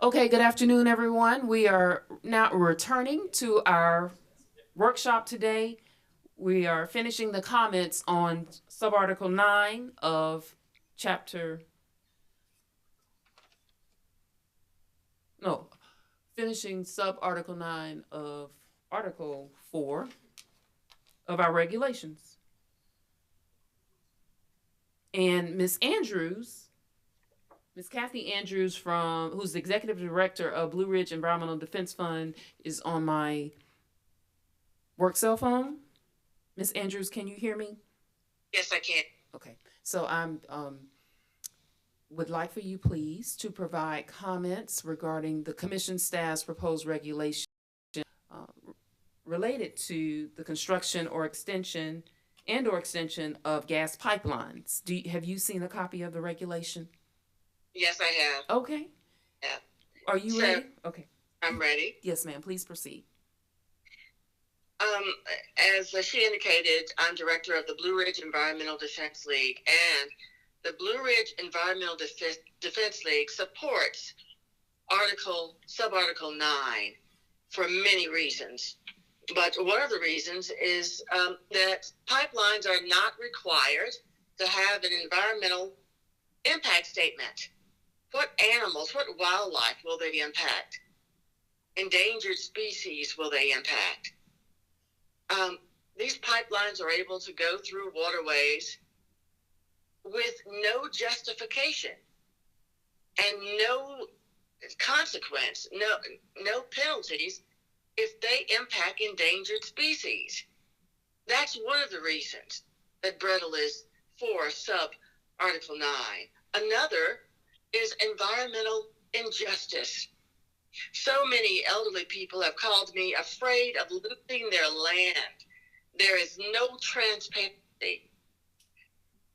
Okay, good afternoon, everyone. We are now returning to our workshop today. We are finishing the comments on subarticle 9 of chapter, no, finishing subarticle 9 of article 4 of our regulations. And Miss Kathy Andrews, who's the executive director of Blue Ridge Environmental Defense Fund, is on my work cell phone. Miss Andrews, can you hear me? Yes, I can. Okay, so I'm would like for you, please, to provide comments regarding the commission staff's proposed regulation uh, related to the construction or extension of gas pipelines. Have you seen a copy of the regulation? Yes, I have. Okay. Yeah. Are you So ready? Okay. I'm ready. Yes, ma'am. Please proceed. Um, as she indicated, I'm director of the Blue Ridge Environmental Defense League, and the Blue Ridge Environmental Defense League supports subarticle 9 for many reasons. But one of the reasons is that pipelines are not required to have an environmental impact statement. What animals, what wildlife will they impact? Endangered species will they impact? These pipelines are able to go through waterways with no justification and no consequence, no penalties if they impact endangered species. That's one of the reasons that Brettel is for sub Article 9. Another is environmental injustice. So many elderly people have called me afraid of losing their land. There is no transparency.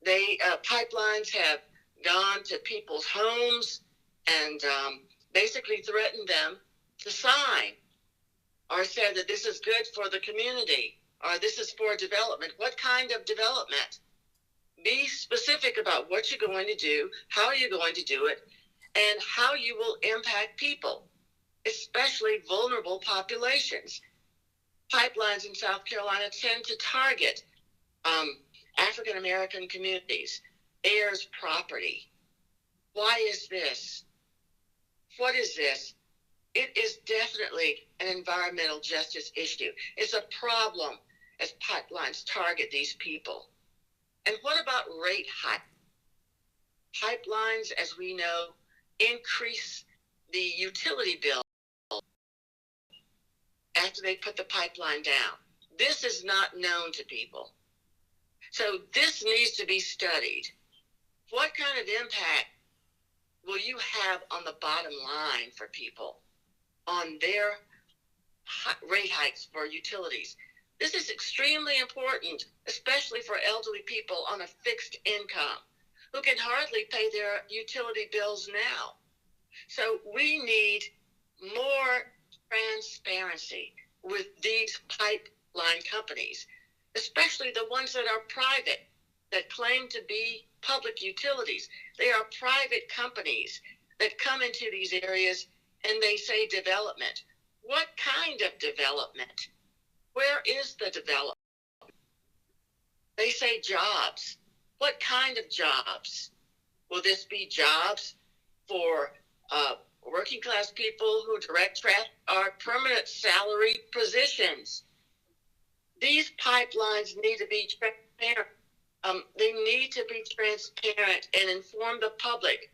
Pipelines have gone to people's homes and basically threatened them to sign or said that this is good for the community or this is for development. What kind of development? Be specific about what you're going to do, how you're going to do it, and how you will impact people, especially vulnerable populations. Pipelines in South Carolina tend to target African American communities, heirs property. Why is this? What is this? It is definitely an environmental justice issue. It's a problem as pipelines target these people. And what about rate hike? Pipelines, as we know, increase the utility bill after they put the pipeline down. This is not known to people. So this needs to be studied. What kind of impact will you have on the bottom line for people on their rate hikes for utilities? This is extremely important, especially for elderly people on a fixed income who can hardly pay their utility bills now. So we need more transparency with these pipeline companies, especially the ones that are private, that claim to be public utilities. They are private companies that come into these areas and they say development. What kind of development? Where is the development? They say jobs. What kind of jobs? Will this be jobs for working class people who direct traffic or permanent salary positions? These pipelines need to be transparent. They need to be transparent and inform the public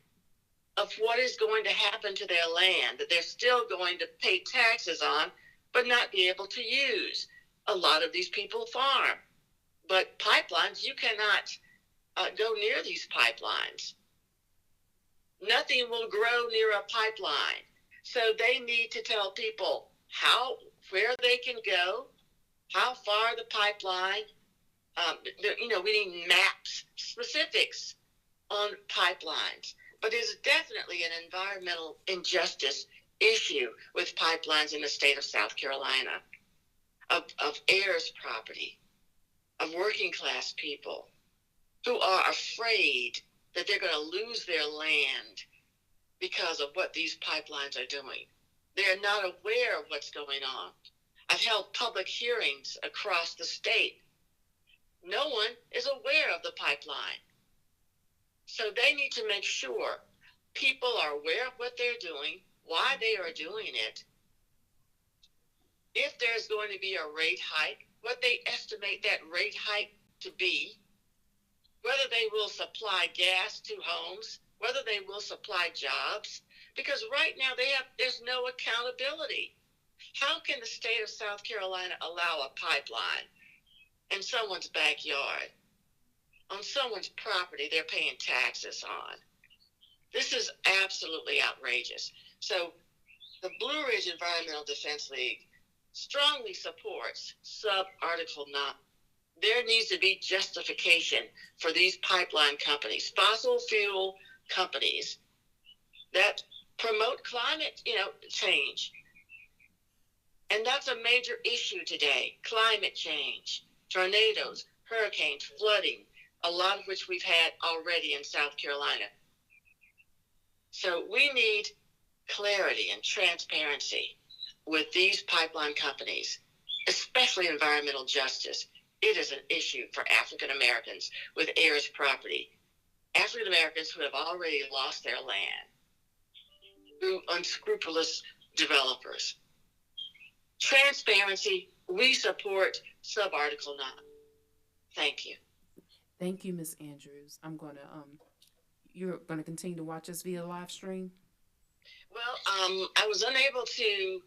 of what is going to happen to their land that they're still going to pay taxes on, but not be able to use. A lot of these people farm, but pipelines, you cannot go near these pipelines. Nothing will grow near a pipeline. So they need to tell people where they can go, how far the pipeline. We need maps, specifics on pipelines. But it's definitely an environmental injustice issue with pipelines in the state of South Carolina, of heirs property, of working class people who are afraid that they're going to lose their land because of what these pipelines are doing. They're not aware of what's going on. I've held public hearings across the state. No one is aware of the pipeline. So they need to make sure people are aware of what they're doing, why they are doing it, if there's going to be a rate hike, what they estimate that rate hike to be, whether they will supply gas to homes, whether they will supply jobs, because right now there's no accountability. How can the state of South Carolina allow a pipeline in someone's backyard, on someone's property they're paying taxes on? This is absolutely outrageous. So the Blue Ridge Environmental Defense League strongly supports sub-Article 9. There needs to be justification for these pipeline companies, fossil fuel companies that promote climate, change. And that's a major issue today. Climate change, tornadoes, hurricanes, flooding, a lot of which we've had already in South Carolina. So we need clarity and transparency with these pipeline companies, especially environmental justice. It is an issue for African Americans with heirs property, African Americans who have already lost their land through unscrupulous developers. Transparency, we support sub-Article 9. Thank you. Thank you, Ms. Andrews. You're gonna continue to watch us via live stream? Well, I was unable to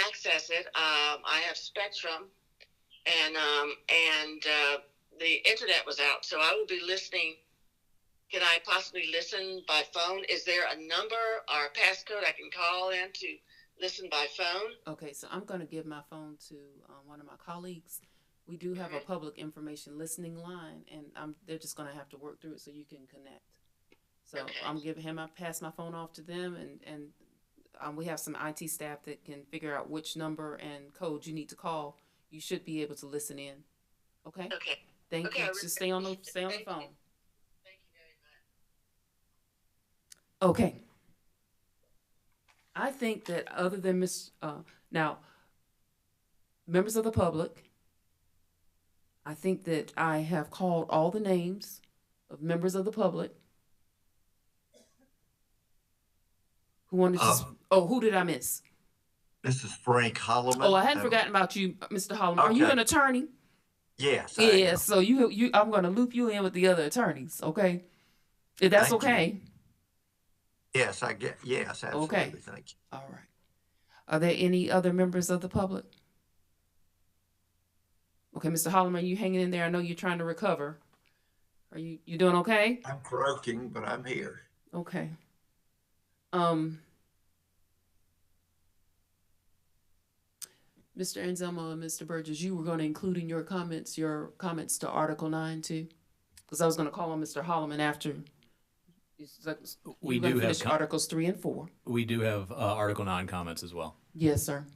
access it. I have Spectrum, and the internet was out, so I will be listening. Can I possibly listen by phone? Is there a number or a passcode I can call in to listen by phone? Okay, so I'm gonna give my phone to one of my colleagues. We do have a public information listening line, and they're just gonna have to work through it so you can connect. So Okay. I'm giving him. I pass my phone off to them, and we have some IT staff that can figure out which number and code you need to call. You should be able to listen in. Okay. Okay. Thank Okay, you. I Just stay on the appreciate it. phone. Thank you very much. Okay. I think that other than now, members of the public, I think that I have called all the names of members of the public who wanted to. Oh, who did I miss? This is Frank Holloman. Oh, I hadn't forgotten about you, Mr. Holloman. Are you Okay. an attorney? Yes. I Yeah. am. So I'm going to loop you in with the other attorneys. Okay. If that's Thank you. okay. Yes, I get. Yes, absolutely. Okay. Thank you. All right. Are there any other members of the public? Okay, Mr. Holloman, you hanging in there? I know you're trying to recover. Are you doing okay? I'm croaking, but I'm here. Okay. Mr. Anselmo and Mr. Burgess, you were going to include in your comments to Article 9 too? Because I was going to call on Mr. Holloman after. We do have Articles 3 and 4. We do have Article 9 comments as well. Yes, sir.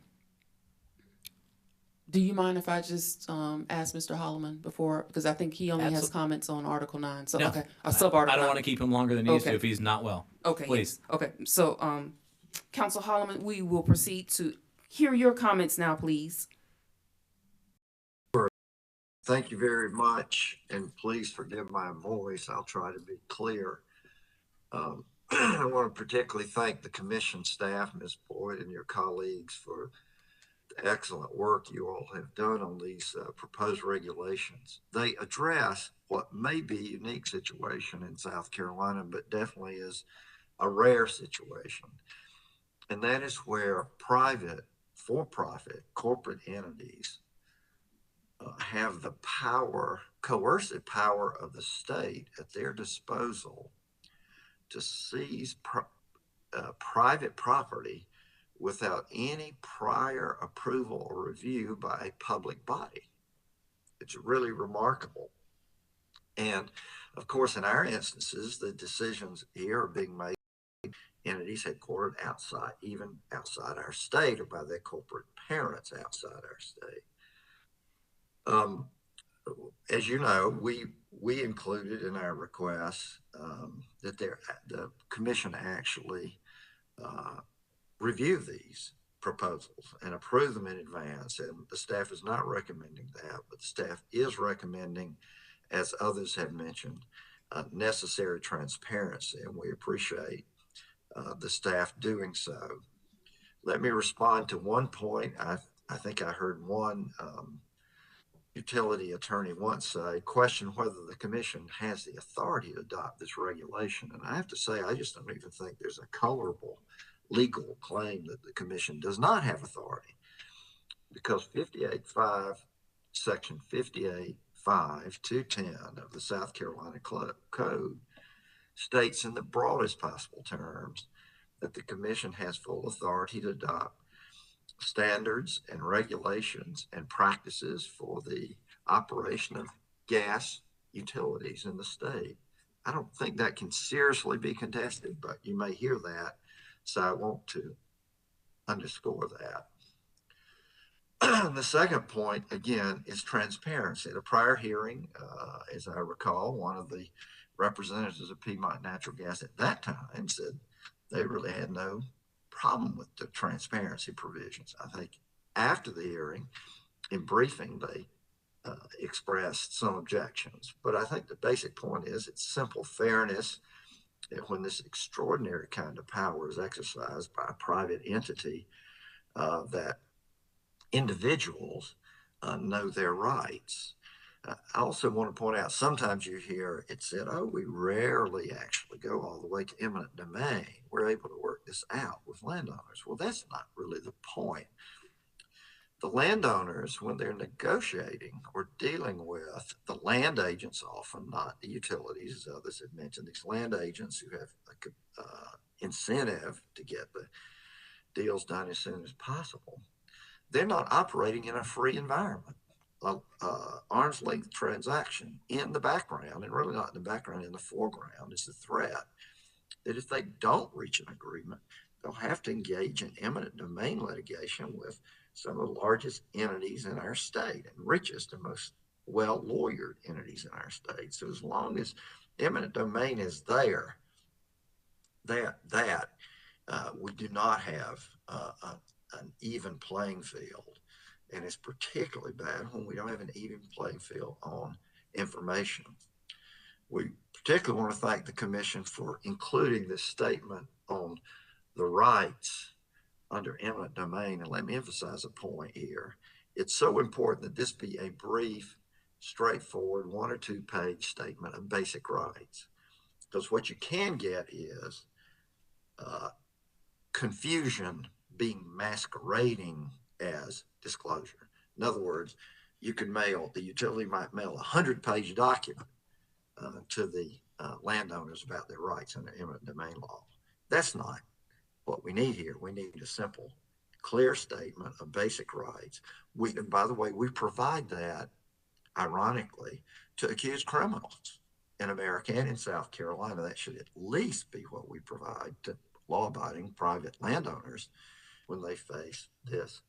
Do you mind if I just ask Mr. Holloman before, because I think he only has comments on Article 9. So No, okay, sub-article. I don't want to keep him longer than he needs to Okay. if he's not well. Okay. Please. Yes. Okay. So, Council Holloman, we will proceed to hear your comments now, please. Thank you very much, and please forgive my voice. I'll try to be clear. I want to particularly thank the commission staff, Ms. Boyd, and your colleagues for the excellent work you all have done on these proposed regulations. They address what may be a unique situation in South Carolina, but definitely is a rare situation. And that is where private, for-profit corporate entities have the power, coercive power of the state at their disposal to seize private property without any prior approval or review by a public body. It's really remarkable. And of course, in our instances, the decisions here are being made by entities headquartered outside, even outside our state, or by their corporate parents outside our state. As you know, we we included in our request that the commission actually uh, review these proposals and approve them in advance. And the staff is not recommending that, but the staff is recommending, as others have mentioned, necessary transparency, and we appreciate the staff doing so. Let me respond to one point. I think I heard one utility attorney once say, question whether the commission has the authority to adopt this regulation. And I have to say, I just don't even think there's a colorable legal claim that the commission does not have authority, because 58.5, section 58.5 to 10 of the South Carolina Code states in the broadest possible terms that the commission has full authority to adopt standards and regulations and practices for the operation of gas utilities in the state. I don't think that can seriously be contested, but you may hear that, so I want to underscore that. The second point, again, is transparency. At a prior hearing, as I recall, one of the representatives of Piedmont Natural Gas at that time said they really had no problem with the transparency provisions. I think after the hearing, in briefing, they expressed some objections. But I think the basic point is it's simple fairness, that when this extraordinary kind of power is exercised by a private entity, that individuals know their rights. I also want to point out, sometimes you hear it said, oh, we rarely actually go all the way to eminent domain. We're able to work this out with landowners. Well, that's not really the point. The landowners, when they're negotiating or dealing with the land agents, often not the utilities, as others have mentioned, these land agents who have an incentive to get the deals done as soon as possible, they're not operating in a free environment. Arm's length transaction in the background, and really not in the background, in the foreground, is the threat that if they don't reach an agreement, they'll have to engage in eminent domain litigation with some of the largest entities in our state and richest and most well lawyered entities in our state. So as long as eminent domain is there, we do not have an even playing field. And it's particularly bad when we don't have an even playing field on information. We particularly want to thank the commission for including this statement on the rights under eminent domain. And let me emphasize a point here. It's so important that this be a brief, straightforward 1 or 2 page statement of basic rights. Because what you can get is confusion being masquerading as disclosure. In other words, the utility might mail a 100-page document to the landowners about their rights under eminent domain law. That's not what we need here. We need a simple, clear statement of basic rights. And by the way, we provide that, ironically, to accused criminals in America and in South Carolina. That should at least be what we provide to law-abiding private landowners when they face this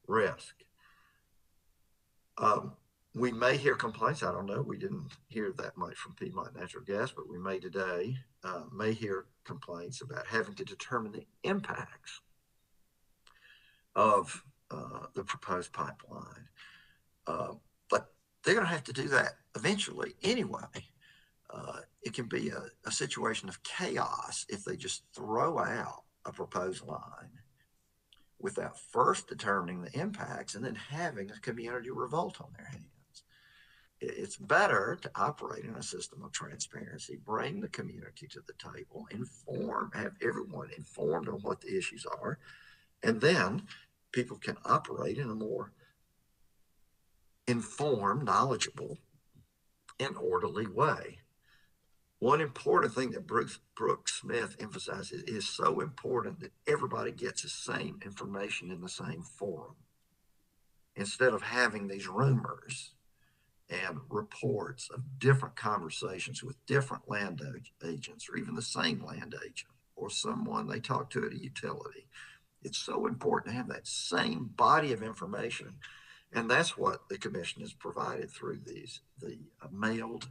risk. We may hear complaints. I don't know. We didn't hear that much from Piedmont Natural Gas, but we may today hear complaints about having to determine the impacts of the proposed pipeline. But they're going to have to do that eventually anyway. It can be a situation of chaos if they just throw out a proposed line without first determining the impacts and then having a community revolt on their hands. It's better to operate in a system of transparency, bring the community to the table, have everyone informed on what the issues are, and then people can operate in a more informed, knowledgeable, and orderly way. One important thing that Brooks Smith emphasizes is so important that everybody gets the same information in the same forum, instead of having these rumors and reports of different conversations with different land agents, or even the same land agent or someone they talk to at a utility. It's so important to have that same body of information. And that's what the commission has provided through the mailed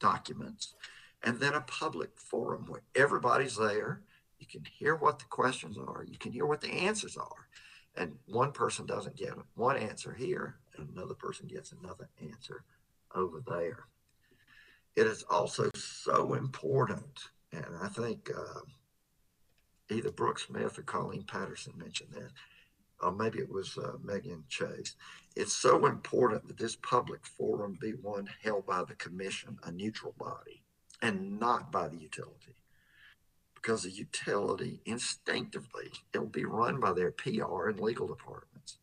documents, and then a public forum where everybody's there. You can hear what the questions are. You can hear what the answers are. And one person doesn't get one answer here, and another person gets another answer over there. It is also so important, and I think either Brooke Smith or Colleen Patterson mentioned that, or maybe it was Megan Chase. It's so important that this public forum be one held by the commission, a neutral body, and not by the utility. Because the utility instinctively, it will be run by their PR and legal departments.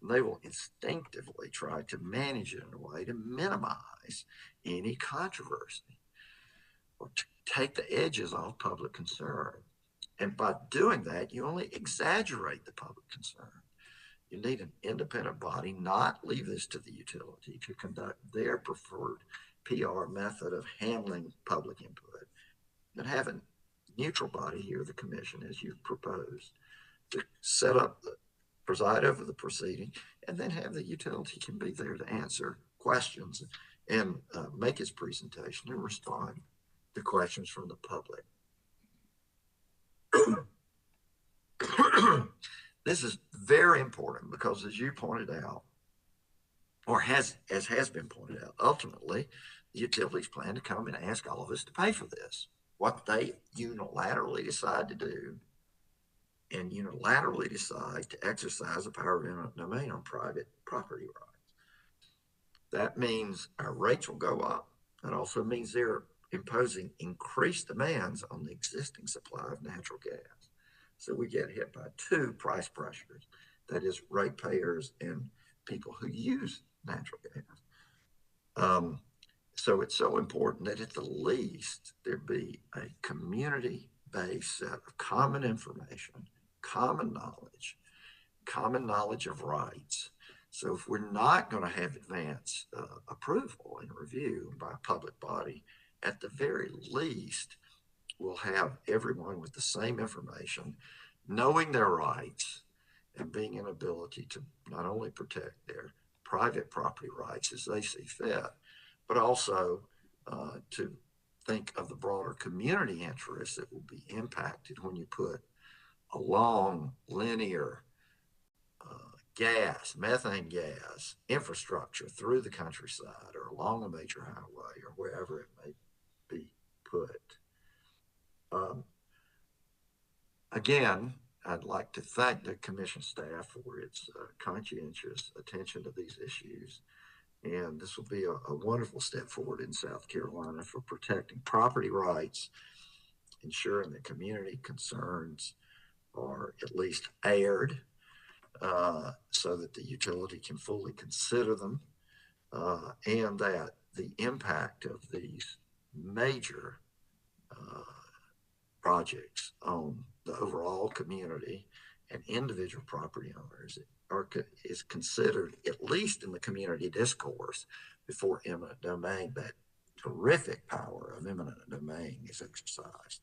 And they will instinctively try to manage it in a way to minimize any controversy or to take the edges off public concern. And by doing that, you only exaggerate the public concern. You need an independent body, not leave this to the utility to conduct their preferred PR method of handling public input, and have a neutral body here, the commission, as you've proposed, to set up, preside over the proceeding, and then have the utility can be there to answer questions and make its presentation and respond to questions from the public. This is very important because, as you pointed out, or as has been pointed out, ultimately, the utilities plan to come and ask all of us to pay for this. What they unilaterally decide to do and unilaterally decide to exercise the power of eminent domain on private property rights. That means our rates will go up. It also means they're imposing increased demands on the existing supply of natural gas. So we get hit by two price pressures, that is, ratepayers and people who use natural gas. So it's so important that at the least there be a community-based set of common information, common knowledge of rights. So if we're not going to have advance approval and review by a public body, at the very least, we'll have everyone with the same information, knowing their rights, and being an ability to not only protect their private property rights as they see fit, but also to think of the broader community interests that will be impacted when you put a long, linear methane gas infrastructure through the countryside or along a major highway or wherever it may be put. Again, I'd like to thank the commission staff for its conscientious attention to these issues. And this will be a wonderful step forward in South Carolina for protecting property rights, ensuring that community concerns are at least aired so that the utility can fully consider them, and that the impact of these major projects on the overall community and individual property owners is considered, at least in the community discourse, before eminent domain, that terrific power of eminent domain is exercised.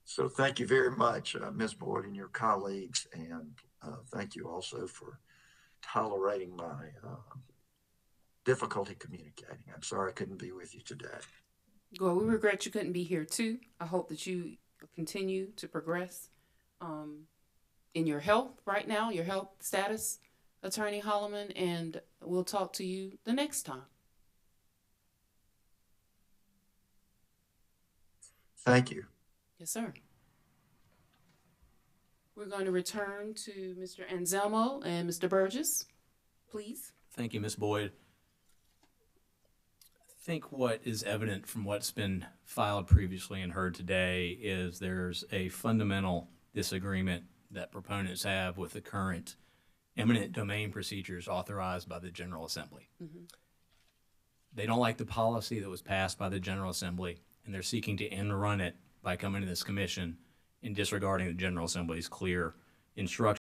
So thank you very much, Ms. Boyd and your colleagues, and thank you also for tolerating my difficulty communicating. I'm sorry I couldn't be with you today. Well, we regret you couldn't be here too. I hope that you continue to progress in your health right now, your health status, Attorney Holloman, and we'll talk to you the next time. Thank you. Yes, sir. We're going to return to Mr. Anselmo and Mr. Burgess, please. Thank you, Ms. Boyd. I think what is evident from what's been filed previously and heard today is there's a fundamental disagreement that proponents have with the current eminent domain procedures authorized by the General Assembly. Mm-hmm. They don't like the policy that was passed by the General Assembly, and they're seeking to end run it by coming to this commission and disregarding the General Assembly's clear instructions.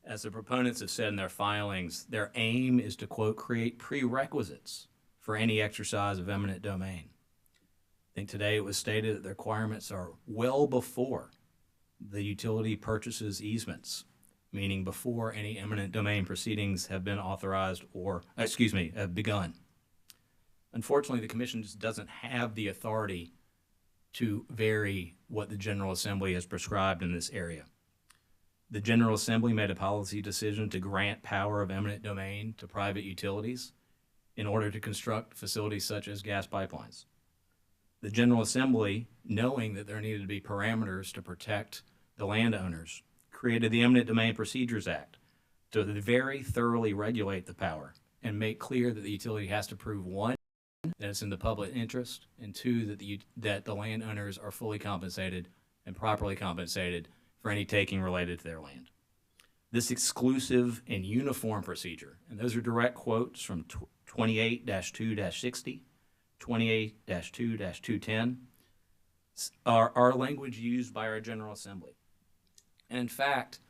As the proponents have said in their filings, their aim is to, quote, create prerequisites for any exercise of eminent domain. I think today it was stated that the requirements are well before the utility purchases easements, meaning before any eminent domain proceedings have been authorized or, have begun. Unfortunately, the commission just doesn't have the authority to vary what the General Assembly has prescribed in this area. The General Assembly made a policy decision to grant power of eminent domain to private utilities in order to construct facilities such as gas pipelines. The General Assembly, knowing that there needed to be parameters to protect the landowners, created the Eminent Domain Procedures Act to very thoroughly regulate the power and make clear that the utility has to prove, one, that it's in the public interest, and two, that the landowners are fully compensated and properly compensated for any taking related to their land. This exclusive and uniform procedure, and those are direct quotes from 28-2-60, 28-2-210, are language used by our General Assembly. And in fact,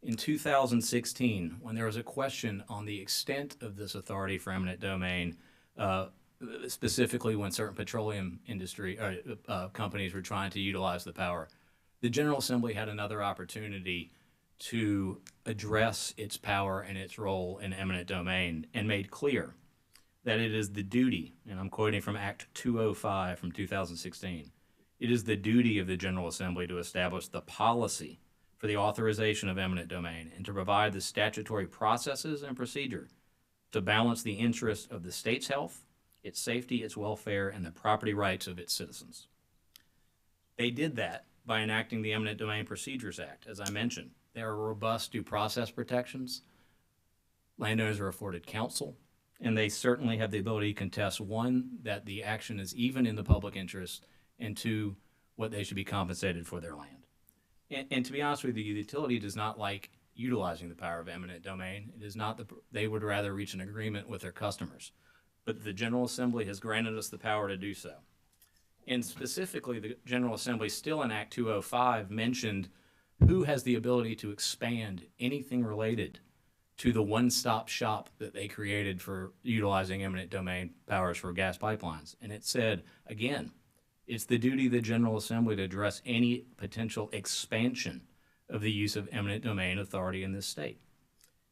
in 2016, when there was a question on the extent of this authority for eminent domain, specifically when certain petroleum industry companies were trying to utilize the power, the General Assembly had another opportunity to address its power and its role in eminent domain and made clear that it is the duty, and I'm quoting from Act 205 from 2016, it is the duty of the General Assembly to establish the policy for the authorization of eminent domain and to provide the statutory processes and procedure to balance the interest of the state's health, its safety, its welfare, and the property rights of its citizens. They did that by enacting the Eminent Domain Procedures Act. As I mentioned, there are robust due process protections. Landowners are afforded counsel, and they certainly have the ability to contest, one, that the action is even in the public interest, and two, what they should be compensated for their land. And to be honest with you, the utility does not like utilizing the power of eminent domain. It is not they would rather reach an agreement with their customers. But the General Assembly has granted us the power to do so. And specifically, the General Assembly, still in Act 205, mentioned who has the ability to expand anything related to the one-stop shop that they created for utilizing eminent domain powers for gas pipelines. And it said, again, it's the duty of the General Assembly to address any potential expansion of the use of eminent domain authority in this state.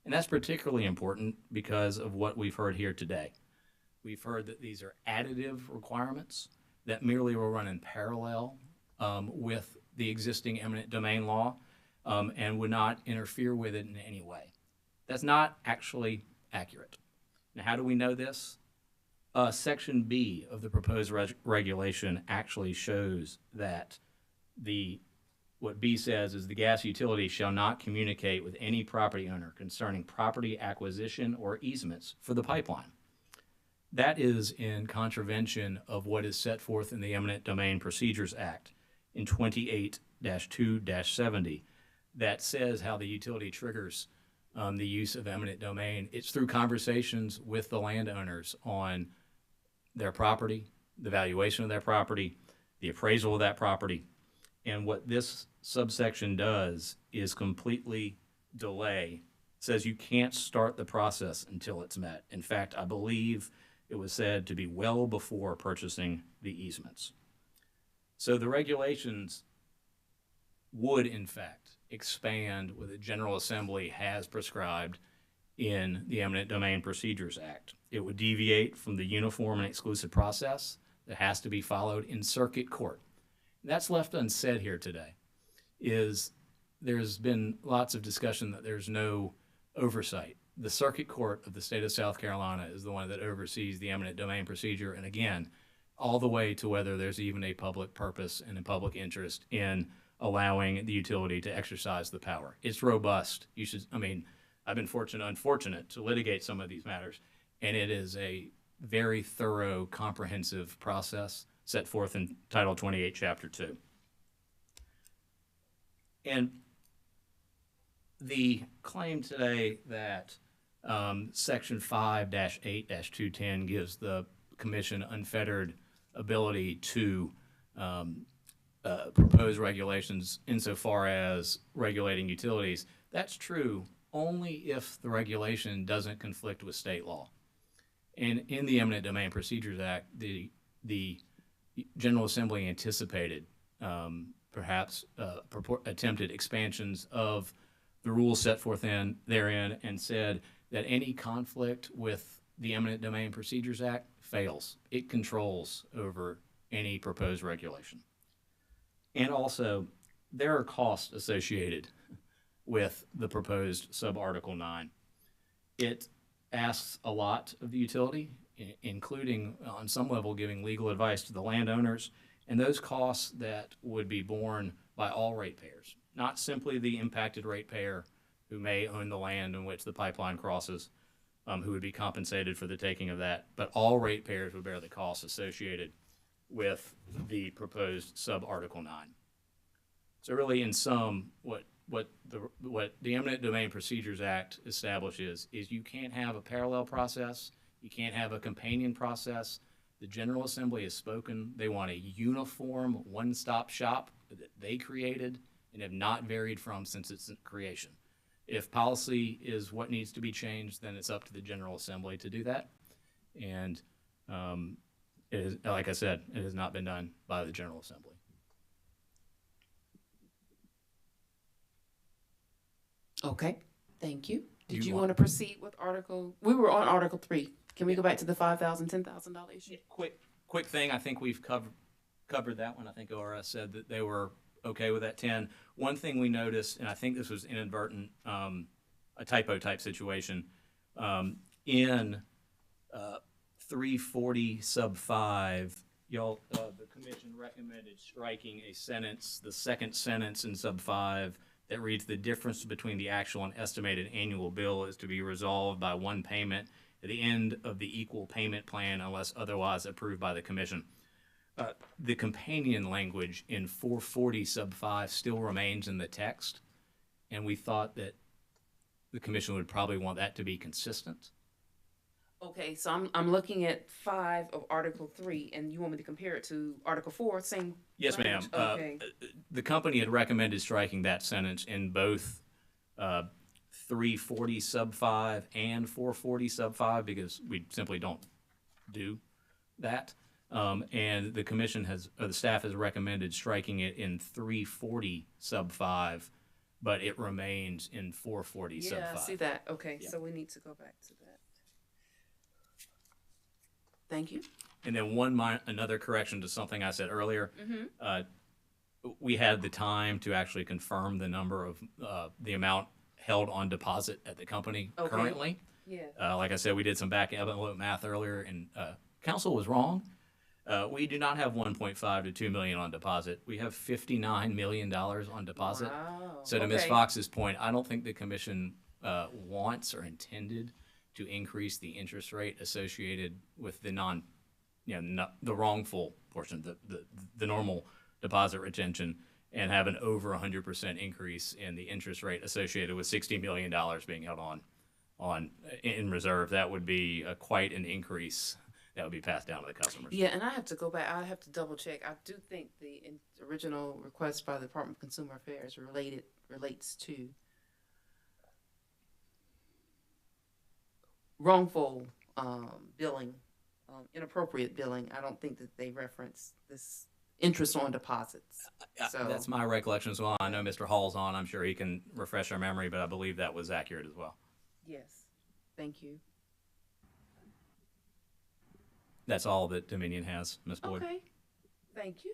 And that's particularly important because of what we've heard here today. We've heard that these are additive requirements that merely will run in parallel with the existing eminent domain law and would not interfere with it in any way. That's not actually accurate. Now, how do we know this? Section B of the proposed regulation actually shows that what B says is the gas utility shall not communicate with any property owner concerning property acquisition or easements for the pipeline. That is in contravention of what is set forth in the Eminent Domain Procedures Act in 28-2-70 that says how the utility triggers the use of eminent domain. It's through conversations with the landowners on their property, the valuation of their property, the appraisal of that property. And what this subsection does is completely delay, says you can't start the process until it's met. In fact, I believe it was said to be well before purchasing the easements. So the regulations would, in fact, expand what the General Assembly has prescribed in the Eminent Domain Procedures Act. It would deviate from the uniform and exclusive process that has to be followed in circuit court. That's left unsaid here today, is there's been lots of discussion that there's no oversight. The circuit court of the state of South Carolina is the one that oversees the eminent domain procedure, and again, all the way to whether there's even a public purpose and a public interest in allowing the utility to exercise the power. It's robust. I've been unfortunate to litigate some of these matters, and it is a very thorough, comprehensive process set forth in Title 28, Chapter 2. And the claim today that Section 5-8-210 gives the Commission unfettered ability to propose regulations insofar as regulating utilities, that's true only if the regulation doesn't conflict with state law. And in the Eminent Domain Procedures Act, the General Assembly anticipated perhaps attempted expansions of the rules set forth therein and said that any conflict with the Eminent Domain Procedures Act fails, it controls over any proposed regulation. And also, there are costs associated with the proposed sub-Article 9. It asks a lot of the utility, including on some level giving legal advice to the landowners, and those costs that would be borne by all ratepayers, not simply the impacted ratepayer who may own the land in which the pipeline crosses, who would be compensated for the taking of that, but all ratepayers would bear the costs associated with the proposed sub-Article 9. So really, in sum, what the Eminent Domain Procedures Act establishes is you can't have a parallel process, you can't have a companion process. The General Assembly has spoken. They want a uniform one-stop shop that they created and have not varied from since its creation. If policy is what needs to be changed, then it's up to the General Assembly to do that. And it is, like I said, it has not been done by the General Assembly. Okay, thank you. Did you want to proceed with we were on Article 3. Can we go back to the $5,000, $10,000 issue? Quick thing. I think we've covered that one. I think ORS said that they were okay with that 10. One thing we noticed, and I think this was inadvertent, a typo type situation, in 340 sub 5, y'all, the commission recommended striking a sentence, the second sentence in sub 5, that reads, the difference between the actual and estimated annual bill is to be resolved by one payment at the end of the equal payment plan unless otherwise approved by the commission. The companion language in 440 sub 5 still remains in the text, and we thought that the commission would probably want that to be consistent. Okay, so I'm looking at 5 of Article 3, and you want me to compare it to Article 4, same Yes, ma'am. language? Okay. The company had recommended striking that sentence in both 340 sub 5 and 440 sub 5 because we simply don't do that. And the commission the staff has recommended striking it in 340 sub 5, but it remains in 440 sub 5. Yeah, I see that. Okay, Yeah. so we need to go back to that. Thank you. And then another correction to something I said earlier. Mm-hmm. We had the time to actually confirm the number of the amount held on deposit at the company currently. Yeah. Like I said, we did some back envelope math earlier, and council was wrong. We do not have 1.5 to 2 million on deposit. We have $59 million on deposit. Wow. So to Ms. Fox's point, I don't think the commission wants or intended to increase the interest rate associated with the the wrongful portion, the normal deposit retention, and have an over 100% increase in the interest rate associated with $60 million being held in reserve. That would be quite an increase that would be passed down to the customers. Yeah, and I have to go back. I have to double check. I do think the original request by the Department of Consumer Affairs relates to wrongful billing, inappropriate billing. I don't think that they reference this interest on deposits. So That's my recollection as well. I know Mr. Hall's on. I'm sure he can refresh our memory, but I believe that was accurate as well. yes, thank you. That's all that Dominion has, Ms. Boyd. Okay, thank you,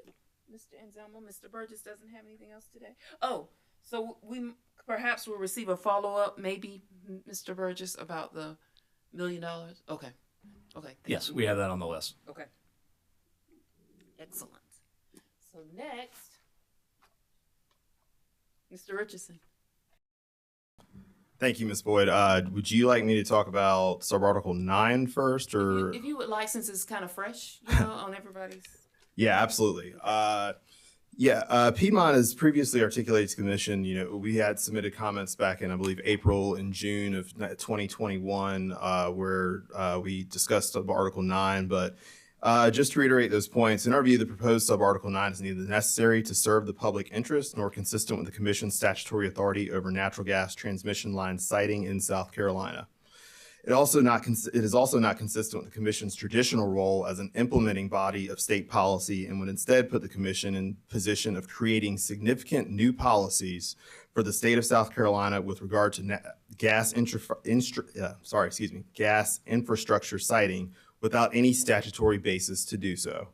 Mr. Anselmo. Mr. Burgess doesn't have anything else today. Oh, so we perhaps will receive a follow-up, maybe, Mr. Burgess, about the $1 million. Okay. Yes, we have that on the list. Okay. Excellent. So next, Mr. Richardson. Thank you, Ms. Boyd. Would you like me to talk about sub-article 9 first, or? If you would like, since it's kind of fresh, on everybody's. Yeah, absolutely. Piedmont has previously articulated to the commission, we had submitted comments back in, I believe, April and June of 2021, where we discussed sub-article 9, but just to reiterate those points, in our view, the proposed sub-article 9 is neither necessary to serve the public interest nor consistent with the commission's statutory authority over natural gas transmission line siting in South Carolina. It is also not consistent with the commission's traditional role as an implementing body of state policy and would instead put the commission in position of creating significant new policies for the state of South Carolina with regard to gas infrastructure siting without any statutory basis to do so.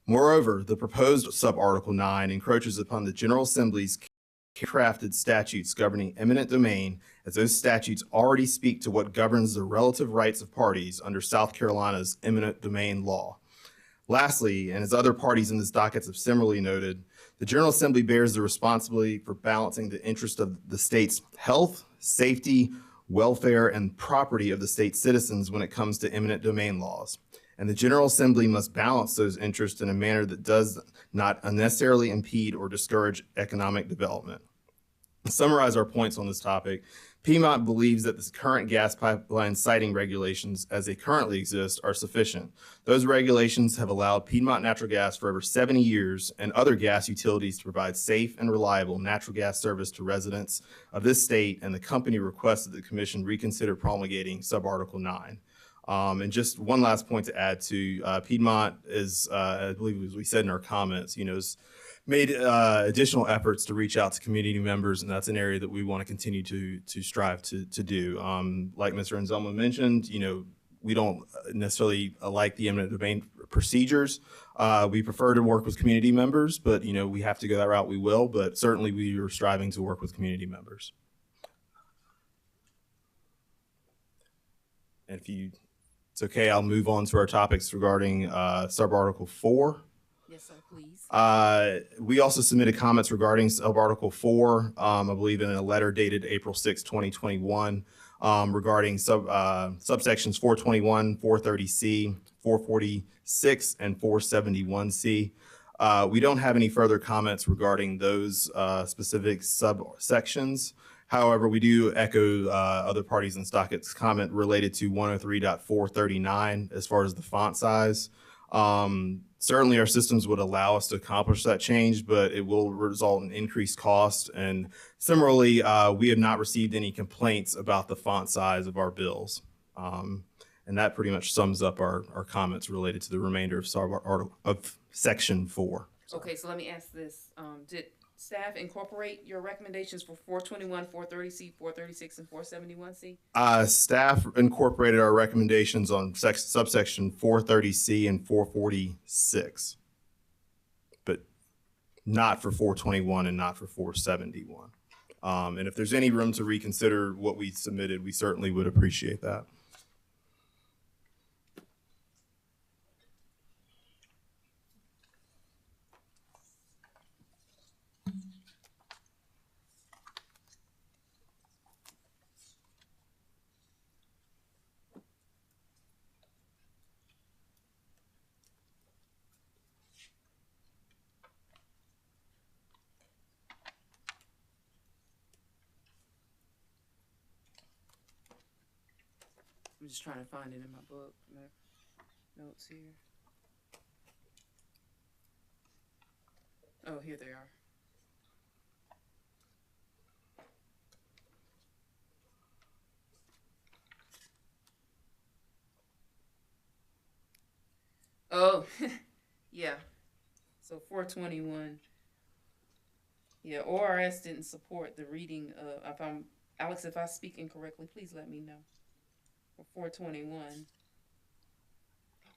Moreover, the proposed subarticle 9 encroaches upon the General Assembly's crafted statutes governing eminent domain, as those statutes already speak to what governs the relative rights of parties under South Carolina's eminent domain law. Lastly, and as other parties in this docket have similarly noted, the General Assembly bears the responsibility for balancing the interest of the state's health, safety, welfare, and property of the state's citizens when it comes to eminent domain laws. And the General Assembly must balance those interests in a manner that does not unnecessarily impede or discourage economic development. To summarize our points on this topic, Piedmont believes that the current gas pipeline siting regulations as they currently exist are sufficient. Those regulations have allowed Piedmont Natural Gas for over 70 years and other gas utilities to provide safe and reliable natural gas service to residents of this state, and the company requests that the Commission reconsider promulgating subarticle 9. And just one last point to add to Piedmont is, I believe as we said in our comments, has made additional efforts to reach out to community members, and that's an area that we want to continue to strive to do. Like Mr. Anselmo mentioned, we don't necessarily like the eminent domain procedures. We prefer to work with community members, but we have to go that route, we will, but certainly we are striving to work with community members. And if it's okay, I'll move on to our topics regarding subarticle 4. Yes, sir, please. We also submitted comments regarding subarticle 4, I believe in a letter dated April 6, 2021, regarding subsections 421, 430C, 446, and 471C. We don't have any further comments regarding those specific subsections. However, we do echo other parties in Stockett's comment related to 103.439 as far as the font size. Certainly our systems would allow us to accomplish that change, but it will result in increased cost. And similarly, we have not received any complaints about the font size of our bills. And that pretty much sums up our comments related to the remainder of section 4. Okay, so let me ask this. Did staff incorporate your recommendations for 421, 430C, 436, and 471C? Staff incorporated our recommendations on subsection 430C and 446, but not for 421 and not for 471. And if there's any room to reconsider what we submitted, we certainly would appreciate that. I'm just trying to find it in my book, my notes here. Oh, here they are. Oh, yeah. So 421. Yeah, ORS didn't support the reading of, Alex, if I speak incorrectly, please let me know. For 421,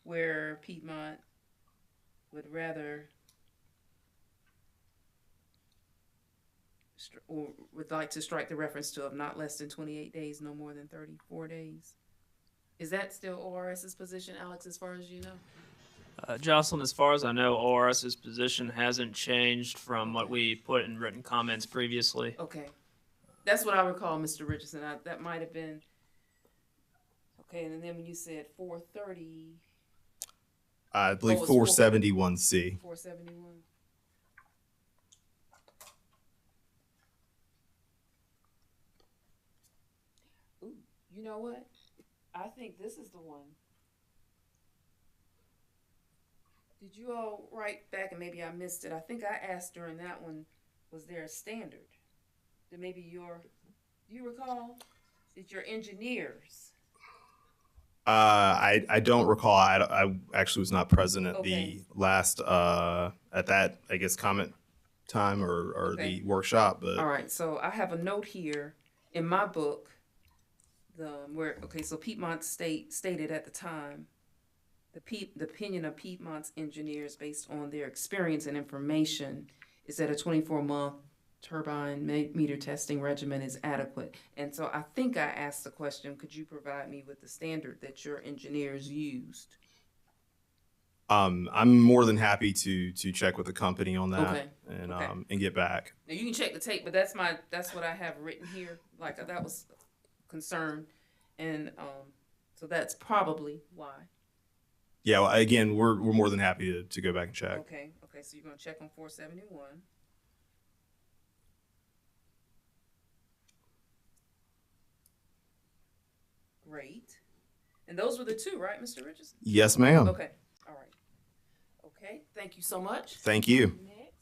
where Piedmont would rather, or would like to strike the reference to of not less than 28 days, no more than 34 days. Is that still ORS's position, Alex, as far as you know? Jocelyn, as far as I know, ORS's position hasn't changed from what we put in written comments previously. Okay. That's what I recall, Mr. Richardson. That might have been. Okay, and then when you said 430. I believe 471C. 471. Ooh, you know what? I think this is the one. Did you all write back, and maybe I missed it? I think I asked during that one, was there a standard? That maybe do you recall? Did your engineers? I don't recall. I actually was not present at Okay. the last, at that, I guess, comment time or Okay. the workshop, but. All right, so I have a note here in my book, so Piedmont stated at the time the opinion of Piedmont's engineers based on their experience and information is that a 24-month turbine meter testing regimen is adequate. And so I think I asked the question, could you provide me with the standard that your engineers used? I'm more than happy to check with the company on that Okay. and Okay. and get back. Now you can check the tape, but that's what I have written here. Like that was concern, and so that's probably why. Yeah, well, again, we're more than happy to go back and check. Okay. Okay. So you're gonna check on 471. Great. And those were the two, right, Mr. Richardson? Yes, ma'am. Okay. All right. Okay. Thank you so much. Thank you. Next.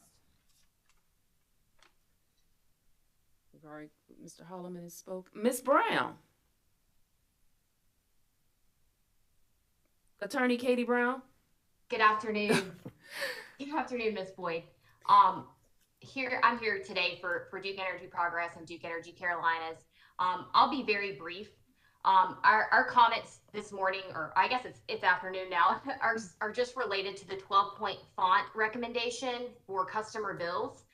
We've already, Mr. Holloman has spoken. Ms. Brown. Attorney Katie Brown. Good afternoon. Good afternoon, Ms. Boyd. I'm here today for Duke Energy Progress and Duke Energy Carolinas. I'll be very brief. Our comments this morning, or I guess it's afternoon now, are just related to the 12-point font recommendation for customer bills.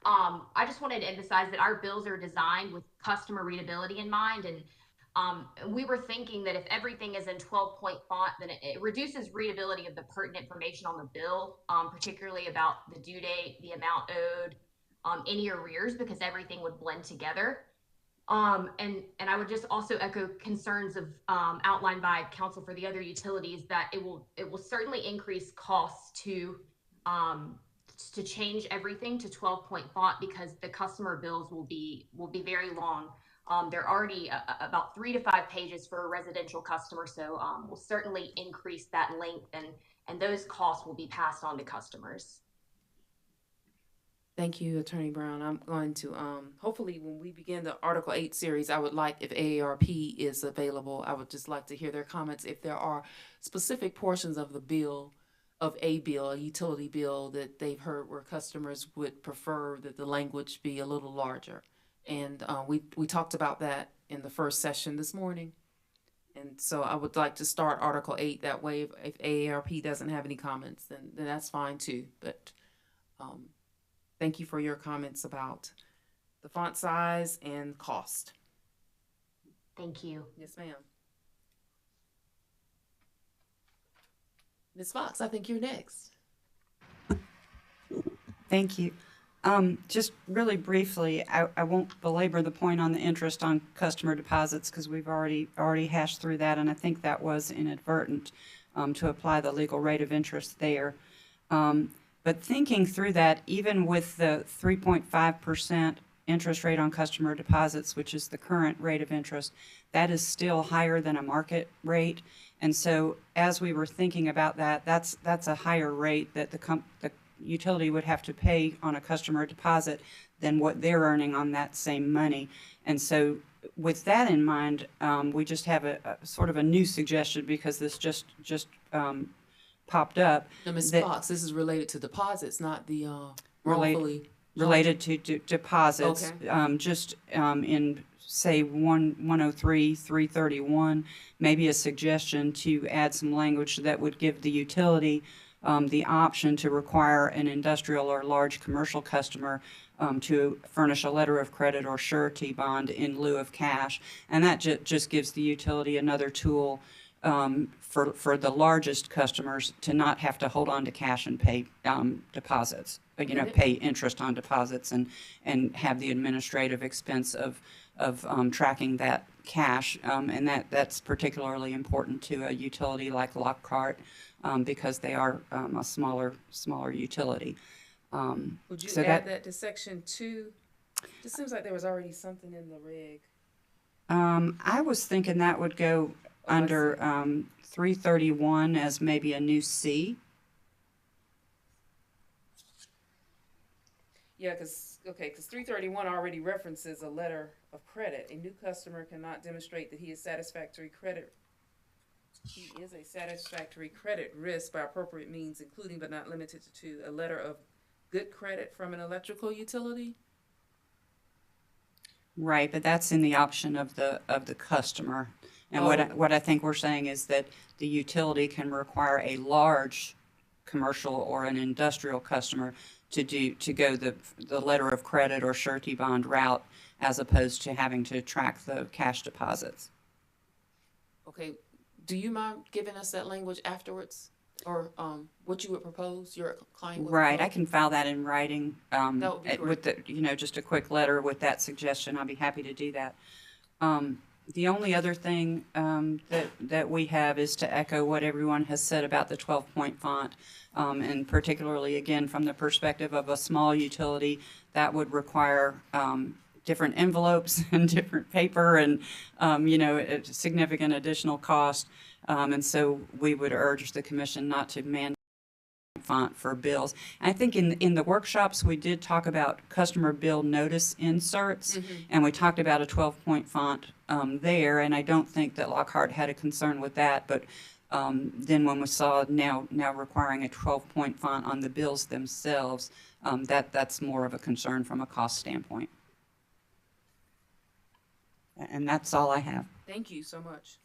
I just wanted to emphasize that our bills are designed with customer readability in mind, and we were thinking that if everything is in 12-point font, then it reduces readability of the pertinent information on the bill, particularly about the due date, the amount owed, any arrears, because everything would blend together. And I would just also echo concerns of outlined by counsel for the other utilities that it will certainly increase costs to change everything to 12-point font, because the customer bills will be very long. They're already about 3 to 5 pages for a residential customer, so we'll certainly increase that length, and those costs will be passed on to customers. Thank you, Attorney Brown. I'm going to, hopefully when we begin the Article 8 series, I would like, if AARP is available, I would just like to hear their comments if there are specific portions of the bill, a utility bill that they've heard where customers would prefer that the language be a little larger. And we talked about that in the first session this morning. And so I would like to start Article 8 that way. If AARP doesn't have any comments, then that's fine too. But thank you for your comments about the font size and cost. Thank you. Yes, ma'am. Ms. Fox, I think you're next. Thank you. Just really briefly, I won't belabor the point on the interest on customer deposits because we've already hashed through that, and I think that was inadvertent to apply the legal rate of interest there. But thinking through that, even with the 3.5% interest rate on customer deposits, which is the current rate of interest, that is still higher than a market rate. And so as we were thinking about that, that's a higher rate that the utility would have to pay on a customer deposit than what they're earning on that same money. And so with that in mind, we just have a sort of a new suggestion because this just popped up. Now, Ms. Fox, this is related to deposits, not the wrongfully related to deposits. Okay. Just in say 103, 331, maybe a suggestion to add some language that would give the utility the option to require an industrial or large commercial customer to furnish a letter of credit or surety bond in lieu of cash. And that just gives the utility another tool for the largest customers to not have to hold on to cash and pay deposits, pay interest on deposits and have the administrative expense of tracking that cash. And that's particularly important to a utility like Lockhart because they are a smaller utility. Would you add that to section 2? It seems like there was already something in the reg. I was thinking that would go under 331 as maybe a new C. Yeah, because 331 already references a letter of credit. A new customer cannot demonstrate that he is a satisfactory credit risk by appropriate means, including but not limited to a letter of good credit from an electrical utility. Right, but that's in the option of the customer. And what I think we're saying is that the utility can require a large commercial or an industrial customer to go the letter of credit or surety bond route, as opposed to having to track the cash deposits. Okay, do you mind giving us that language afterwards? Or what you would propose, your client would Right, I propose? can file that in writing, That would be with the, just a quick letter with that suggestion. I'll be happy to do that. The only other thing, that we have is to echo what everyone has said about the 12-point font. And particularly, again, from the perspective of a small utility, that would require, different envelopes and different paper and, a significant additional cost. And so we would urge the commission not to mandate font for bills. I think in the workshops, we did talk about customer bill notice inserts, and we talked about a 12-point font there, and I don't think that Lockhart had a concern with that, but then when we saw now requiring a 12-point font on the bills themselves, that's more of a concern from a cost standpoint. And that's all I have. Thank you so much.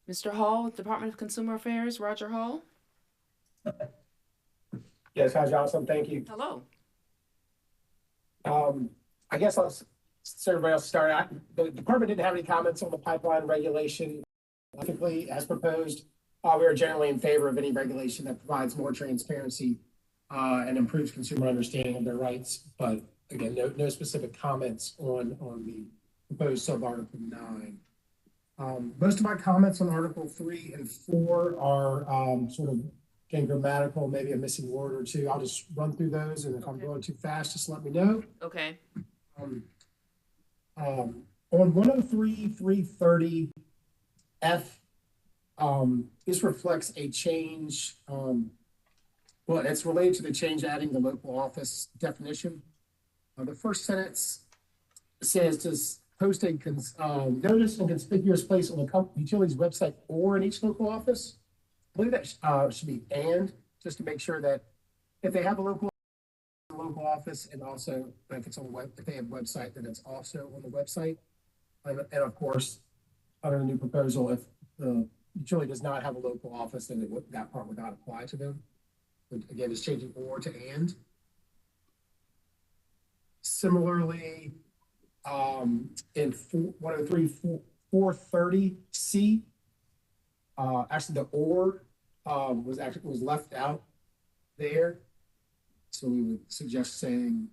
Mr. Hall, Department of Consumer Affairs, Roger Hall. Yes, hi, Johnson. Thank you. Hello. I guess I'll so everybody else start. The department didn't have any comments on the pipeline regulation. Typically, as proposed, we are generally in favor of any regulation that provides more transparency and improves consumer understanding of their rights. But again, no specific comments on the proposed sub-article 9. Most of my comments on Article 3 and 4 are sort of getting grammatical, maybe a missing word or two. I'll just run through those, and if I'm going too fast, just let me know. Okay. On 103.330 F, this reflects a change. Well, it's related to the change adding the local office definition. The first sentence says to post a notice in conspicuous place on the utility's website or in each local office. I believe that should be and, just to make sure that if they have a local office, and also if it's on the web, if they have a website, then it's also on the website. And of course, under the new proposal, if the utility does not have a local office, then that part would not apply to them. But again, it's changing or to and. Similarly, in 103.430C, actually the or was left out there. So we would suggest saying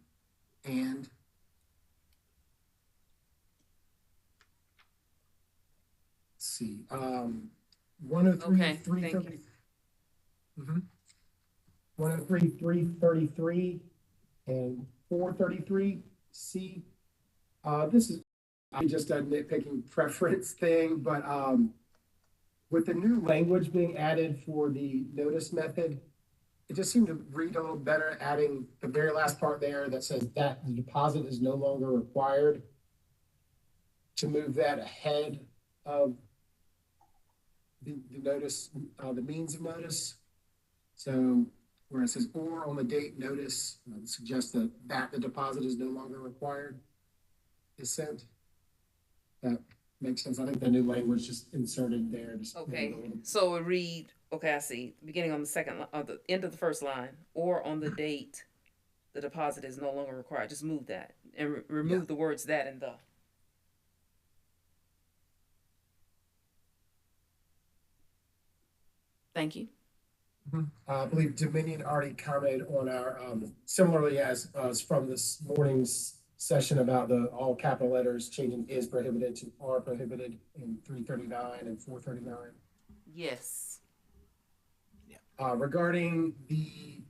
and. Let's see, 103.330. 103.333 and 433C. This is just a nitpicking preference thing, but with the new language being added for the notice method, it just seemed to read a little better, adding the very last part there that says that the deposit is no longer required, to move that ahead of the notice, the means of notice. So where it says or on the date notice, suggests that the deposit is no longer required is sent. That makes sense. I think the new language just inserted there. Okay, so it read, okay, I see, beginning on the second, the end of the first line, or on the date the deposit is no longer required. Just move that and remove the words that and the. Thank you. I believe Dominion already commented on our, similarly as from this morning's session about the all capital letters changing is prohibited to are prohibited in 339 and 439. Yes. Regarding the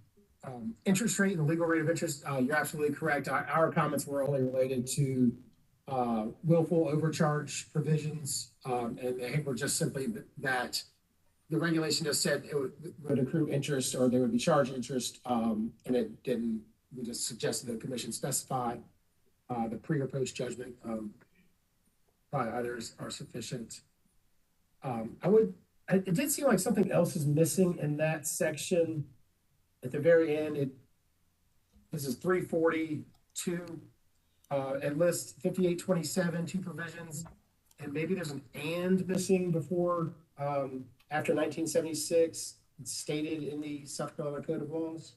interest rate and the legal rate of interest, you're absolutely correct. Our comments were only related to willful overcharge provisions, and I think we're just simply that the regulation just said it would accrue interest or they would be charged interest, and it didn't. We just suggested the commission specify the pre or post judgment by others are sufficient. It did seem like something else is missing in that section. at the very end, this is 342. It lists 5827, two provisions, and maybe there's an and missing before, after 1976. It's stated in the South Carolina Code of Laws,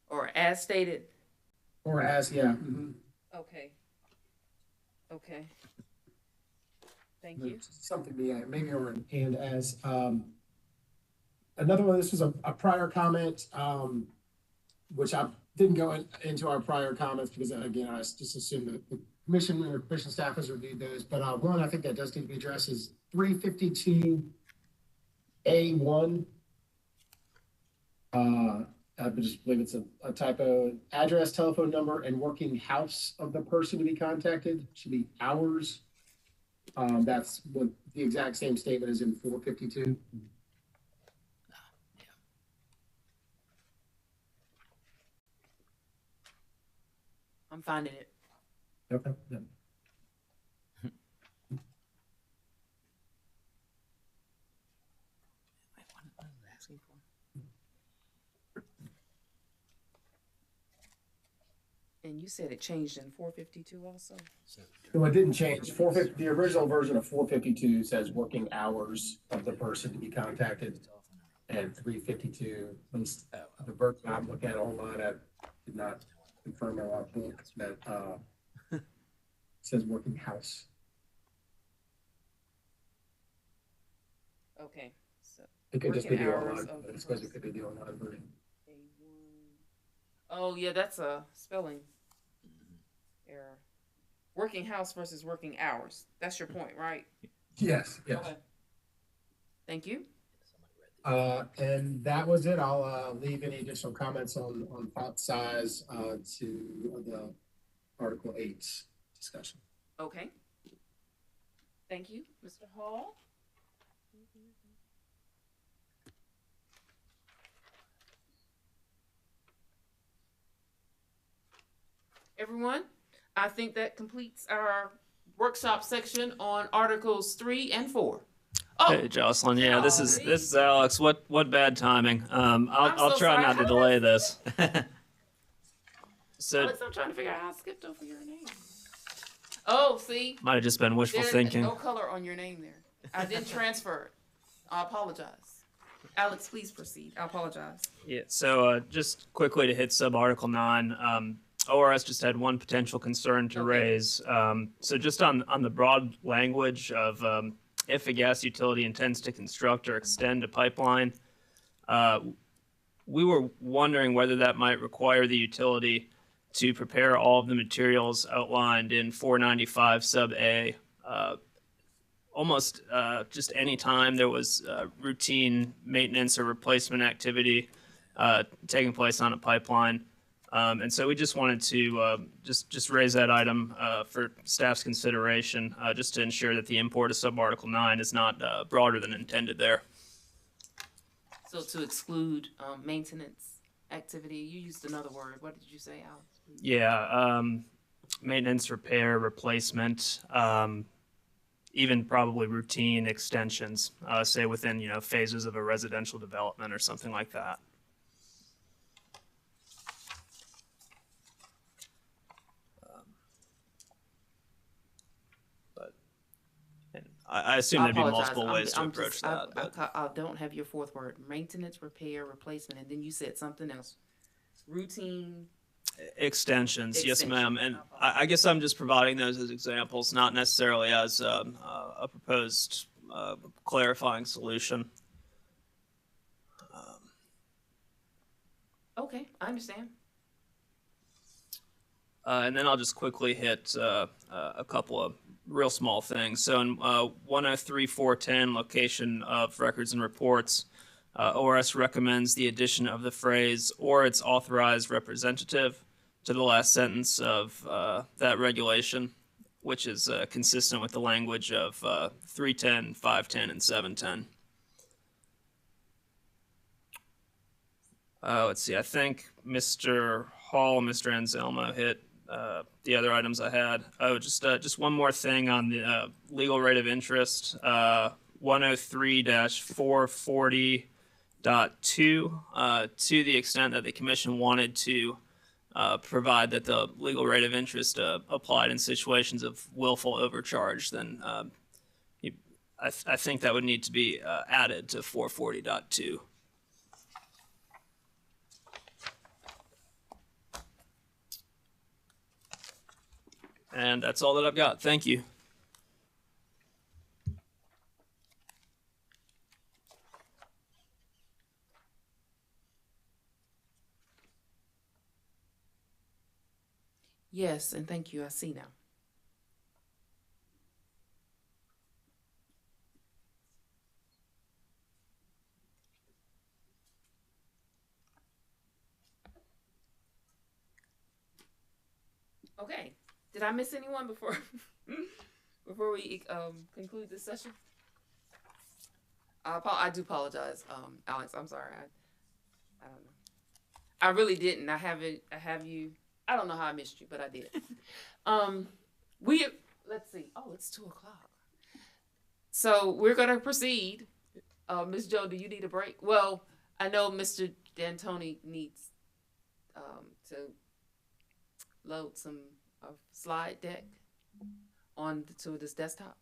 Or as stated. or as, yeah. Mhm. Okay. Okay. Thank you. Something, yeah, maybe, or an and as. Another one, this was a prior comment, which I didn't go into our prior comments because, again, I just assumed that the commission or commission staff has reviewed those. But one I think that does need to be addressed is 352A1. I just believe it's a typo. Address, telephone number, and working house of the person to be contacted should be hours. That's what the exact same statement is in 452. I'm finding it. Okay. Yeah. And you said it changed in 452 also? Well, it didn't change. 450, the original version of 452 says working hours of the person to be contacted. And 352, at least the version I'm looking at online, I did not confirm our book that says working house. Okay. So It could just be working the hours online, of but I suppose it could be the online version. Oh, yeah, that's a spelling error. Working house versus working hours. That's your point, right? Yes, yes. Okay. Thank you. And that was it. I'll leave any additional comments on font size to the Article 8 discussion. Okay. Thank you, Mr. Hall. Everyone, I think that completes our workshop section on Articles 3 and 4. Oh, Hey, Jocelyn. Yeah, this is Alex. What bad timing. I'll so try sorry. not to How delay this. So Alex, I'm trying to figure out how I skipped over your name. Oh, see, might have just been wishful there's thinking. no color on your name there. I didn't transfer it. I apologize. Alex, please proceed. I apologize. Yeah. So just quickly to hit sub Article 9. ORS just had one potential concern to Okay. raise. So just on the broad language of if a gas utility intends to construct or extend a pipeline, we were wondering whether that might require the utility to prepare all of the materials outlined in 495 sub A. Almost just any time there was routine maintenance or replacement activity taking place on a pipeline. And so we just wanted to just raise that item for staff's consideration, just to ensure that the import of sub-Article 9 is not broader than intended there. So to exclude maintenance activity, you used another word. What did you say, Alex? Yeah, maintenance, repair, replacement, even probably routine extensions, say within, phases of a residential development or something like that. I assume there'd be multiple ways to approach that. I don't have your fourth word. Maintenance, repair, replacement, and then you said something else. Routine. Extensions, yes, ma'am. And I guess I'm just providing those as examples, not necessarily as a proposed clarifying solution. Okay, I understand. And then I'll just quickly hit a couple of real small things. So in 103.410, location of records and reports, ORS recommends the addition of the phrase "or its authorized representative" to the last sentence of that regulation, which is consistent with the language of 310, 510, and 710. Let's see. I think Mr. Hall, Mr. Anselmo hit the other items I had. Oh, just one more thing on the legal rate of interest. 103-440 to the extent that the commission wanted to provide that the legal rate of interest applied in situations of willful overcharge, then I think that would need to be added to 440.2. And that's all that I've got. Thank you. Yes, and thank you. I see now. Okay. Did I miss anyone before before we conclude this session? I do apologize, Alex. I'm sorry. I don't know. I really didn't. I have you. I don't know how I missed you, but I did. We let's see. Oh, it's 2:00. So we're gonna proceed. Ms. Joe, do you need a break? Well, I know Mr. D'Antoni needs to load some slide deck to this desktop.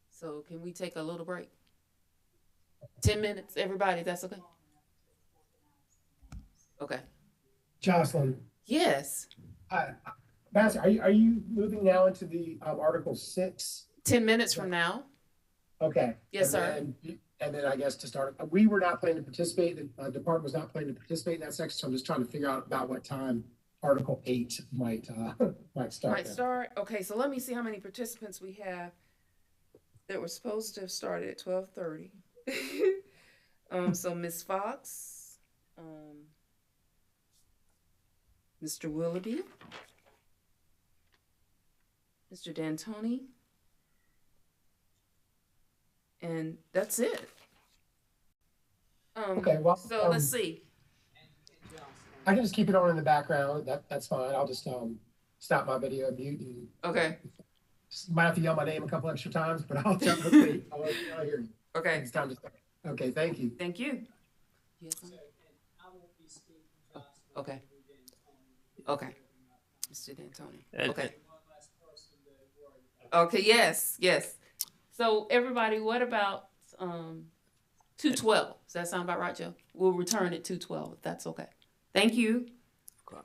So can we take a little break? 10 minutes, everybody. That's okay. Okay. Jocelyn, Yes. Bassett, are you moving now into the Article 6? 10 minutes from now. Okay. Yes, sir. And then I guess to start, we were not planning to participate. The department was not planning to participate in that section. So I'm just trying to figure out about what time Article 8 might start. Might start. Okay, so let me see how many participants we have that were supposed to have started at 12:30. So Ms. Fox, Mr. Willoughby, Mr. D'Antoni, and that's it. Okay, well, so let's see. I can just keep it on in the background. That's fine. I'll just stop my video, mute, and Okay. you might have to yell my name a couple extra times, but I'll hopefully I'll hear you. Okay. It's time to start. Okay, thank you. Thank you. Yes. Okay. Okay. Mr. D'Antoni. Okay. Okay. Yes. Yes. So everybody, what about 2:12? Does that sound about right, Joe? We'll return at 2:12 if that's okay. Thank you. Okay.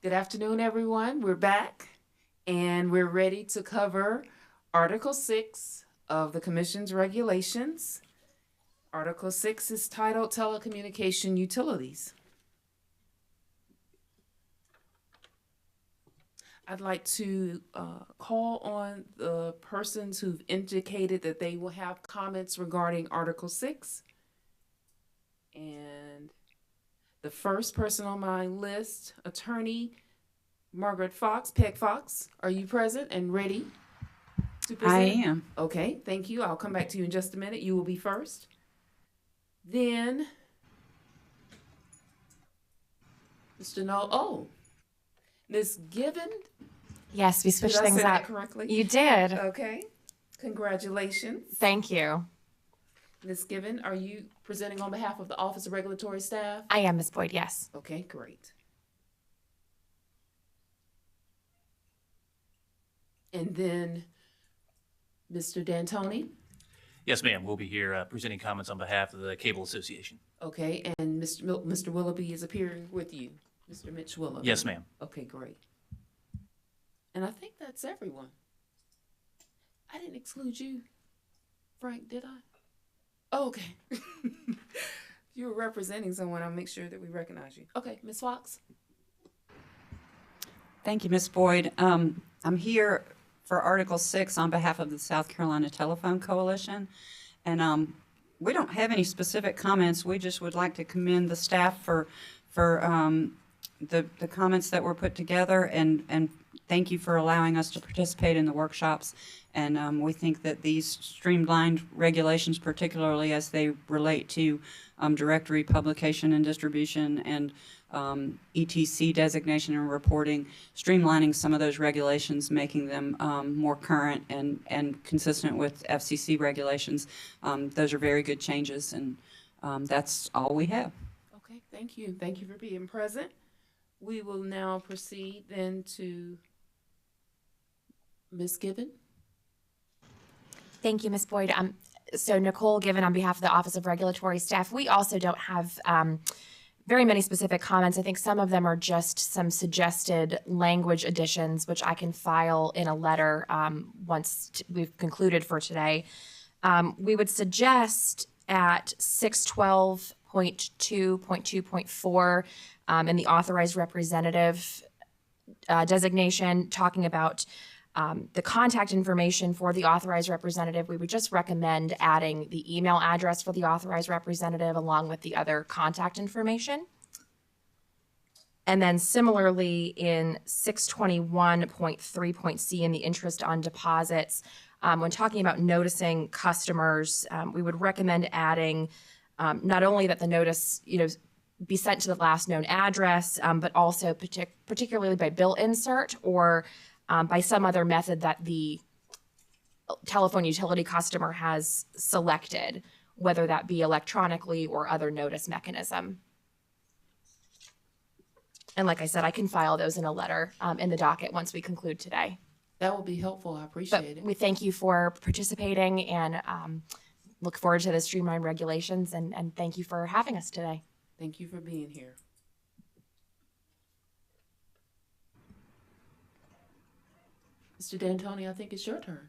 Good afternoon, everyone. We're back and we're ready to cover Article 6 of the Commission's regulations. Article 6 is titled Telecommunication Utilities. I'd like to call on the persons who've indicated that they will have comments regarding Article 6. And the first person on my list, Attorney Margaret Fox, Peg Fox, are you present and ready to present? I am. Okay, thank you. I'll come back to you in just a minute. You will be first. Then, Mr. No. Oh, Ms. Given. Yes, we Did switched I things say up. that correctly? You did. Okay. Congratulations. Thank you. Ms. Given, are you presenting on behalf of the Office of Regulatory Staff? I am, Ms. Boyd, yes. Okay, great. And then Mr. D'Antoni? Yes, ma'am. We'll be here presenting comments on behalf of the Cable Association. Okay, and Mr. Willoughby is appearing with you, Mr. Mitch Willoughby? Yes, ma'am. Okay, great. And I think that's everyone. I didn't exclude you, Frank, did I? Oh, okay. If you were representing someone, I'll make sure that we recognize you. Okay, Ms. Fox? Thank you, Ms. Boyd. I'm here for Article 6 on behalf of the South Carolina Telephone Coalition. And we don't have any specific comments. We just would like to commend the staff for the comments that were put together, and thank you for allowing us to participate in the workshops. And we think that these streamlined regulations, particularly as they relate to directory publication and distribution and ETC designation and reporting, streamlining some of those regulations, making them more current and consistent with FCC regulations. Those are very good changes, and that's all we have. Okay, thank you. Thank you for being present. We will now proceed then to Ms. Gibbon. Thank you, Ms. Boyd. So Nicole Given on behalf of the Office of Regulatory Staff, we also don't have very many specific comments. I think some of them are just some suggested language additions, which I can file in a letter once we've concluded for today. We would suggest at 612.2.2.4 in the authorized representative designation, talking about the contact information for the authorized representative, we would just recommend adding the email address for the authorized representative along with the other contact information. And then similarly in 621.3.c in the interest on deposits, when talking about noticing customers, we would recommend adding not only that the notice, be sent to the last known address, but also particularly by bill insert or by some other method that the telephone utility customer has selected, whether that be electronically or other notice mechanism. And like I said, I can file those in a letter in the docket once we conclude today. That will be helpful. I appreciate it. We thank you for participating and look forward to the streamlined regulations and thank you for having us today. Thank you for being here. Mr. D'Antoni, I think it's your turn.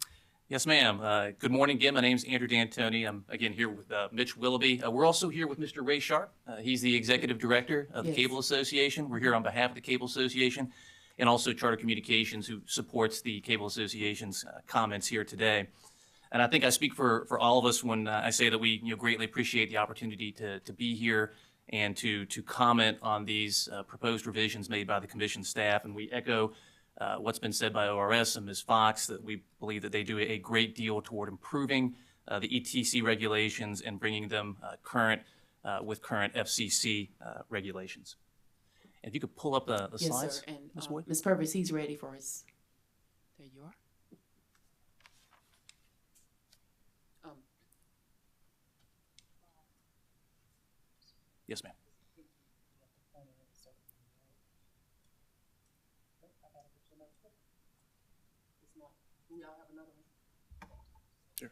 Yes, ma'am. Good morning again. My name's Andrew D'Antoni. I'm again here with Mitch Willoughby. We're also here with Mr. Ray Sharp. He's the executive director of the Yes. Cable Association. We're here on behalf of the Cable Association and also Charter Communications, who supports the Cable Association's comments here today. And I think I speak for all of us when I say that we greatly appreciate the opportunity to be here and to comment on these proposed revisions made by the commission staff. And we echo what's been said by ORS and Ms. Fox, that we believe that they do a great deal toward improving the ETC regulations and bringing them current with current FCC regulations. And if you could pull up the Yes, slides, sir. And Ms. Boyd. Ms. Purvis, he's ready for his. There you are. Yes, ma'am. Sure.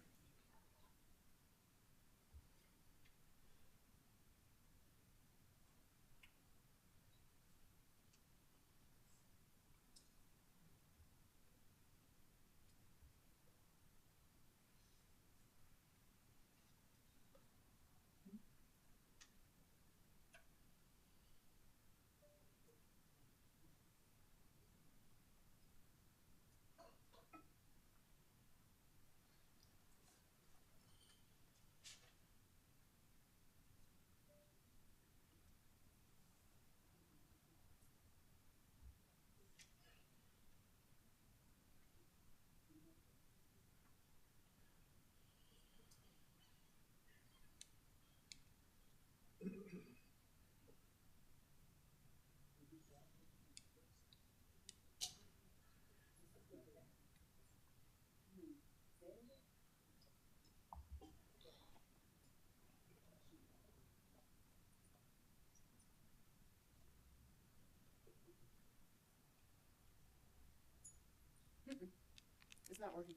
It's not working.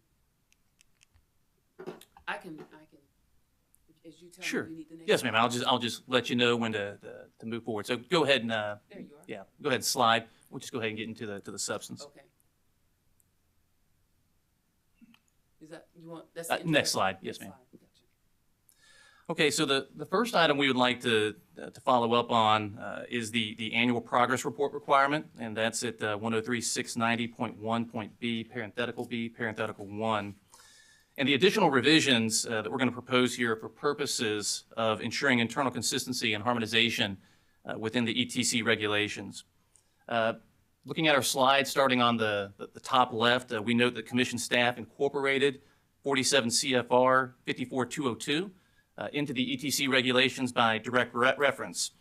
I can, as you tell Sure. me, you need the next. Yes, ma'am. I'll just let you know when to move forward. So go ahead and, There you are. yeah, go ahead and slide. We'll just go ahead and get into the substance. Okay. Is that, you want, that's Next introduction? slide. Yes, Next ma'am. slide. Gotcha. Okay, so the first item we would like to follow up on is the annual progress report requirement, and that's at 103.690.1.b, parenthetical B, parenthetical 1. And the additional revisions that we're going to propose here for purposes of ensuring internal consistency and harmonization within the ETC regulations. Looking at our slide, starting on the top left, we note that Commission staff incorporated 47 CFR 54202 into the ETC regulations by direct reference.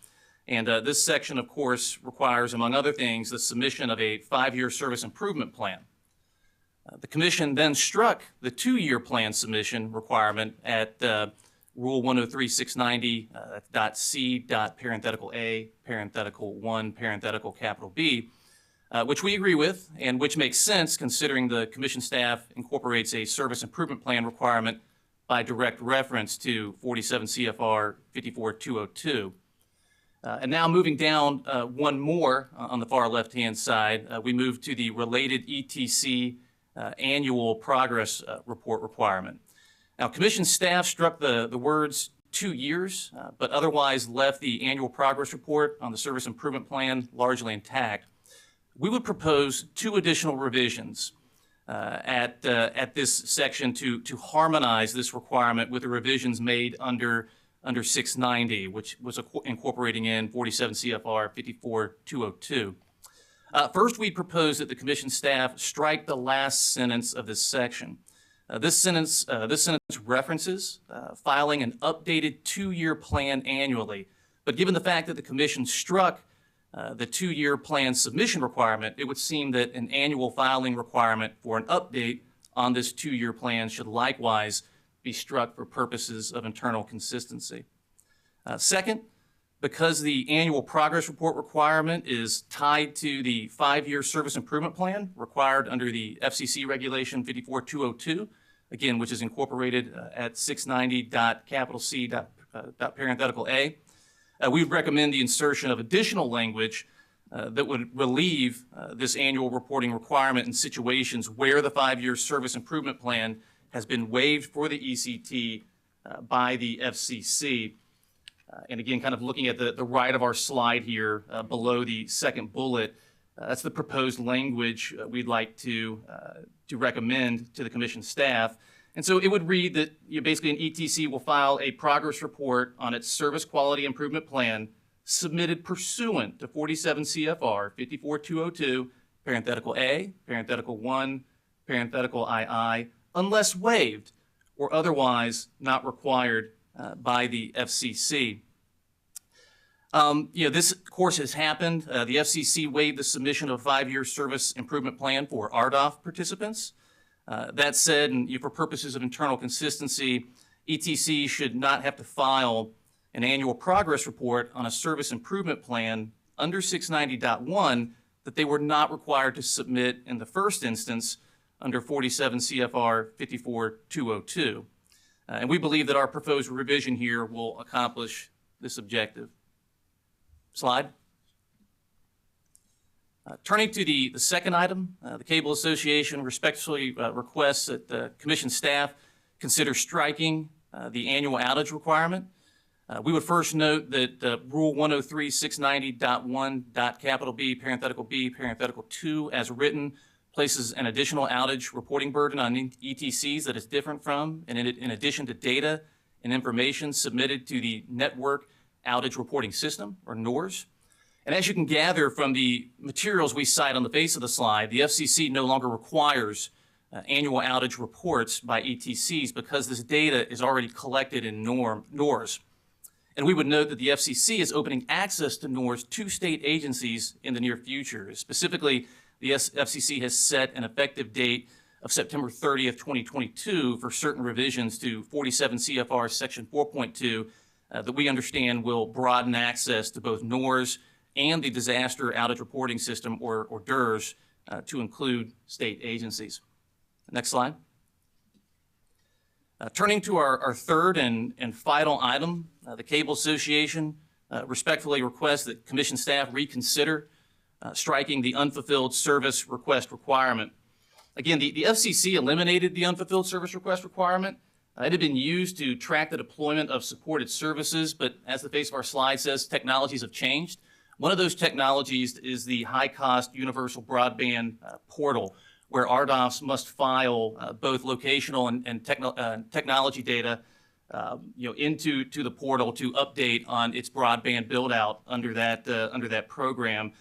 And this section, of course, requires, among other things, the submission of a 5-year service improvement plan. The Commission then struck the 2-year plan submission requirement at Rule 103.690.c. parenthetical A, parenthetical 1, parenthetical capital B, which we agree with and which makes sense considering the Commission staff incorporates a service improvement plan requirement by direct reference to 47 CFR 54202. And now moving down one more on the far left-hand side, we move to the related ETC annual progress report requirement. Now, Commission staff struck the words 2 years, but otherwise left the annual progress report on the service improvement plan largely intact. We would propose 2 additional revisions at this section to harmonize this requirement with the revisions made under 690, which was incorporating in 47 CFR 54202. First, we propose that the Commission staff strike the last sentence of this section. This sentence references filing an updated 2-year plan annually, but given the fact that the Commission struck the 2-year plan submission requirement, it would seem that an annual filing requirement for an update on this 2-year plan should likewise be struck for purposes of internal consistency. Second, because the annual progress report requirement is tied to the 5-year service improvement plan required under the FCC regulation 54202, again, which is incorporated at 690.C. Parenthetical A, we would recommend the insertion of additional language that would relieve this annual reporting requirement in situations where the 5-year service improvement plan has been waived for the ECT by the FCC. And again, kind of looking at the right of our slide here below the second bullet, that's the proposed language we'd like to recommend to the Commission staff. And so it would read that basically an ETC will file a progress report on its service quality improvement plan submitted pursuant to 47 CFR 54202, parenthetical A, parenthetical 1, parenthetical II, unless waived or otherwise not required by the FCC. This, of course, has happened. The FCC waived the submission of a 5-year service improvement plan for RDOF participants. That said, and for purposes of internal consistency, ETC should not have to file an annual progress report on a service improvement plan under 690.1 that they were not required to submit in the first instance under 47 CFR 54202. And we believe that our proposed revision here will accomplish this objective. Slide. Turning to the second item, the Cable Association respectfully requests that the Commission staff consider striking the annual outage requirement. We would first note that Rule 103.690.1. B, parenthetical 2, as written, places an additional outage reporting burden on ETCs that is different from and in addition to data and information submitted to the Network Outage Reporting System, or NORS. And as you can gather from the materials we cite on the face of the slide, the FCC no longer requires annual outage reports by ETCs because this data is already collected in NORS. And we would note that the FCC is opening access to NORS to state agencies in the near future. Specifically, the FCC has set an effective date of September 30th, 2022 for certain revisions to 47 CFR Section 4.2 that we understand will broaden access to both NORS and the Disaster Outage Reporting System, or DERS, to include state agencies. Next slide. Turning to our third and final item, the Cable Association respectfully requests that Commission staff reconsider striking the unfulfilled service request requirement. Again, the FCC eliminated the unfulfilled service request requirement. It had been used to track the deployment of supported services, but as the face of our slide says, technologies have changed. One of those technologies is the high-cost universal broadband portal, where RDOFs must file both locational and technology data into the portal to update on its broadband build-out under that program.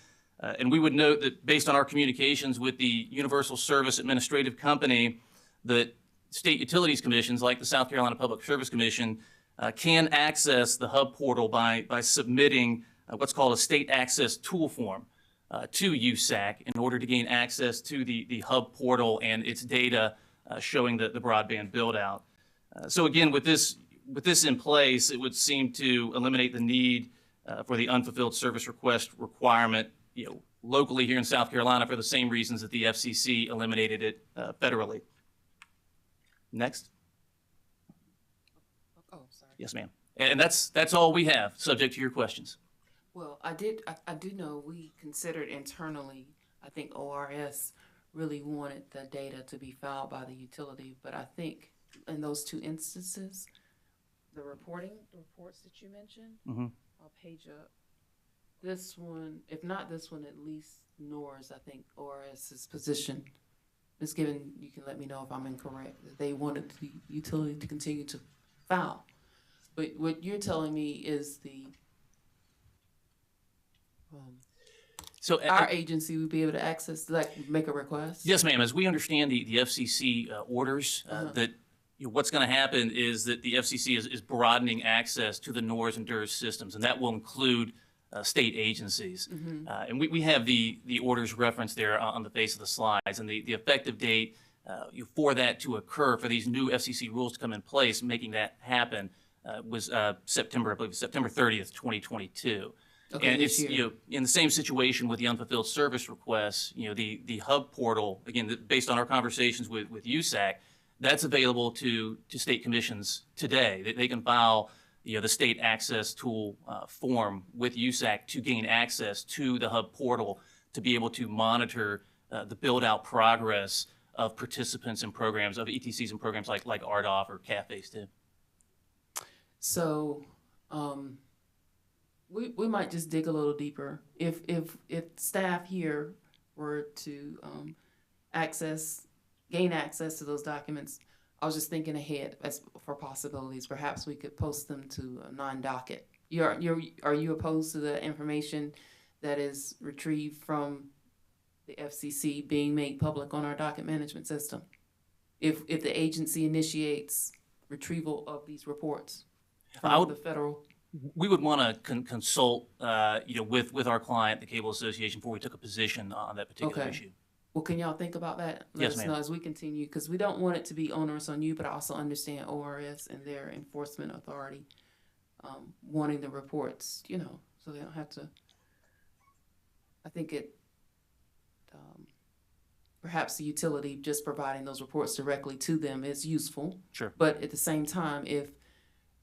And we would note that based on our communications with the Universal Service Administrative Company, that state utilities commissions like the South Carolina Public Service Commission can access the hub portal by submitting what's called a state access tool form to USAC in order to gain access to the hub portal and its data showing the broadband build out. So again, with this in place, it would seem to eliminate the need for the unfulfilled service request requirement, locally here in South Carolina for the same reasons that the FCC eliminated it federally. Next. Oh, sorry. Yes, ma'am. And that's all we have, subject to your questions. Well, I do know we considered internally, I think ORS really wanted the data to be filed by the utility, but I think in those two instances, the reports that you mentioned, I'll page up. This one, if not this one, at least NOR's, I think ORS's position is given, you can let me know if I'm incorrect, that they wanted the utility to continue to file. But what you're telling me is our agency would be able to access, make a request? Yes, ma'am. As we understand the FCC orders, that what's going to happen is that the FCC is broadening access to the NORS and DERS systems, and that will include state agencies. And we have the orders referenced there on the face of the slides, and the effective date for that to occur, for these new FCC rules to come in place, making that happen, was September 30th, 2022. Okay, and it's in the same situation with the unfulfilled service requests. The hub portal, again, based on our conversations with USAC, that's available to state commissions today. They can file the state access tool form with USAC to gain access to the hub portal to be able to monitor the build out progress of participants in programs, of ETCs and programs like RDOF or CAF Phase 2. So we might just dig a little deeper. If staff here were to gain access to those documents, I was just thinking ahead as for possibilities. Perhaps we could post them to a non-docket. Are you opposed to the information that is retrieved from the FCC being made public on our docket management system? If the agency initiates retrieval of these reports from the federal. We would want to consult, with our client, the Cable Association, before we took a position on that particular issue. Well, can y'all think about that? Yes, Let us know as we continue, because we don't want it to be onerous on you, but I also understand ORS and their enforcement authority wanting the reports, so they don't have to. I think perhaps the utility just providing those reports directly to them is useful. Sure. But at the same time,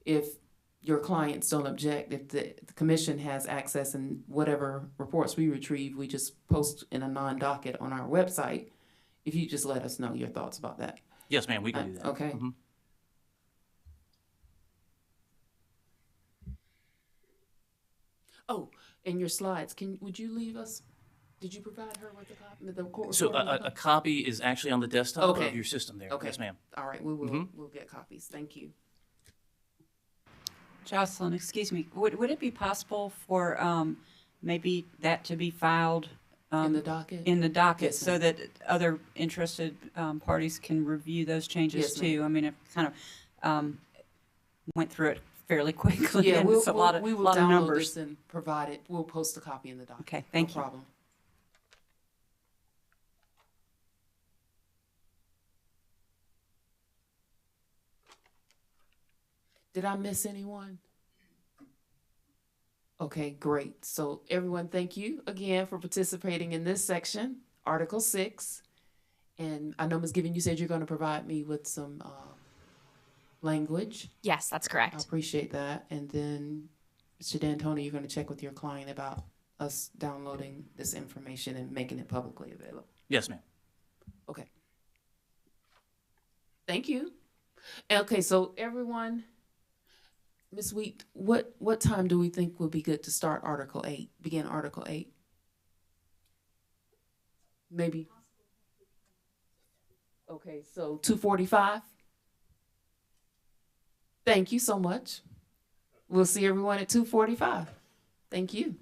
if your clients don't object, if the commission has access and whatever reports we retrieve, we just post in a non-docket on our website. If you just let us know your thoughts about that. Yes, ma'am, we can do that. Okay. Mm-hmm. Oh, and your slides, would you leave us? Did you provide her with a copy? So a copy is actually on the desktop of your system there. Okay. Yes, ma'am. All right, we will. We'll get copies. Thank you. Jocelyn, excuse me, would it be possible for maybe that to be filed in the docket? In the docket, Yes, so that other interested parties can review those changes Yes, too? ma'am. I mean, it kind of went through it fairly quickly. Yeah, and it's a lot of download numbers. this and provide it. We'll post a copy in the docket. Okay, thank you. No problem. Did I miss anyone? Okay, great. So everyone, thank you again for participating in this section, Article 6. And I know Ms. Given, you said you're going to provide me with some language. Yes, that's I correct. appreciate that. And then, Mr. D'Antoni, you're going to check with your client about us downloading this information and making it publicly available. Yes, ma'am. Okay. Thank you. Okay, so everyone, Ms. Wheat, what time do we think would be good to start Article 8, begin Article 8? Maybe. Okay, so 2:45? Thank you so much. We'll see everyone at 2:45. Thank you.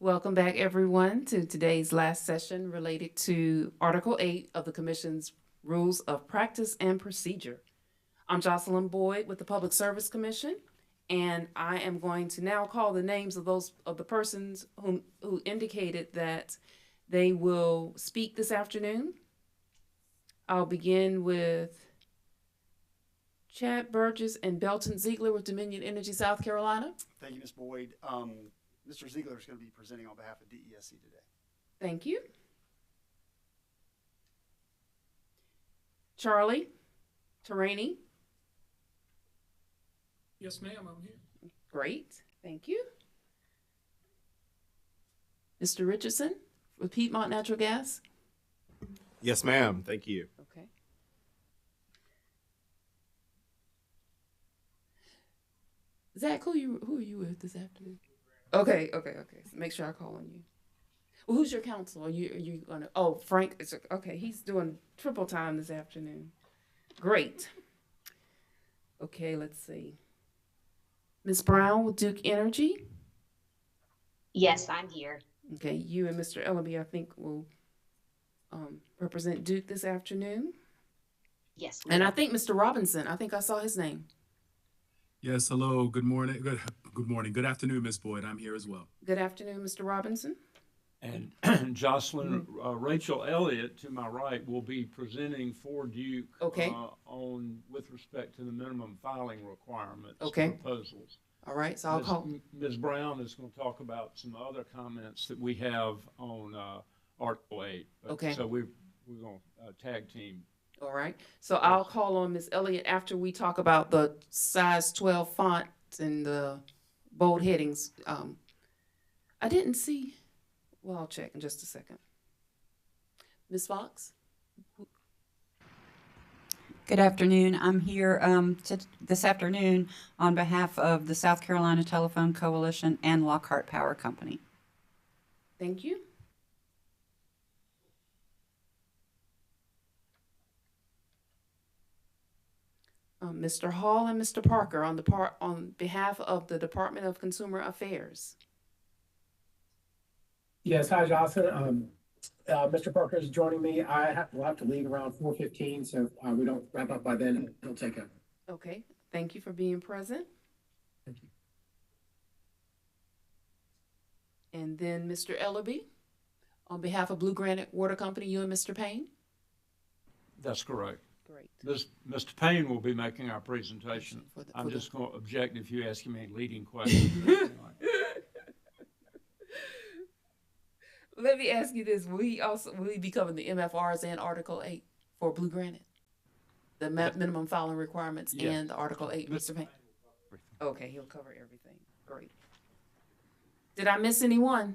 Welcome back, everyone, to today's last session related to Article 8 of the Commission's Rules of Practice and Procedure. I'm Jocelyn Boyd with the Public Service Commission, and I am going to now call the names of the persons who indicated that they will speak this afternoon. I'll begin with Chad Burgess and Belton Ziegler with Dominion Energy, South Carolina. Thank you, Ms. Boyd. Mr. Ziegler is going to be presenting on behalf of DESC today. Thank you. Charlie Terani. Yes, ma'am, I'm here. Great, thank you. Mr. Richardson with Piedmont Natural Gas. Yes, ma'am. Thank you. Okay. Zach, who are you with this afternoon? Okay. So make sure I call on you. Well, who's your counsel? Are you gonna? Oh, Frank. Okay. He's doing triple time this afternoon. Great. Okay. Let's see. Ms. Brown with Duke Energy. Yes, I'm here. Okay. You and Mr. Ellaby, I think, will represent Duke this afternoon. Yes. And I think Mr. Robinson. I think I saw his name. Yes, hello, good morning, good morning, good afternoon, Ms. Boyd, I'm here as well. Good afternoon, Mr. Robinson. And Jocelyn, Rachel Elliott, to my right, will be presenting for Duke Okay. With respect to the minimum filing requirements Okay. proposals. All right, so I'll call. Ms. Brown is going to talk about some other comments that we have on Article 8. Okay. So we're going to tag team. All right, so I'll call on Ms. Elliott after we talk about the size 12 font and the bold headings. I didn't see. Well, I'll check in just a second. Ms. Fox? Good afternoon. I'm here this afternoon on behalf of the South Carolina Telephone Coalition and Lockhart Power Company. Thank you. Mr. Hall and Mr. Parker on behalf of the Department of Consumer Affairs. Yes, hi, Jocelyn. Mr. Parker is joining me. Will have to leave around 4:15, so we don't wrap up by then. He'll take over. Okay, thank you for being present. Thank you. And then Mr. Ellerby, on behalf of Blue Granite Water Company, you and Mr. Payne? That's correct. Great. Mr. Payne will be making our presentation. I'm just going to object if you ask him any leading questions. Let me ask you this: will he be covering the MFRs and Article 8 for Blue Granite, the minimum filing requirements and Article 8, Mr. Payne? Okay, he'll cover everything. Great. Did I miss anyone?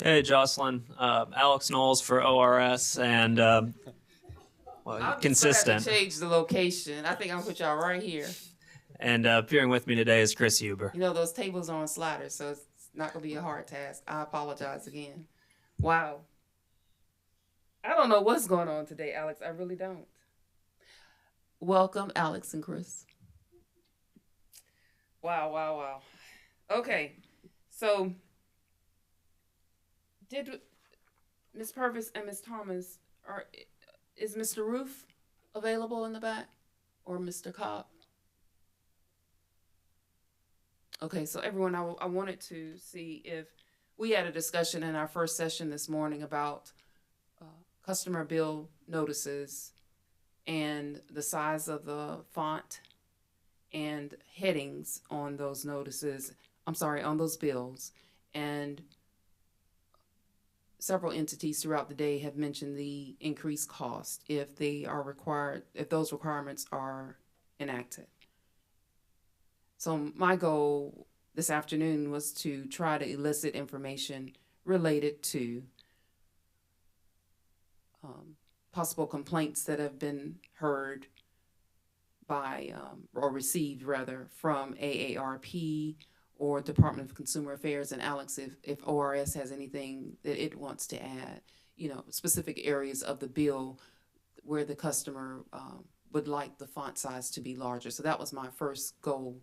Hey, Jocelyn. Alex Knowles for ORS and I'll consistent. Just have to change the location. I think I'll put y'all right here. And appearing with me today is Chris Huber. You know, those tables are on sliders, so it's not going to be a hard task. I apologize again. Wow. I don't know what's going on today, Alex. I really don't. Welcome, Alex and Chris. Wow. Okay, so did Ms. Purvis and Ms. Thomas, is Mr. Roof available in the back or Mr. Cobb? Okay, so everyone, I wanted to see if we had a discussion in our first session this morning about customer bill notices and the size of the font and headings on those notices. On those bills. And several entities throughout the day have mentioned the increased cost if those requirements are enacted. So my goal this afternoon was to try to elicit information related to possible complaints that have been heard by, or received rather, from AARP or Department of Consumer Affairs. And Alex, if ORS has anything that it wants to add, specific areas of the bill where the customer would like the font size to be larger. So that was my first goal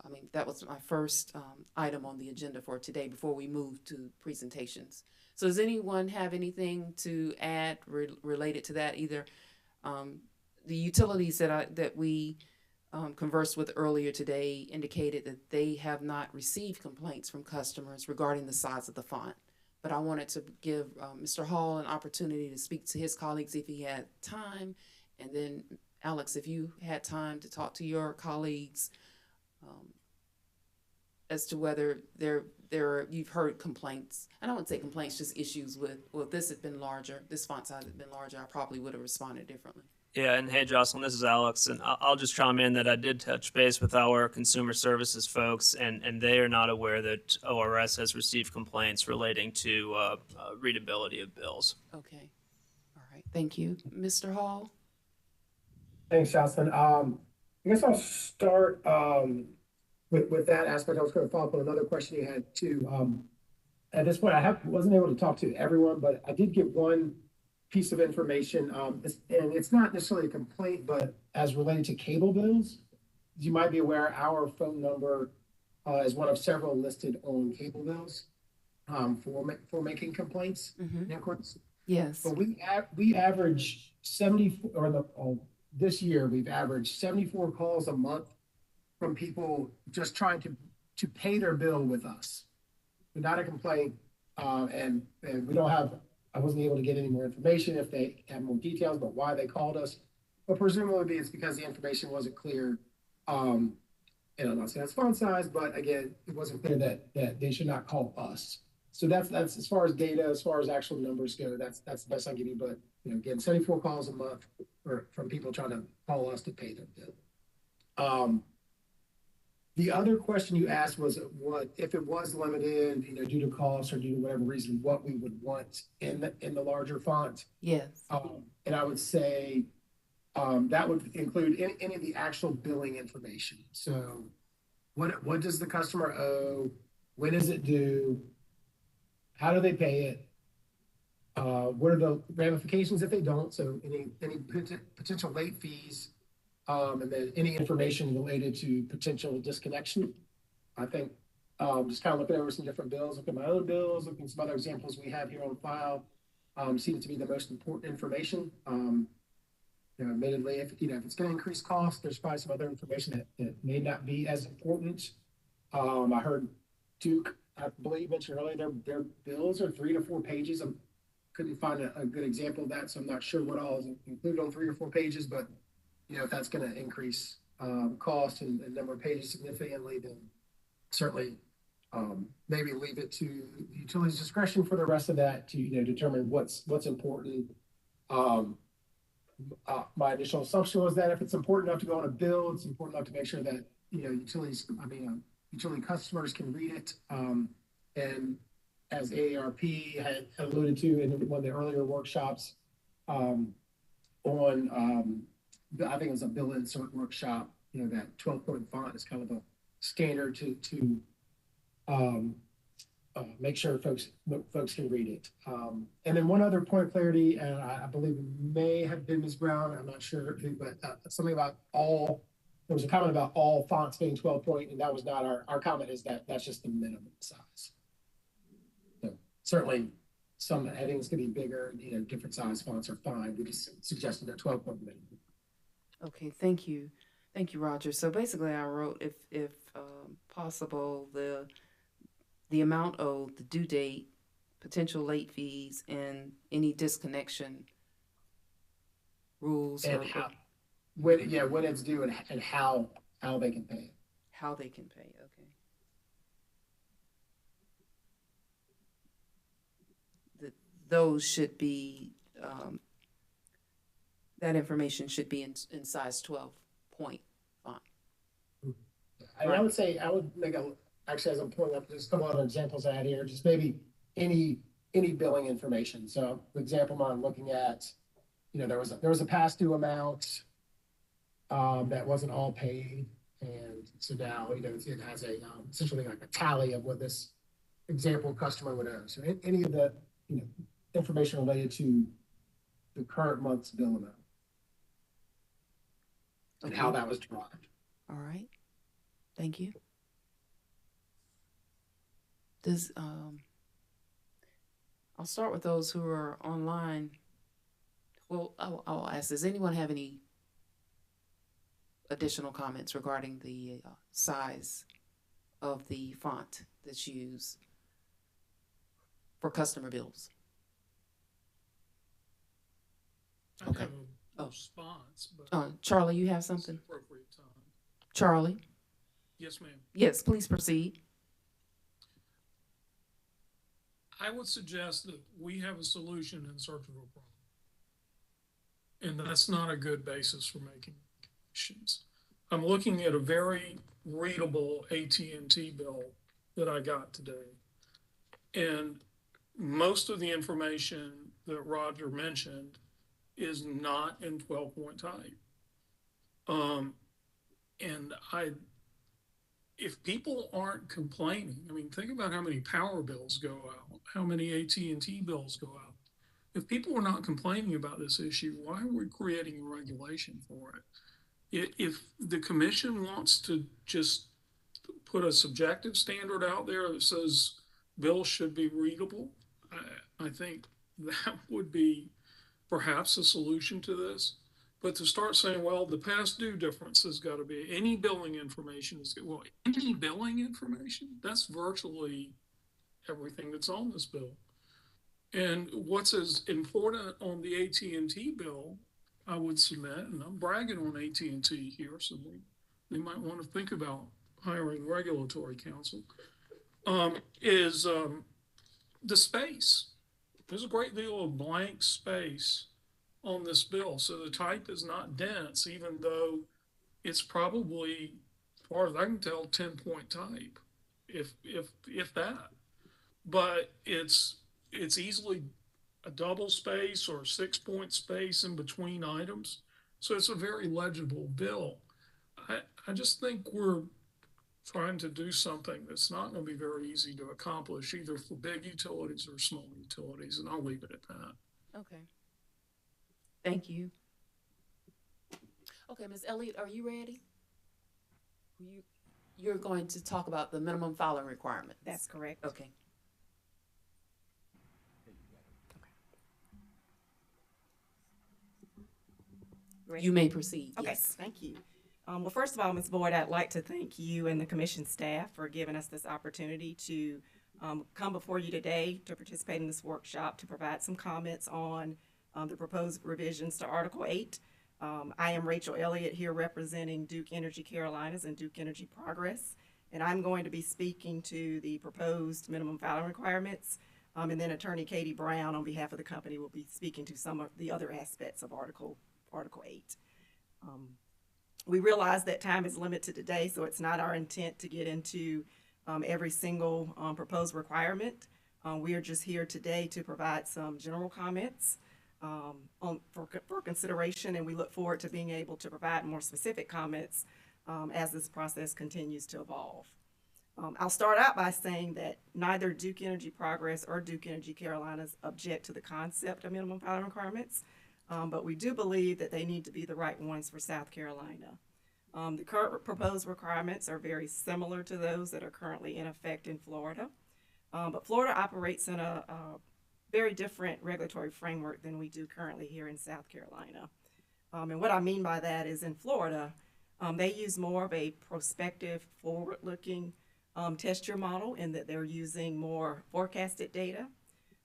I mean, that was my first item on the agenda for today before we move to presentations. So does anyone have anything to add related to that? Either the utilities that we conversed with earlier today indicated that they have not received complaints from customers regarding the size of the font. But I wanted to give Mr. Hall an opportunity to speak to his colleagues if he had time. And then Alex, if you had time to talk to your colleagues as to whether you've heard complaints. And I wouldn't say complaints, just issues with, well, if this had been larger, this font size had been larger, I probably would have responded differently. Yeah, and hey, Jocelyn, this is Alex, and I'll just chime in that I did touch base with our consumer services folks, and they are not aware that ORS has received complaints relating to readability of bills. Okay. All right. Thank you. Mr. Hall? Thanks, Jocelyn. I guess I'll start with that aspect. I was going to follow up on another question you had too. At this point, wasn't able to talk to everyone, but I did get one piece of information, and it's not necessarily a complaint, but as related to cable bills, as you might be aware, our phone number is one of several listed on cable bills for making complaints. Yes. But we average 70, this year we've averaged 74 calls a month from people just trying to pay their bill with us. Not a complaint, and we don't have. I wasn't able to get any more information if they have more details about why they called us, but presumably it's because the information wasn't clear. And I'm not saying that's font size, but again, it wasn't clear that they should not call us. So that's as far as data, as far as actual numbers go, that's the best I can give you. But again, 74 calls a month from people trying to call us to pay their bill. The other question you asked was what if it was limited, due to cost or due to whatever reason, what we would want in the larger font. Yes. And I would say that would include any of the actual billing information. So what does the customer owe? When is it due? How do they pay it? What are the ramifications if they don't? So any potential late fees. And then any information related to potential disconnection. I think just kind of looking over some different bills, looking at my own bills, looking at some other examples we have here on file, seems to be the most important information. Admittedly, if it's going to increase cost, there's probably some other information that may not be as important. I heard Duke, I believe, mentioned earlier their bills are 3 to 4 pages. I couldn't find a good example of that, so I'm not sure what all is included on 3 or 4 pages, but if that's going to increase cost and number of pages significantly, then certainly maybe leave it to the utility's discretion for the rest of that to determine what's important. My initial assumption was that if it's important enough to go on a bill, it's important enough to make sure that utility customers can read it. And as AARP had alluded to in one of the earlier workshops, I think it was a bill insert workshop, that 12-point font is kind of a standard to make sure folks can read it. And then one other point of clarity, and I believe it may have been Ms. Brown, I'm not sure, but something about there was a comment about all fonts being 12-point, and that was not our comment, is that's just the minimum size. So certainly some headings can be bigger, different size fonts are fine. We just suggested a 12-point minimum. Okay, thank you. Thank you, Roger. So basically I wrote if possible, the amount owed, the due date, potential late fees, and any disconnection rules. And when it's due and how they can pay it. How they can pay, okay. Those should be, that information should be in size 12-point font. And I would say, actually, as I'm pulling up just a couple other examples I had here, just maybe any billing information. So the example I'm looking at, there was a past due amount that wasn't all paid. And so now, it has essentially like a tally of what this example customer would owe. So any of the, information related to the current month's bill amount. And how that was derived. All right. Thank you. Does I'll start with those who are online. Well, I'll ask, does anyone have any additional comments regarding the size of the font that's used for customer bills? I Okay. have a Oh. response, but Charlie, you have it's something? appropriate time. Charlie? Yes, ma'am. Yes, please proceed. I would suggest that we have a solution in search of a problem. And that's not a good basis for making recommendations. I'm looking at a very readable AT&T bill that I got today. And most of the information that Roger mentioned is not in 12-point type. And if people aren't complaining, I mean, think about how many power bills go out, how many AT&T bills go out. If people are not complaining about this issue, why are we creating a regulation for it? If the commission wants to just put a subjective standard out there that says bills should be readable, I think that would be perhaps a solution to this. But to start saying, well, the past due difference has got to be any billing information is good. Well, any billing information, that's virtually everything that's on this bill. And what's as important on the AT&T bill, I would submit, and I'm bragging on AT&T here, so they might want to think about hiring regulatory counsel, is the space. There's a great deal of blank space on this bill. So the type is not dense, even though it's probably, as far as I can tell, 10-point type, if that. But it's easily a double space or a 6-point space in between items. So it's a very legible bill. I just think we're trying to do something that's not going to be very easy to accomplish, either for big utilities or small utilities, and I'll leave it at that. Okay. Thank you. Okay, Ms. Elliott, are you ready? You're going to talk about the minimum filing requirement. That's correct. Okay. Great. You may proceed. Okay, Yes. thank you. Well, first of all, Ms. Boyd, I'd like to thank you and the commission staff for giving us this opportunity to come before you today to participate in this workshop to provide some comments on the proposed revisions to Article 8. I am Rachel Elliott here representing Duke Energy Carolinas and Duke Energy Progress, and I'm going to be speaking to the proposed minimum filing requirements, and then Attorney Katie Brown on behalf of the company will be speaking to some of the other aspects of Article 8. We realize that time is limited today, so it's not our intent to get into every single proposed requirement. We are just here today to provide some general comments for consideration, and we look forward to being able to provide more specific comments as this process continues to evolve. I'll start out by saying that neither Duke Energy Progress or Duke Energy Carolinas object to the concept of minimum filing requirements. But we do believe that they need to be the right ones for South Carolina. The current proposed requirements are very similar to those that are currently in effect in Florida. But Florida operates in a very different regulatory framework than we do currently here in South Carolina. And what I mean by that is in Florida, they use more of a prospective, forward-looking test year model in that they're using more forecasted data.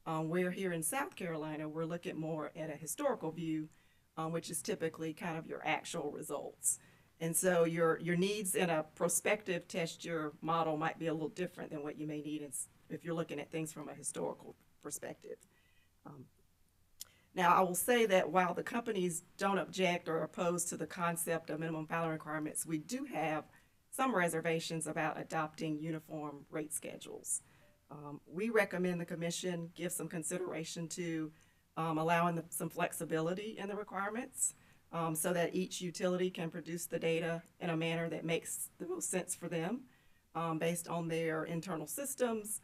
Where here in South Carolina, we're looking more at a historical view, which is typically kind of your actual results. And so your needs in a prospective test year model might be a little different than what you may need if you're looking at things from a historical perspective. Now, I will say that while the companies don't object or oppose to the concept of minimum filing requirements, we do have some reservations about adopting uniform rate schedules. We recommend the commission give some consideration to allowing some flexibility in the requirements so that each utility can produce the data in a manner that makes the most sense for them based on their internal systems,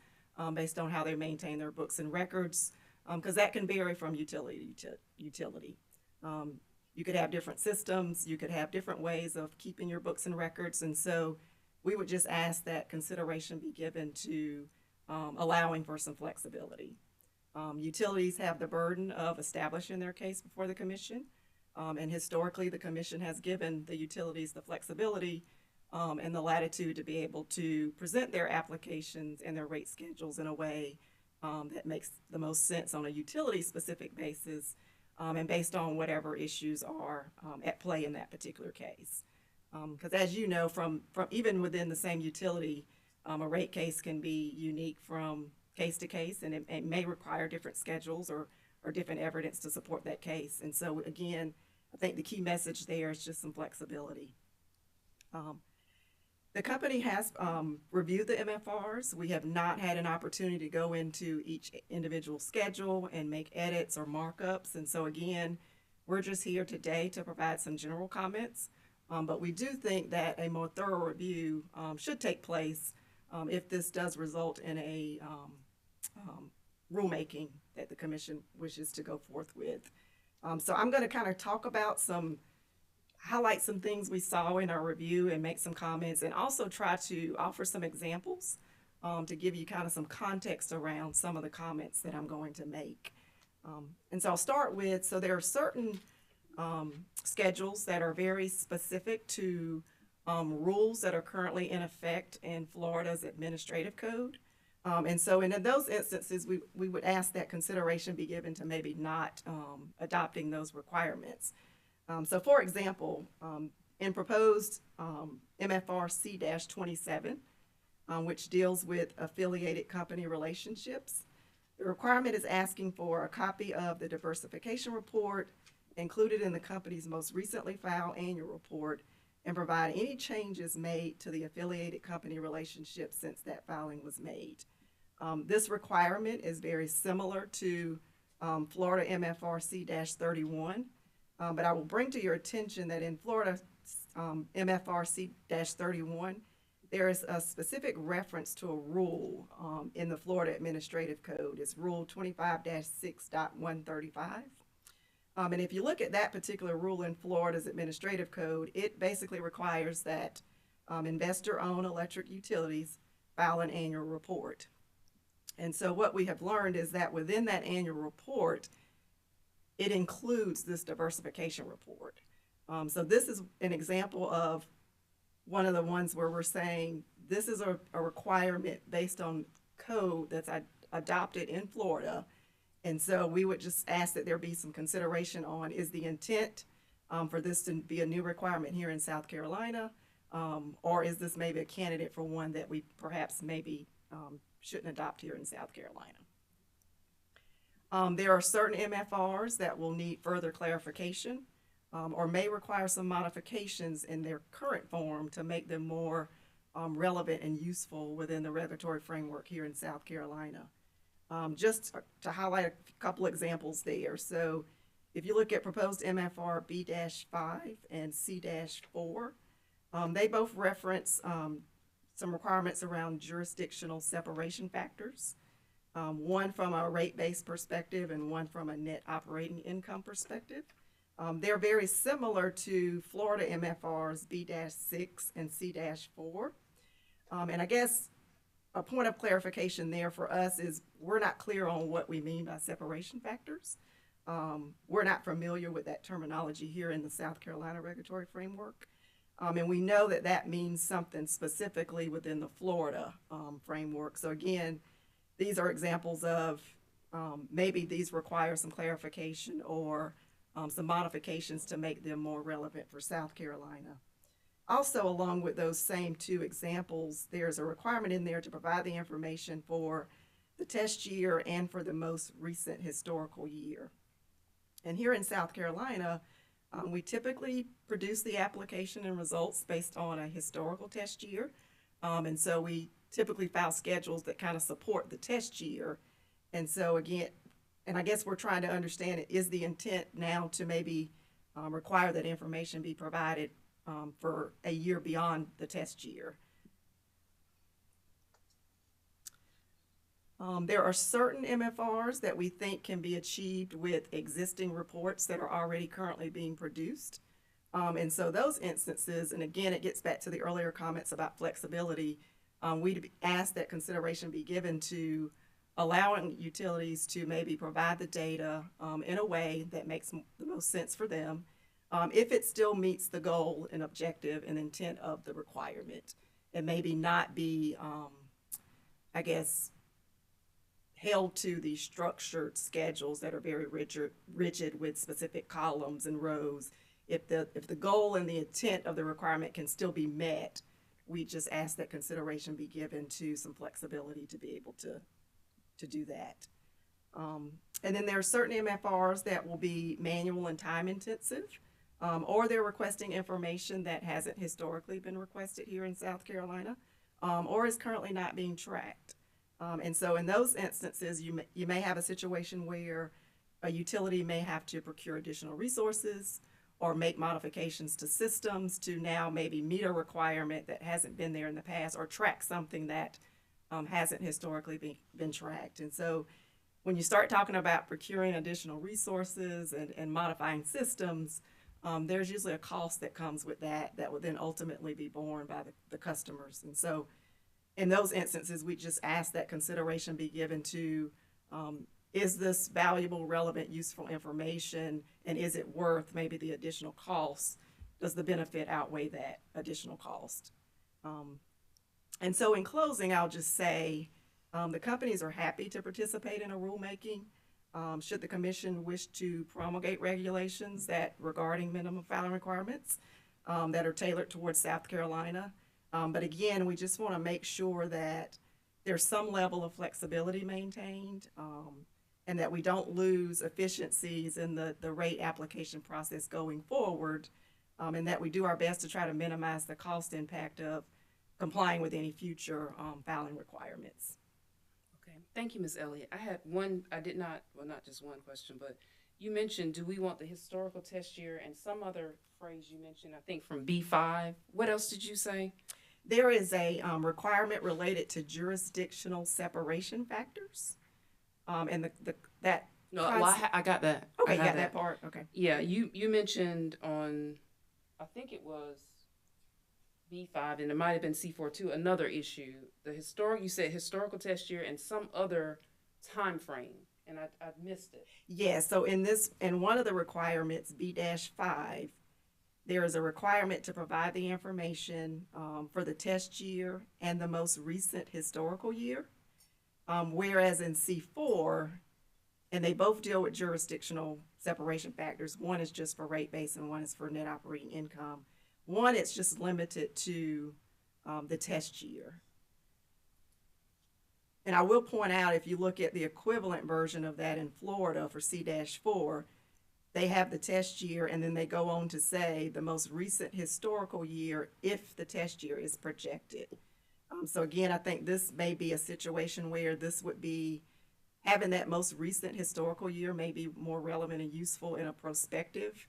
based on how they maintain their books and records, because that can vary from utility to utility. You could have different systems, you could have different ways of keeping your books and records, and so we would just ask that consideration be given to allowing for some flexibility. Utilities have the burden of establishing their case before the commission. And historically, the commission has given the utilities the flexibility and the latitude to be able to present their applications and their rate schedules in a way that makes the most sense on a utility-specific basis and based on whatever issues are at play in that particular case. Because as you know, from even within the same utility, a rate case can be unique from case to case, and it may require different schedules or different evidence to support that case. And so again, I think the key message there is just some flexibility. The company has reviewed the MFRs. We have not had an opportunity to go into each individual schedule and make edits or markups. And so again, we're just here today to provide some general comments. But we do think that a more thorough review should take place if this does result in a rulemaking that the commission wishes to go forth with. So I'm going to kind of talk about highlight some things we saw in our review and make some comments, and also try to offer some examples to give you kind of some context around some of the comments that I'm going to make. And so I'll start with, so there are certain schedules that are very specific to rules that are currently in effect in Florida's administrative code. And so in those instances, we would ask that consideration be given to maybe not adopting those requirements. So for example, in proposed MFR C-27, which deals with affiliated company relationships, the requirement is asking for a copy of the diversification report included in the company's most recently filed annual report and provide any changes made to the affiliated company relationship since that filing was made. This requirement is very similar to Florida MFR C-31, but I will bring to your attention that in Florida MFR C-31, there is a specific reference to a rule in the Florida Administrative Code. It's Rule 25-6.135. And if you look at that particular rule in Florida's Administrative Code, it basically requires that investor-owned electric utilities file an annual report. And so what we have learned is that within that annual report, it includes this diversification report. So this is an example of one of the ones where we're saying this is a requirement based on code that's adopted in Florida. And so we would just ask that there be some consideration on, is the intent for this to be a new requirement here in South Carolina? Or is this maybe a candidate for one that we perhaps maybe shouldn't adopt here in South Carolina? There are certain MFRs that will need further clarification or may require some modifications in their current form to make them more relevant and useful within the regulatory framework here in South Carolina. Just to highlight a couple examples there. So if you look at proposed MFR B-5 and C-4, they both reference some requirements around jurisdictional separation factors, one from a rate-based perspective and one from a net operating income perspective. They're very similar to Florida MFRs B-6 and C-4. And I guess a point of clarification there for us is we're not clear on what we mean by separation factors. We're not familiar with that terminology here in the South Carolina regulatory framework. And we know that that means something specifically within the Florida framework. So again, these are examples of maybe these require some clarification or some modifications to make them more relevant for South Carolina. Also, along with those same two examples, there's a requirement in there to provide the information for the test year and for the most recent historical year. And here in South Carolina, we typically produce the application and results based on a historical test year. And so we typically file schedules that kind of support the test year. And so again, and I guess we're trying to understand, is the intent now to maybe require that information be provided for a year beyond the test year? There are certain MFRs that we think can be achieved with existing reports that are already currently being produced. And so those instances, and again, it gets back to the earlier comments about flexibility, we'd ask that consideration be given to allowing utilities to maybe provide the data in a way that makes the most sense for them, if it still meets the goal and objective and intent of the requirement, and maybe not be, I guess, held to the structured schedules that are very rigid with specific columns and rows. If the goal and the intent of the requirement can still be met, we just ask that consideration be given to some flexibility to be able to do that. And then there are certain MFRs that will be manual and time intensive, or they're requesting information that hasn't historically been requested here in South Carolina, or is currently not being tracked. And so in those instances, you may have a situation where a utility may have to procure additional resources or make modifications to systems to now maybe meet a requirement that hasn't been there in the past, or track something that hasn't historically been tracked. And so when you start talking about procuring additional resources and modifying systems, there's usually a cost that comes with that will then ultimately be borne by the customers. And so in those instances, we just ask that consideration be given to, is this valuable, relevant, useful information, and is it worth maybe the additional cost? Does the benefit outweigh that additional cost? And so in closing, I'll just say the companies are happy to participate in a rulemaking. Should the commission wish to promulgate regulations that regarding minimum filing requirements that are tailored towards South Carolina. But again, we just want to make sure that there's some level of flexibility maintained, and that we don't lose efficiencies in the rate application process going forward, and that we do our best to try to minimize the cost impact of complying with any future filing requirements. Okay, thank you, Ms. Elliott. I had one, not just one question, but you mentioned, do we want the historical test year, and some other phrase you mentioned, I think from B5. What else did you say? There is a requirement related to jurisdictional separation factors. And that. No, well, I got that. Okay, you got that part. Okay. Yeah, you mentioned on, I think it was B5, and it might have been C4 too, another issue. You said historical test year and some other time frame, and I missed it. Yeah, so in one of the requirements, B-5, there is a requirement to provide the information for the test year and the most recent historical year. Whereas in C4, and they both deal with jurisdictional separation factors. One is just for rate base and one is for net operating income. One, it's just limited to the test year. And I will point out, if you look at the equivalent version of that in Florida for C-4, they have the test year and then they go on to say the most recent historical year if the test year is projected. So again, I think this may be a situation where this would be having that most recent historical year may be more relevant and useful in a prospective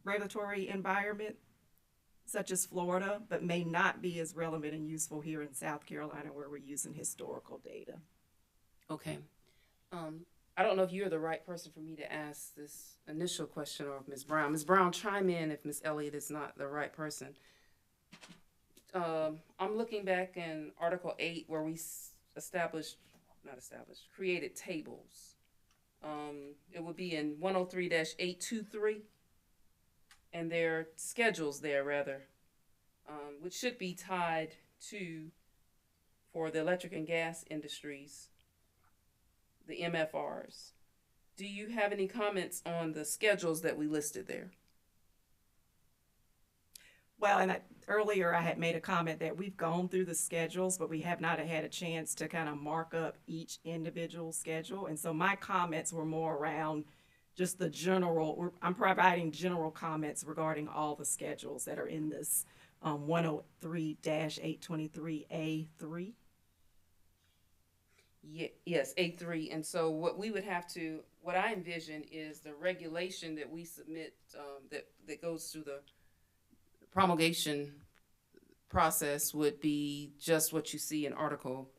regulatory environment such as Florida, but may not be as relevant and useful here in South Carolina where we're using historical data. Okay. I don't know if you're the right person for me to ask this initial question, or Ms. Brown. Ms. Brown, chime in if Ms. Elliott is not the right person. I'm looking back in Article 8 where we created tables. It would be in 103-823, and there are schedules there, rather, which should be tied to, for the electric and gas industries, the MFRs. Do you have any comments on the schedules that we listed there? Well, and earlier I had made a comment that we've gone through the schedules, but we have not had a chance to kind of mark up each individual schedule. And so my comments were more around just the general, I'm providing general comments regarding all the schedules that are in this 103-823A3. Yes, A3. And so what I envision is the regulation that we submit that goes through the promulgation process would be just what you see in Article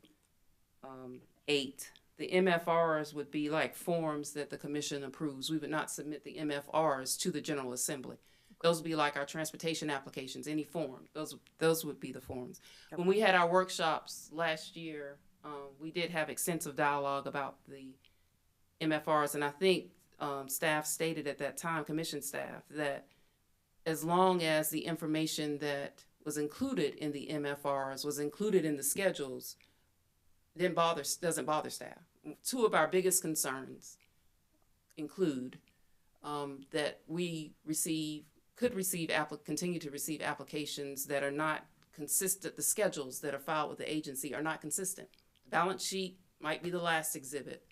8. The MFRs would be like forms that the commission approves. We would not submit the MFRs to the General Assembly. Those would be like our transportation applications, any form. Those would be the forms. When we had our workshops last year, we did have extensive dialogue about the MFRs, and I think staff stated at that time, commission staff, that as long as the information that was included in the MFRs was included in the schedules, doesn't bother staff. Two of our biggest concerns include that we continue to receive applications that are not consistent. The schedules that are filed with the agency are not consistent. Balance sheet might be the last exhibit.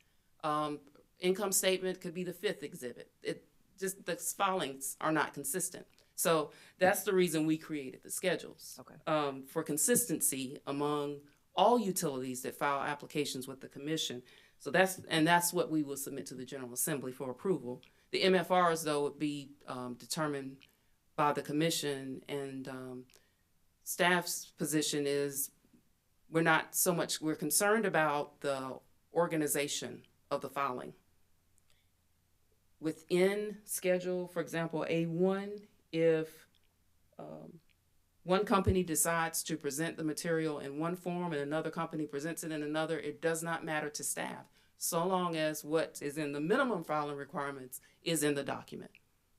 Income statement could be the fifth exhibit. The filings are not consistent. So that's the reason we created the schedules. Okay. For consistency among all utilities that file applications with the commission. So that's what we will submit to the General Assembly for approval. The MFRs, though, would be determined by the commission, and staff's position is we're concerned about the organization of the filing. Within schedule, for example, A1, if one company decides to present the material in one form and another company presents it in another, it does not matter to staff, so long as what is in the minimum filing requirements is in the document.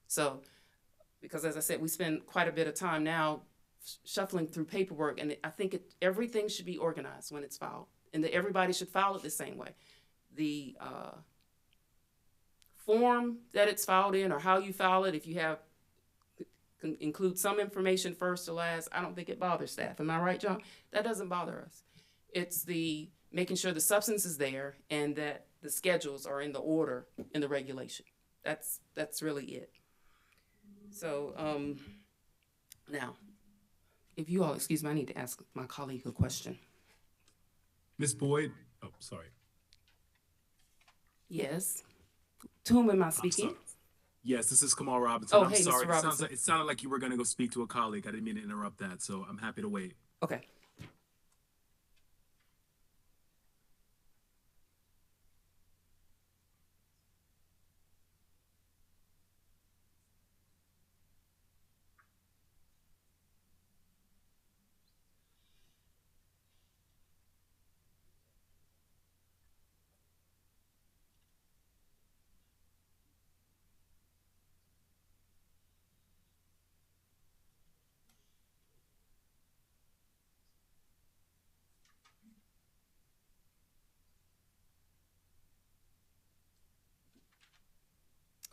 So, because as I said, we spend quite a bit of time now shuffling through paperwork, and I think everything should be organized when it's filed, and that everybody should file it the same way. The form that it's filed in, or how you file it, if you have include some information first or last, I don't think it bothers staff. Am I right, John? That doesn't bother us. It's the making sure the substance is there and that the schedules are in the order in the regulation. That's really it. So now, if you all excuse me, I need to ask my colleague a question. Ms. Boyd, oh, sorry. Yes. To whom am I speaking? Yes, this is Kamal Robinson. Oh, I'm hey, sorry. Mr. Robinson. It sounded like you were going to go speak to a colleague. I didn't mean to interrupt that, so I'm happy to wait. Okay.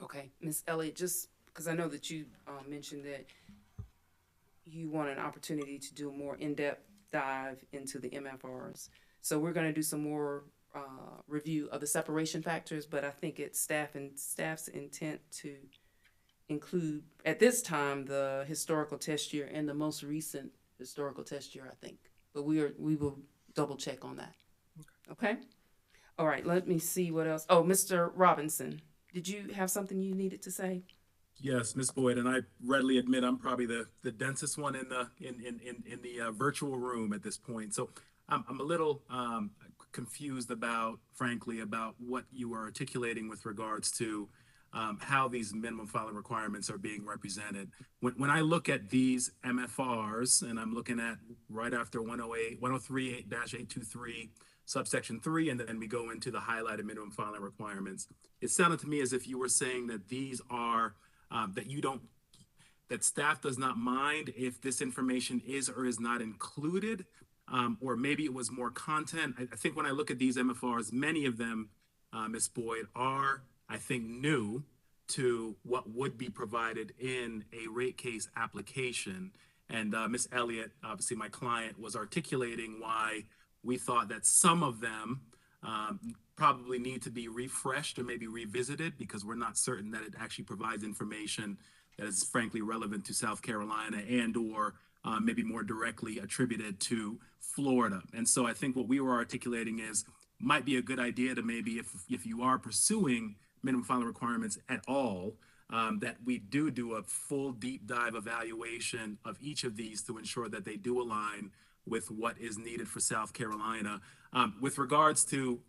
Okay, Ms. Elliott, just because I know that you mentioned that you want an opportunity to do a more in-depth dive into the MFRs. So we're going to do some more review of the separation factors, but I think it's staff's intent to include at this time the historical test year and the most recent historical test year, I think. But we will double check on that. Okay? All right, let me see what else. Oh, Mr. Robinson, did you have something you needed to say? Yes, Ms. Boyd, and I readily admit I'm probably the densest one in the virtual room at this point. So I'm a little confused frankly, about what you are articulating with regards to how these minimum filing requirements are being represented. When I look at these MFRs, and I'm looking at right after 103-823, subsection 3, and then we go into the highlighted minimum filing requirements, it sounded to me as if you were saying that these are that staff does not mind if this information is or is not included, or maybe it was more content. I think when I look at these MFRs, many of them, Ms. Boyd, are, I think, new to what would be provided in a rate case application. And Ms. Elliott, obviously my client, was articulating why we thought that some of them probably need to be refreshed or maybe revisited, because we're not certain that it actually provides information that is frankly relevant to South Carolina and or maybe more directly attributed to Florida. And so I think what we were articulating is might be a good idea to maybe, if you are pursuing minimum filing requirements at all, that we do a full deep dive evaluation of each of these to ensure that they do align with what is needed for South Carolina. With regards to,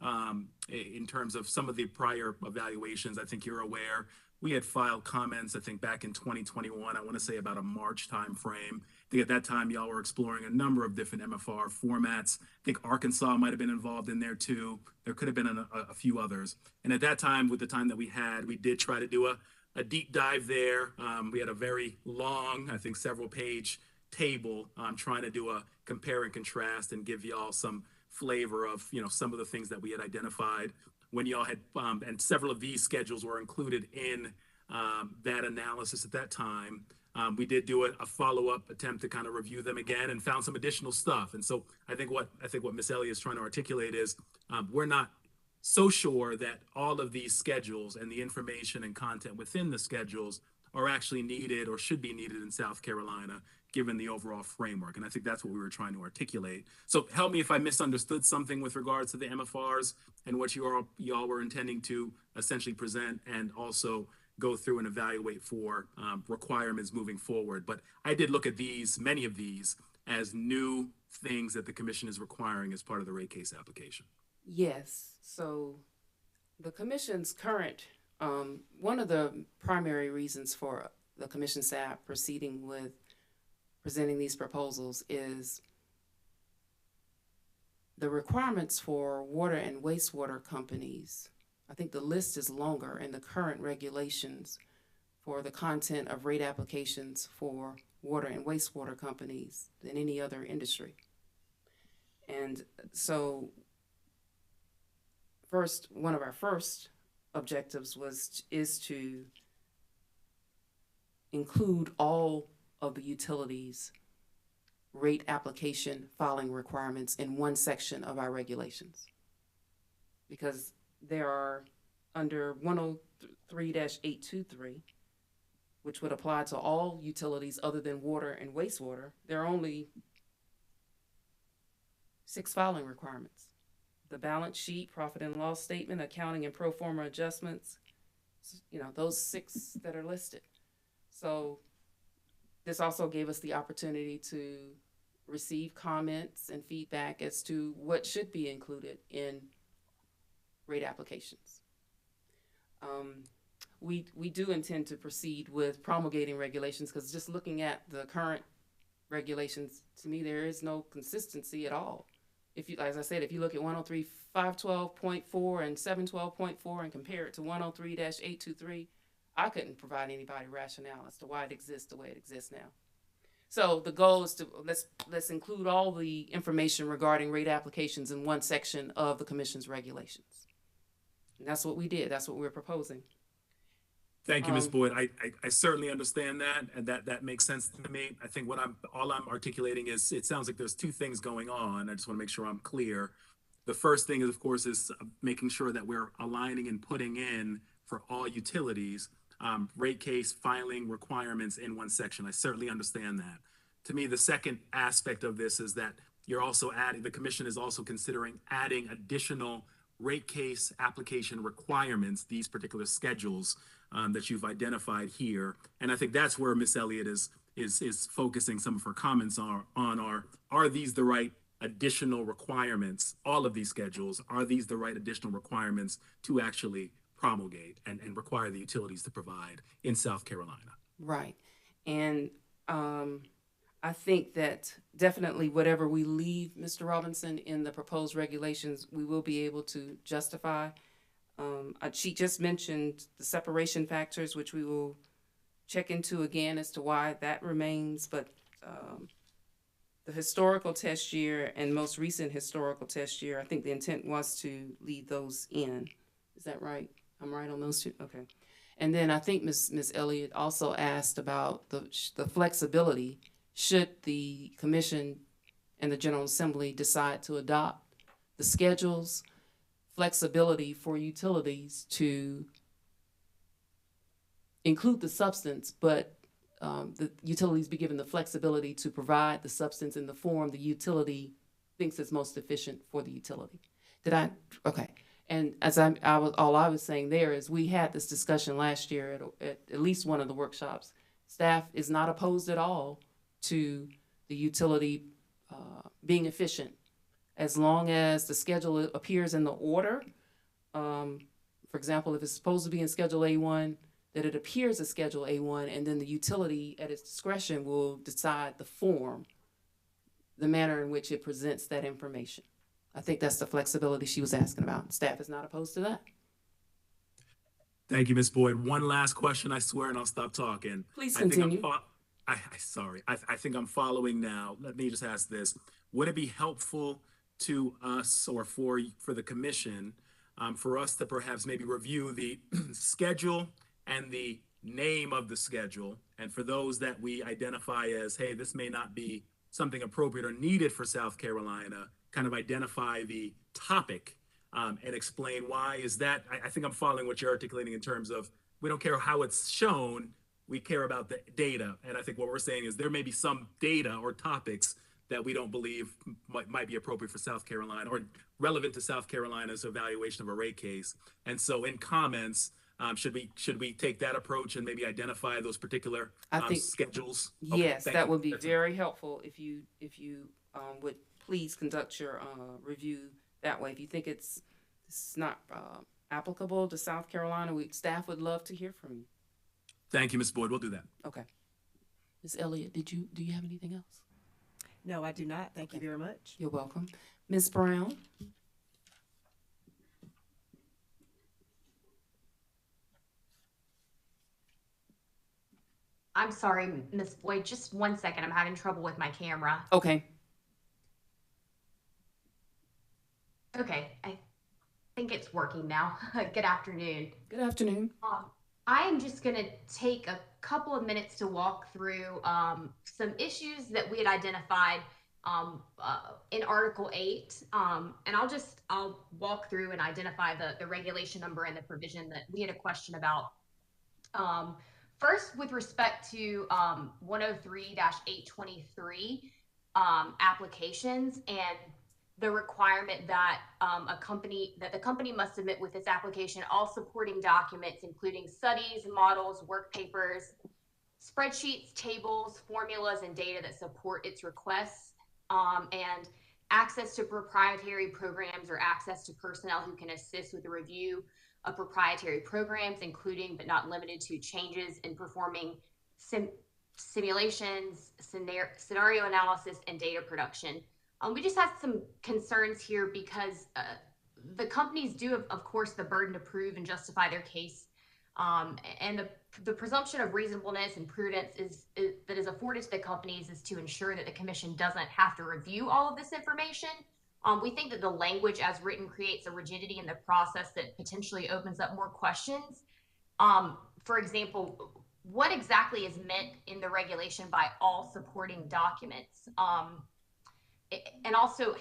in terms of some of the prior evaluations, I think you're aware we had filed comments, I think back in 2021, I want to say about a March timeframe. I think at that time y'all were exploring a number of different MFR formats. I think Arkansas might have been involved in there too. There could have been a few others. And at that time, with the time that we had, we did try to do a deep dive there. We had a very long, I think several page table trying to do a compare and contrast and give y'all some flavor of, you know, some of the things that we had identified when y'all had, and several of these schedules were included in that analysis at that time. We did do a follow-up attempt to kind of review them again and found some additional stuff. And so I think what Ms. Elliott is trying to articulate is we're not so sure that all of these schedules and the information and content within the schedules are actually needed or should be needed in South Carolina, given the overall framework. And I think that's what we were trying to articulate. So help me if I misunderstood something with regards to the MFRs and what y'all were intending to essentially present and also go through and evaluate for requirements moving forward. But I did look at these, many of these, as new things that the commission is requiring as part of the rate case application. Yes. So the commission's current, one of the primary reasons for the commission staff proceeding with presenting these proposals is the requirements for water and wastewater companies. I think the list is longer in the current regulations for the content of rate applications for water and wastewater companies than any other industry. And so one of our first objectives is to include all of the utilities rate application filing requirements in one section of our regulations, because there are under 103-823, which would apply to all utilities other than water and wastewater. There are only 6 filing requirements: the balance sheet, profit and loss statement, accounting and pro forma adjustments, you know, those 6 that are listed. So this also gave us the opportunity to receive comments and feedback as to what should be included in rate applications. We do intend to proceed with promulgating regulations, because just looking at the current regulations, to me, there is no consistency at all. If you, as I said, if you look at 103-512.4 and 712.4 and compare it to 103-823, I couldn't provide anybody rationale as to why it exists the way it exists now. So the goal is to let's include all the information regarding rate applications in one section of the commission's regulations. And that's what we did. That's what we're proposing. Thank you, Ms. Boyd. I certainly understand that, and that makes sense to me. I think all I'm articulating is it sounds like there's 2 things going on. I just want to make sure I'm clear. The first thing is, of course, is making sure that we're aligning and putting in for all utilities rate case filing requirements in one section. I certainly understand that. To me, the second aspect of this is that you're also adding, the commission is also considering adding additional rate case application requirements, these particular schedules that you've identified here. And I think that's where Ms. Elliott is focusing some of her comments on are these the right additional requirements, all of these schedules, are these the right additional requirements to actually promulgate and require the utilities to provide in South Carolina? Right. And I think that definitely whatever we leave, Mr. Robinson, in the proposed regulations, we will be able to justify. She just mentioned the separation factors, which we will check into again as to why that remains. But the historical test year and most recent historical test year, I think the intent was to leave those in. Is that right? I'm right on those 2? Okay. And then I think Ms. Elliott also asked about the flexibility should the commission and the General Assembly decide to adopt the schedules, flexibility for utilities to include the substance, but the utilities be given the flexibility to provide the substance in the form the utility thinks is most efficient for the utility. Okay. And as all I was saying there is we had this discussion last year at least one of the workshops. Staff is not opposed at all to the utility being efficient, as long as the schedule appears in the order. For example, if it's supposed to be in Schedule A1, that it appears as Schedule A1, and then the utility at its discretion will decide the form, the manner in which it presents that information. I think that's the flexibility she was asking about. Staff is not opposed to that. Thank you, Ms. Boyd. One last question, I swear, and I'll stop talking. Please I think continue. sorry, I think I'm following now. Let me just ask this. Would it be helpful to us or for the commission for us to perhaps maybe review the schedule and the name of the schedule? And for those that we identify as, hey, this may not be something appropriate or needed for South Carolina, kind of identify the topic and explain why is that. I think I'm following what you're articulating in terms of we don't care how it's shown, we care about the data. And I think what we're saying is there may be some data or topics that we don't believe might be appropriate for South Carolina or relevant to South Carolina's evaluation of a rate case. And so in comments, should we take that approach and maybe identify those particular schedules? Yes, that would be very helpful if you would please conduct your review that way. If you think it's not applicable to South Carolina, staff would love to hear from you. Thank you, Ms. Boyd. We'll do that. Okay. Ms. Elliott, do you have anything else? No, I do not. Thank you very much. You're welcome. Ms. Brown? I'm sorry, Ms. Boyd, just 1 second. I'm having trouble with my camera. Okay. Okay, I think it's working now. Good afternoon. Good afternoon. I am just going to take a couple of minutes to walk through some issues that we had identified in Article 8. And I'll walk through and identify the regulation number and the provision that we had a question about. First, with respect to 103-823 applications and the requirement that the company must submit with its application all supporting documents, including studies, models, work papers, spreadsheets, tables, formulas, and data that support its requests, and access to proprietary programs or access to personnel who can assist with the review of proprietary programs, including but not limited to changes in performing simulations, scenario analysis, and data production. We just had some concerns here because the companies do have, of course, the burden to prove and justify their case. And the presumption of reasonableness and prudence that is afforded to the companies is to ensure that the commission doesn't have to review all of this information. We think that the language as written creates a rigidity in the process that potentially opens up more questions. For example, what exactly is meant in the regulation by all supporting documents? And also,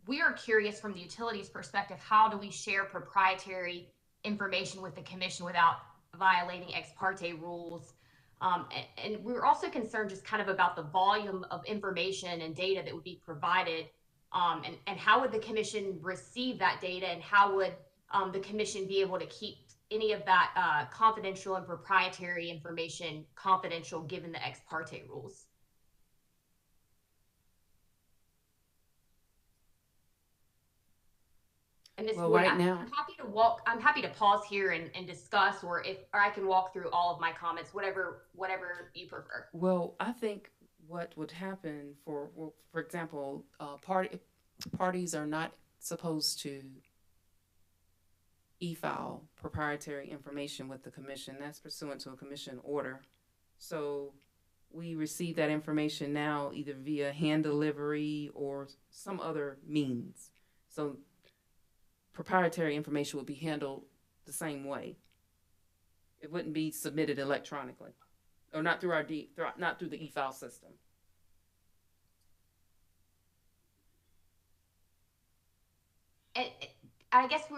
we are curious from the utilities perspective, how do we share proprietary information with the commission without violating ex parte rules? And we're also concerned just kind of about the volume of information and data that would be provided, and how would the commission receive that data, and how would the commission be able to keep any of that confidential and proprietary information confidential given the ex parte rules? And Ms. Boyd, I'm happy to I'm happy to pause here and discuss, or I can walk through all of my comments, whatever you prefer. Well, I think what would happen for example, parties are not supposed to e-file proprietary information with the commission. That's pursuant to a commission order. So we receive that information now either via hand delivery or some other means. So proprietary information would be handled the same way. It wouldn't be submitted electronically, or not through not through the e-file system. And I guess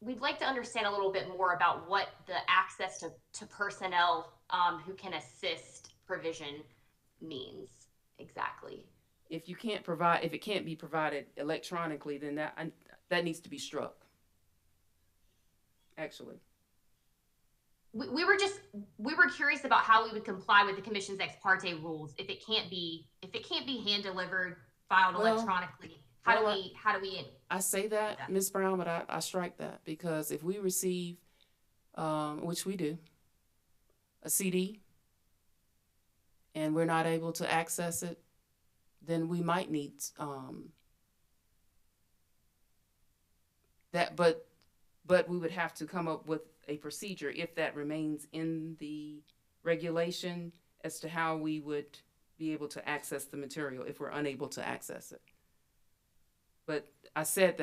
we'd like to understand a little bit more about what the access to personnel who can assist provision means exactly. If it can't be provided electronically, then that needs to be struck. Actually, we were curious about how we would comply with the commission's ex parte rules if it can't be hand delivered, filed electronically. How do we? I say that, Ms. Brown, but I strike that, because if we receive, which we do, a CD and we're not able to access it, then we might need that, but we would have to come up with a procedure if that remains in the regulation as to how we would be able to access the material if we're unable to access it. But I said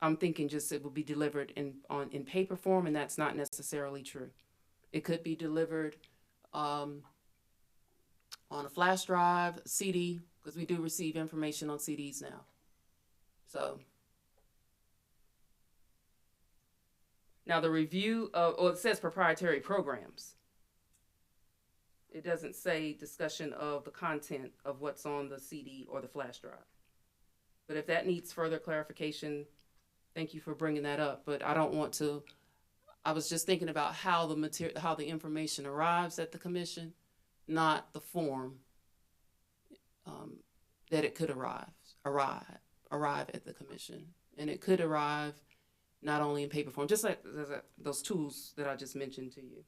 I'm thinking just it will be delivered in paper form, and that's not necessarily true. It could be delivered on a flash drive, CD, because we do receive information on CDs now. So now the review of, it says proprietary programs. It doesn't say discussion of the content of what's on the CD or the flash drive. But if that needs further clarification, thank you for bringing that up. But I don't want to, I was just thinking about how the information arrives at the commission, not the form that it could arrive at the commission. And it could arrive not only in paper form, just like those tools that I just mentioned to you.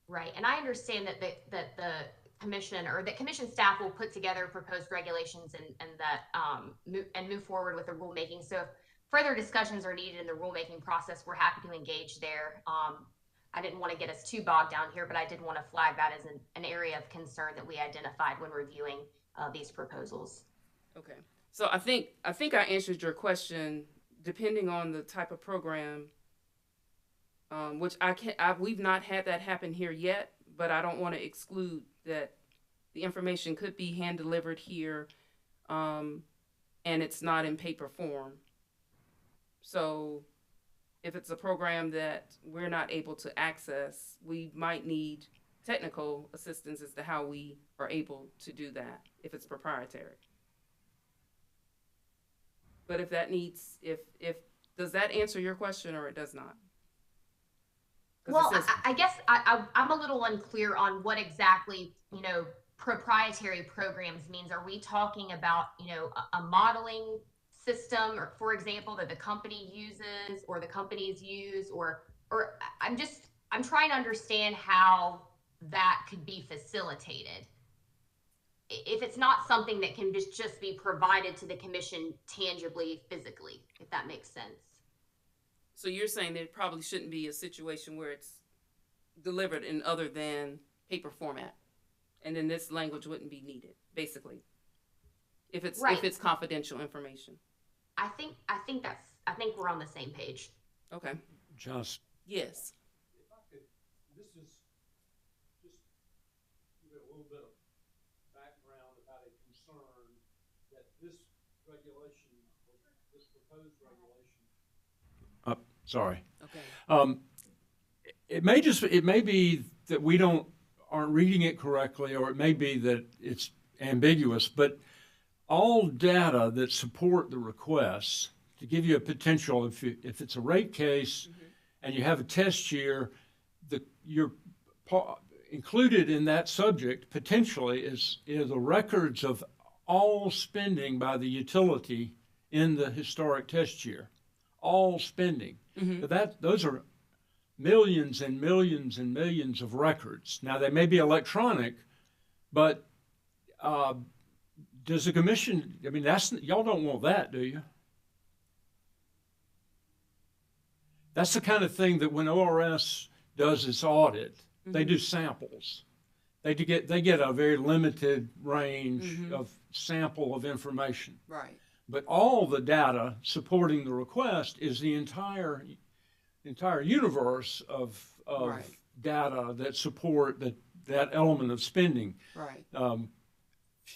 Right, and I understand that the commission or that commission staff will put together proposed regulations and that move forward with the rulemaking. So if further discussions are needed in the rulemaking process, we're happy to engage there. I didn't want to get us too bogged down here, but I did want to flag that as an area of concern that we identified when reviewing these proposals. Okay, so I think I answered your question. Depending on the type of program, which we've not had that happen here yet, but I don't want to exclude that the information could be hand delivered here, and it's not in paper form. So if it's a program that we're not able to access, we might need technical assistance as to how we are able to do that if it's proprietary. But if that needs, does that answer your question or it does not? Well, I guess I'm a little unclear on what exactly, proprietary programs means. Are we talking about, a modeling system, or for example, that the company uses or the companies use, or I'm trying to understand how that could be facilitated. If it's not something that can just be provided to the commission tangibly, physically, if that makes sense. So you're saying there probably shouldn't be a situation where it's delivered in other than paper format, and then this language wouldn't be needed, basically, if it's right. If it's confidential information. I think we're on the same page. Okay. Just yes. If I could, this is just give it a little bit of background about a concern that this regulation, this proposed regulation. Sorry. Okay. It may be that we aren't reading it correctly, or it may be that it's ambiguous, but all data that support the requests, to give you a potential, if it's a rate case and you have a test year, you're included in that subject potentially is the records of all spending by the utility in the historic test year, all spending. Those are millions and millions and millions of records. Now, they may be electronic, but does the commission, y'all don't want that, do you? That's the kind of thing that when ORS does its audit, they do samples. They get a very limited range of sample of information. Right. But all the data supporting the request is the entire universe of right. data that support that element of spending. Right.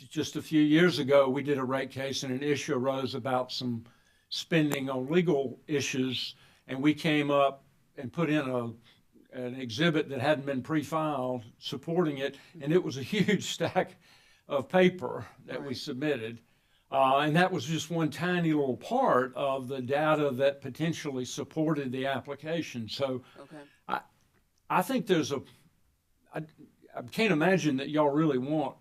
Just a few years ago, we did a rate case and an issue arose about some spending on legal issues, and we came up and put in an exhibit that hadn't been pre-filed supporting it, and it was a huge stack of paper that we submitted. And that was just one tiny little part of the data that potentially supported the application. So I think I can't imagine that y'all really want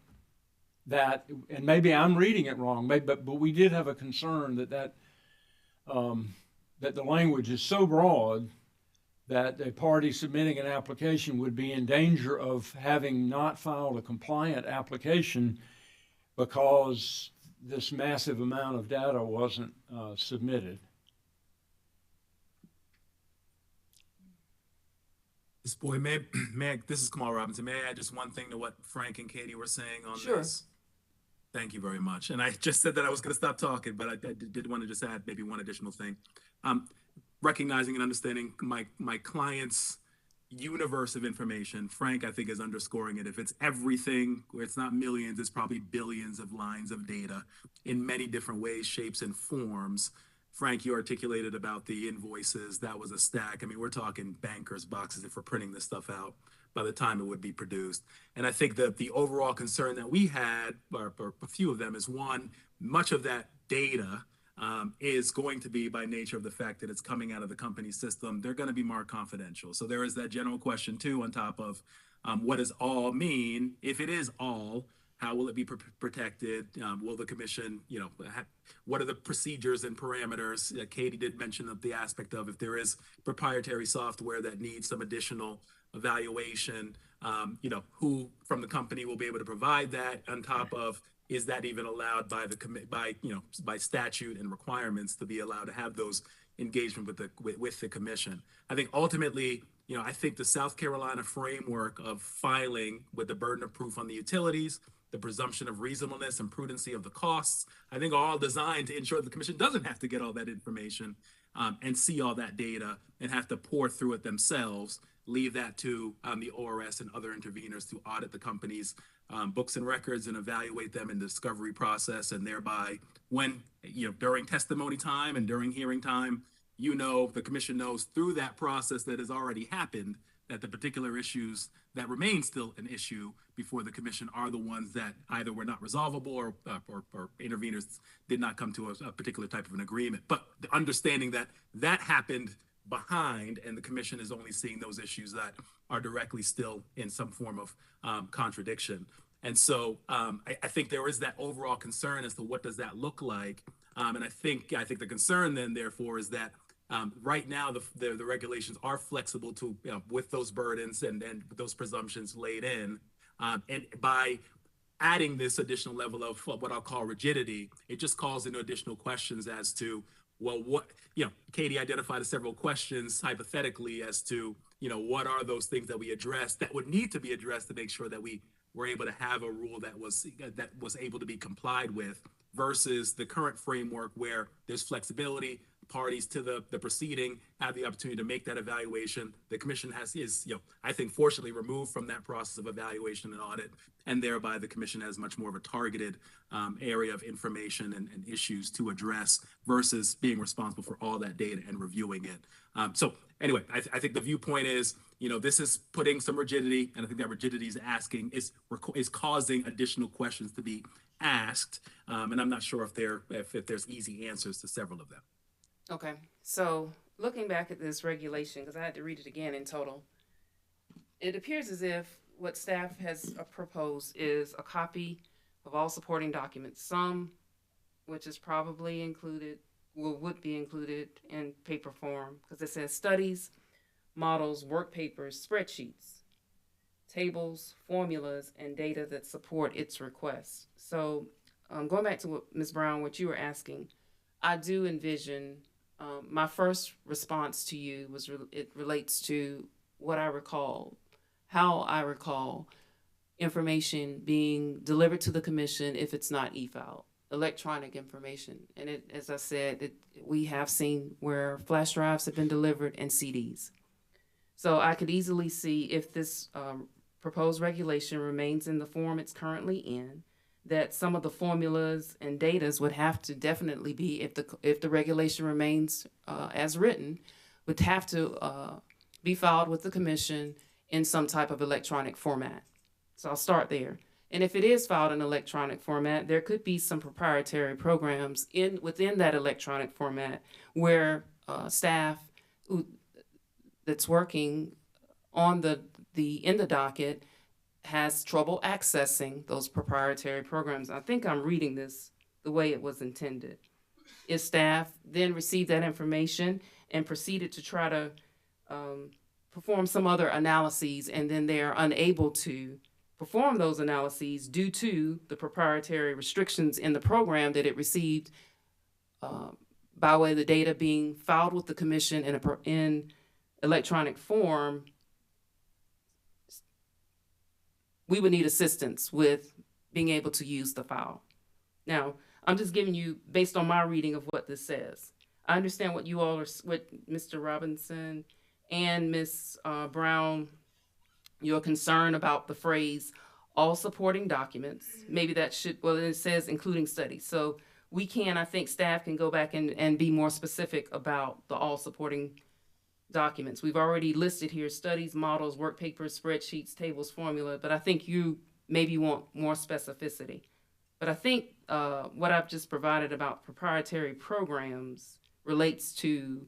that, and maybe I'm reading it wrong, but we did have a concern that the language is so broad that a party submitting an application would be in danger of having not filed a compliant application because this massive amount of data wasn't submitted. Ms. Boyd, this is Kamal Robinson. May I add just one thing to what Frank and Katie were saying on Sure. this? Thank you very much. And I just said that I was going to stop talking, but I did want to just add maybe one additional thing. Recognizing and understanding my client's universe of information, Frank, I think, is underscoring it. If it's everything, where it's not millions, it's probably billions of lines of data in many different ways, shapes, and forms. Frank, you articulated about the invoices. That was a stack. I mean, we're talking bankers' boxes if we're printing this stuff out by the time it would be produced. And I think that the overall concern that we had, or a few of them, is one, much of that data is going to be, by nature of the fact that it's coming out of the company system, they're going to be more confidential. So there is that general question too, on top of what does all mean? If it is all, how will it be protected? Will the commission, what are the procedures and parameters? Katie did mention the aspect of if there is proprietary software that needs some additional evaluation, who from the company will be able to provide that, on top of, is that even allowed by by statute and requirements to be allowed to have those engagement with the commission? I think ultimately, I think the South Carolina framework of filing with the burden of proof on the utilities, the presumption of reasonableness and prudency of the costs, I think are all designed to ensure the commission doesn't have to get all that information and see all that data and have to pour through it themselves. Leave that to the ORS and other interveners to audit the company's books and records and evaluate them in the discovery process, and thereby when, during testimony time and during hearing time, the commission knows through that process that has already happened that the particular issues that remain still an issue before the commission are the ones that either were not resolvable or interveners did not come to a particular type of an agreement. But the understanding that that happened behind, and the commission is only seeing those issues that are directly still in some form of contradiction. And so I think there is that overall concern as to what does that look like. And I think the concern then, therefore, is that right now the regulations are flexible to with those burdens and those presumptions laid in, and by adding this additional level of what I'll call rigidity, it just calls into additional questions as to, well, what, Katie identified several questions hypothetically as to, what are those things that we address that would need to be addressed to make sure that we were able to have a rule that was able to be complied with, versus the current framework where there's flexibility. Parties to the proceeding have the opportunity to make that evaluation. The commission is, I think, fortunately removed from that process of evaluation and audit, and thereby the commission has much more of a targeted area of information and issues to address versus being responsible for all that data and reviewing it. So anyway, I think the viewpoint is, this is putting some rigidity, and I think that rigidity is causing additional questions to be asked, and I'm not sure if there's easy answers to several of them. Okay, so looking back at this regulation, because I had to read it again in total, it appears as if what staff has proposed is a copy of all supporting documents, some which is probably included, would be included in paper form, because it says studies, models, work papers, spreadsheets, tables, formulas, and data that support its requests. So going back to what Ms. Brown, what you were asking, I do envision, my first response to you was it relates to what I recall, how I recall information being delivered to the commission if it's not e-filed, electronic information. And as I said, we have seen where flash drives have been delivered and CDs. So I could easily see if this proposed regulation remains in the form it's currently in, that some of the formulas and datas would have to definitely be, if the regulation remains as written, would have to be filed with the commission in some type of electronic format. So I'll start there. And if it is filed in electronic format, there could be some proprietary programs within that electronic format where staff that's working on in the docket has trouble accessing those proprietary programs. I think I'm reading this the way it was intended. If staff then received that information and proceeded to try to perform some other analyses, and then they're unable to perform those analyses due to the proprietary restrictions in the program that it received by way of the data being filed with the commission in electronic form, we would need assistance with being able to use the file. Now, I'm just giving you, based on my reading of what this says. I understand what you all are, what Mr. Robinson and Ms. Brown, your concern about the phrase, all supporting documents. Maybe that should, well, it says including studies. So we can, I think staff can go back and be more specific about the all supporting documents. We've already listed here studies, models, work papers, spreadsheets, tables, formula, but I think you maybe want more specificity. But I think what I've just provided about proprietary programs relates to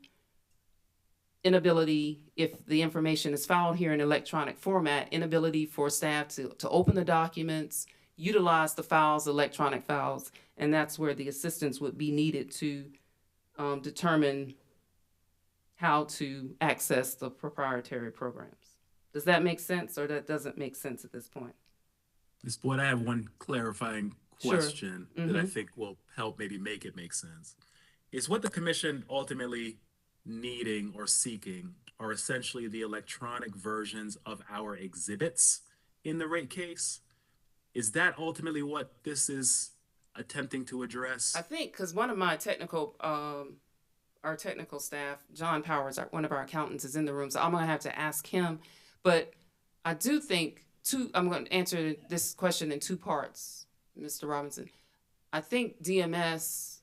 inability, if the information is filed here in electronic format, inability for staff to open the documents, utilize the files, electronic files, and that's where the assistance would be needed to determine how to access the proprietary programs. Does that make sense, or that doesn't make sense at this point? Ms. Boyd, I have one clarifying question that I think will help maybe make it make sense. Is what the commission ultimately needing or seeking are essentially the electronic versions of our exhibits in the rate case? Is that ultimately what this is attempting to address? I think, because one of my technical, our technical staff, John Powers, one of our accountants, is in the room, so I'm going to have to ask him. But I do think, I'm going to answer this question in two parts, Mr. Robinson. I think DMS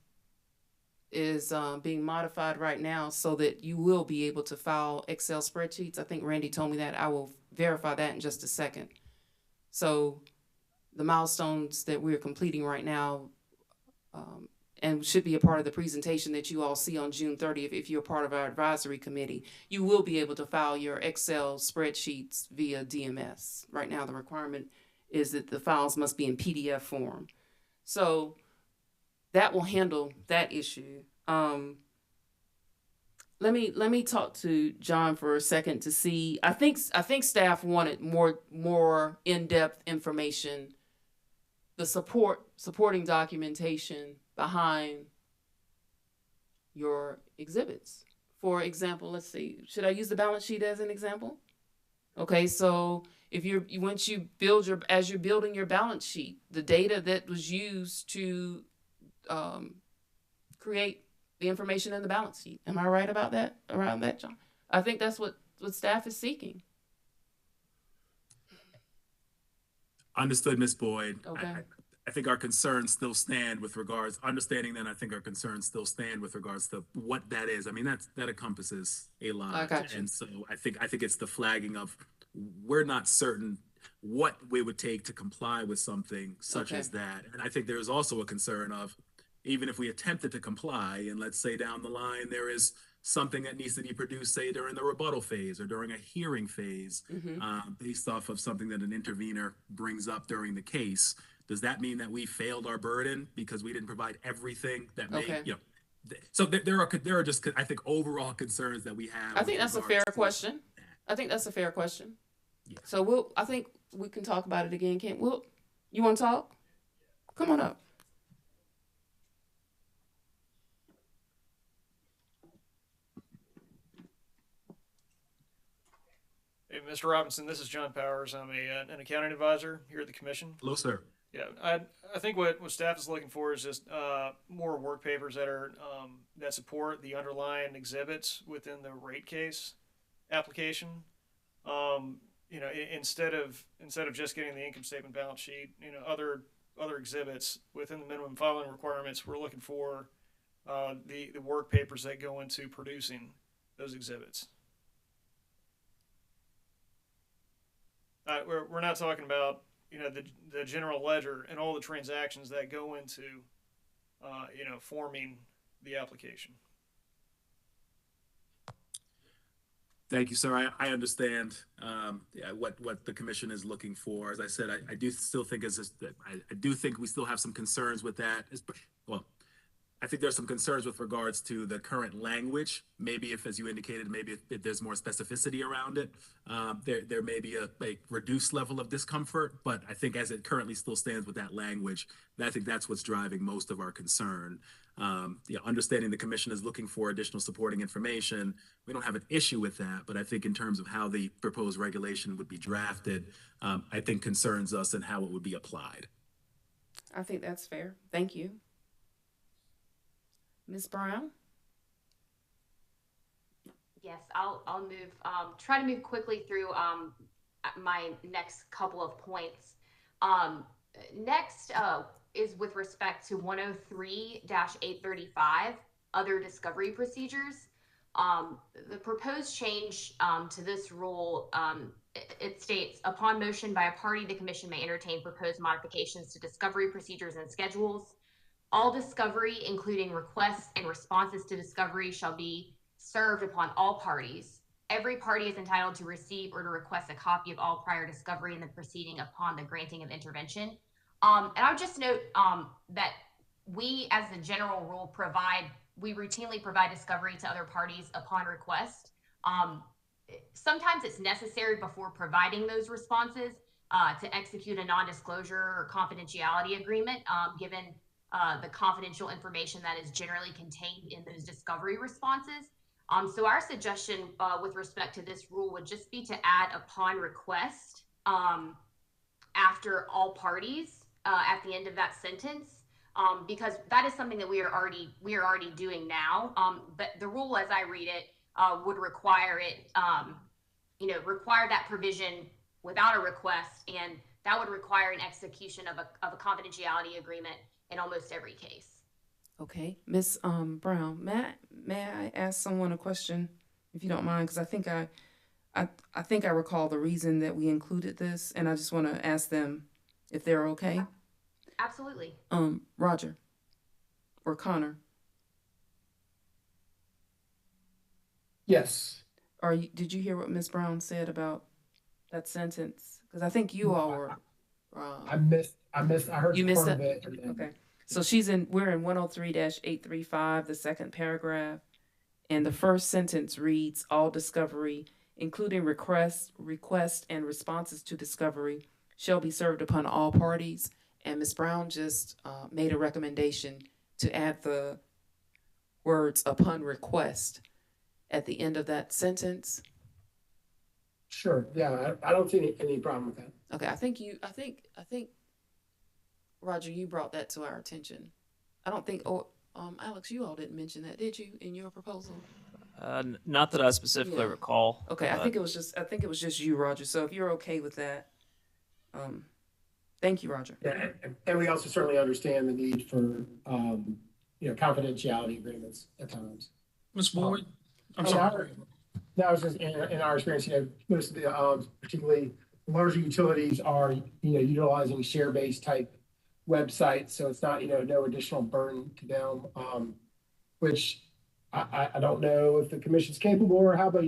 is being modified right now so that you will be able to file Excel spreadsheets. I think Randy told me that. I will verify that in just a second. So the milestones that we're completing right now and should be a part of the presentation that you all see on June 30th if you're part of our advisory committee, you will be able to file your Excel spreadsheets via DMS. Right now the requirement is that the files must be in PDF form. So that will handle that issue. Let me talk to John for a second to see. I think staff wanted more in-depth information, the supporting documentation behind your exhibits. For example, let's see, should I use the balance sheet as an example? Okay, so if once you build as you're building your balance sheet, the data that was used to create the information in the balance sheet. Am I right about that, around that, John? I think that's what staff is seeking. Understood, Ms. Boyd. Okay. I think our concerns still stand with regards, understanding that I think our concerns still stand with regards to what that is. I mean, that encompasses a lot. I got you. And so I think it's the flagging of, we're not certain what we would take to comply with something such as that. And I think there's also a concern of, even if we attempted to comply, and let's say down the line there is something that needs to be produced, say during the rebuttal phase or during a hearing phase, based off of something that an intervener brings up during the case, does that mean that we failed our burden because we didn't provide everything that may, you know? So there are just, I think, overall concerns that we have. I think that's a fair question. I think that's a fair question. Yeah. So I think we can talk about it again. You want to talk? Come on up. Hey, Mr. Robinson, this is John Powers. I'm an accounting advisor here at the commission. Hello, sir. Yeah, I think what staff is looking for is just more work papers that are that support the underlying exhibits within the rate case application. You know, instead of just getting the income statement, balance sheet, you know, other exhibits within the minimum filing requirements, we're looking for the work papers that go into producing those exhibits. We're not talking about, you know, the general ledger and all the transactions that go into, you know, forming the application. Thank you, sir. I understand what the commission is looking for. As I said, I do still think I do think we still have some concerns with that. Well, I think there's some concerns with regards to the current language. Maybe if, as you indicated, maybe if there's more specificity around it, there may be a reduced level of discomfort. But I think as it currently still stands with that language, I think that's what's driving most of our concern. Understanding the commission is looking for additional supporting information, we don't have an issue with that. But I think in terms of how the proposed regulation would be drafted, I think concerns us and how it would be applied. I think that's fair. Thank you. Ms. Brown? Yes, I'll move, try to move quickly through my next couple of points. Next is with respect to 103-835, other discovery procedures. The proposed change to this rule, it states, upon motion by a party, the commission may entertain proposed modifications to discovery procedures and schedules. All discovery, including requests and responses to discovery, shall be served upon all parties. Every party is entitled to receive or to request a copy of all prior discovery in the proceeding upon the granting of intervention. And I would just note that we, as a general rule, we routinely provide discovery to other parties upon request. Sometimes it's necessary before providing those responses to execute a non-disclosure or confidentiality agreement, given the confidential information that is generally contained in those discovery responses. So our suggestion with respect to this rule would just be to add upon request after all parties at the end of that sentence, because that is something that we are already doing now. But the rule, as I read it, would require it, require that provision without a request, and that would require an execution of a confidentiality agreement in almost every case. Okay, Ms. Brown, may I ask someone a question, if you don't mind? Because I think I recall the reason that we included this, and I just want to ask them if they're okay. Absolutely. Roger or Connor. Yes. Did you hear what Ms. Brown said about that sentence? Because I think you all were. I heard You missed part it? of it. Okay. So we're in 103-835, the second paragraph. And the first sentence reads, all discovery, including requests and responses to discovery, shall be served upon all parties. And Ms. Brown just made a recommendation to add the words upon request at the end of that sentence. Sure. Yeah, I don't see any problem with that. Okay, I think Roger, you brought that to our attention. I don't think, Alex, you all didn't mention that, did you, in your proposal? Not that I specifically recall. Okay, I think it was just you, Roger. So if you're okay with that, thank you, Roger. Yeah, and we also certainly understand the need for confidentiality agreements at times. Ms. Boyd, I'm sorry. That was just in our experience. Most of the particularly larger utilities are utilizing share-based type websites, so it's not no additional burden to them. Which I don't know if the commission's capable or how, but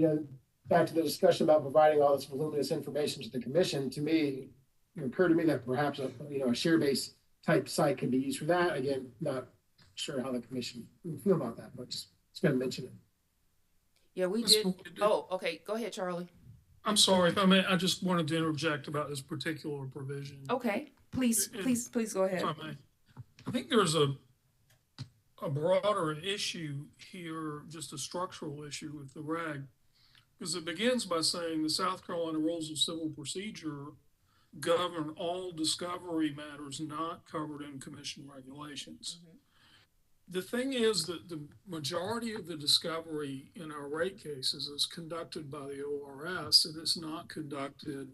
back to the discussion about providing all this voluminous information to the commission. To me, it occurred to me that perhaps a share-based type site could be used for that. Again, not sure how the commission would feel about that, but just going to mention it. Yeah, we did. Oh, okay. Go ahead, Charlie. I'm sorry if I may. I just wanted to interject about this particular provision. Okay, please go ahead. If I may. I think there's a broader issue here, just a structural issue with the reg, because it begins by saying the South Carolina Rules of Civil Procedure govern all discovery matters not covered in commission regulations. Mm-hmm. The thing is that the majority of the discovery in our rate cases is conducted by the ORS, and it's not conducted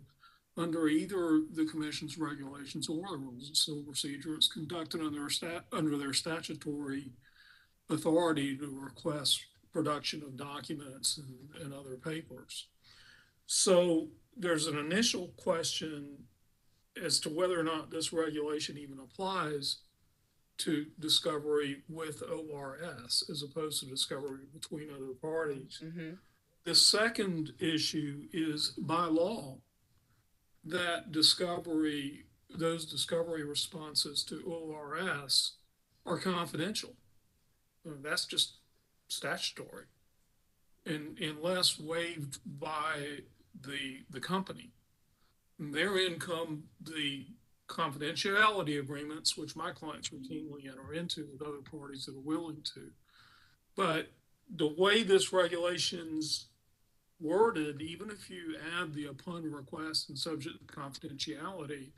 under either the commission's regulations or the rules of civil procedure. It's conducted under their statutory authority to request production of documents and other papers. So there's an initial question as to whether or not this regulation even applies to discovery with ORS as opposed to discovery between other parties. Mm-hmm. The second issue is by law that those discovery responses to ORS are confidential. That's just statutory, and unless waived by the company. And therein come the confidentiality agreements, which my clients routinely enter into with other parties that are willing to. But the way this regulation's worded, even if you add the upon request and subject to confidentiality,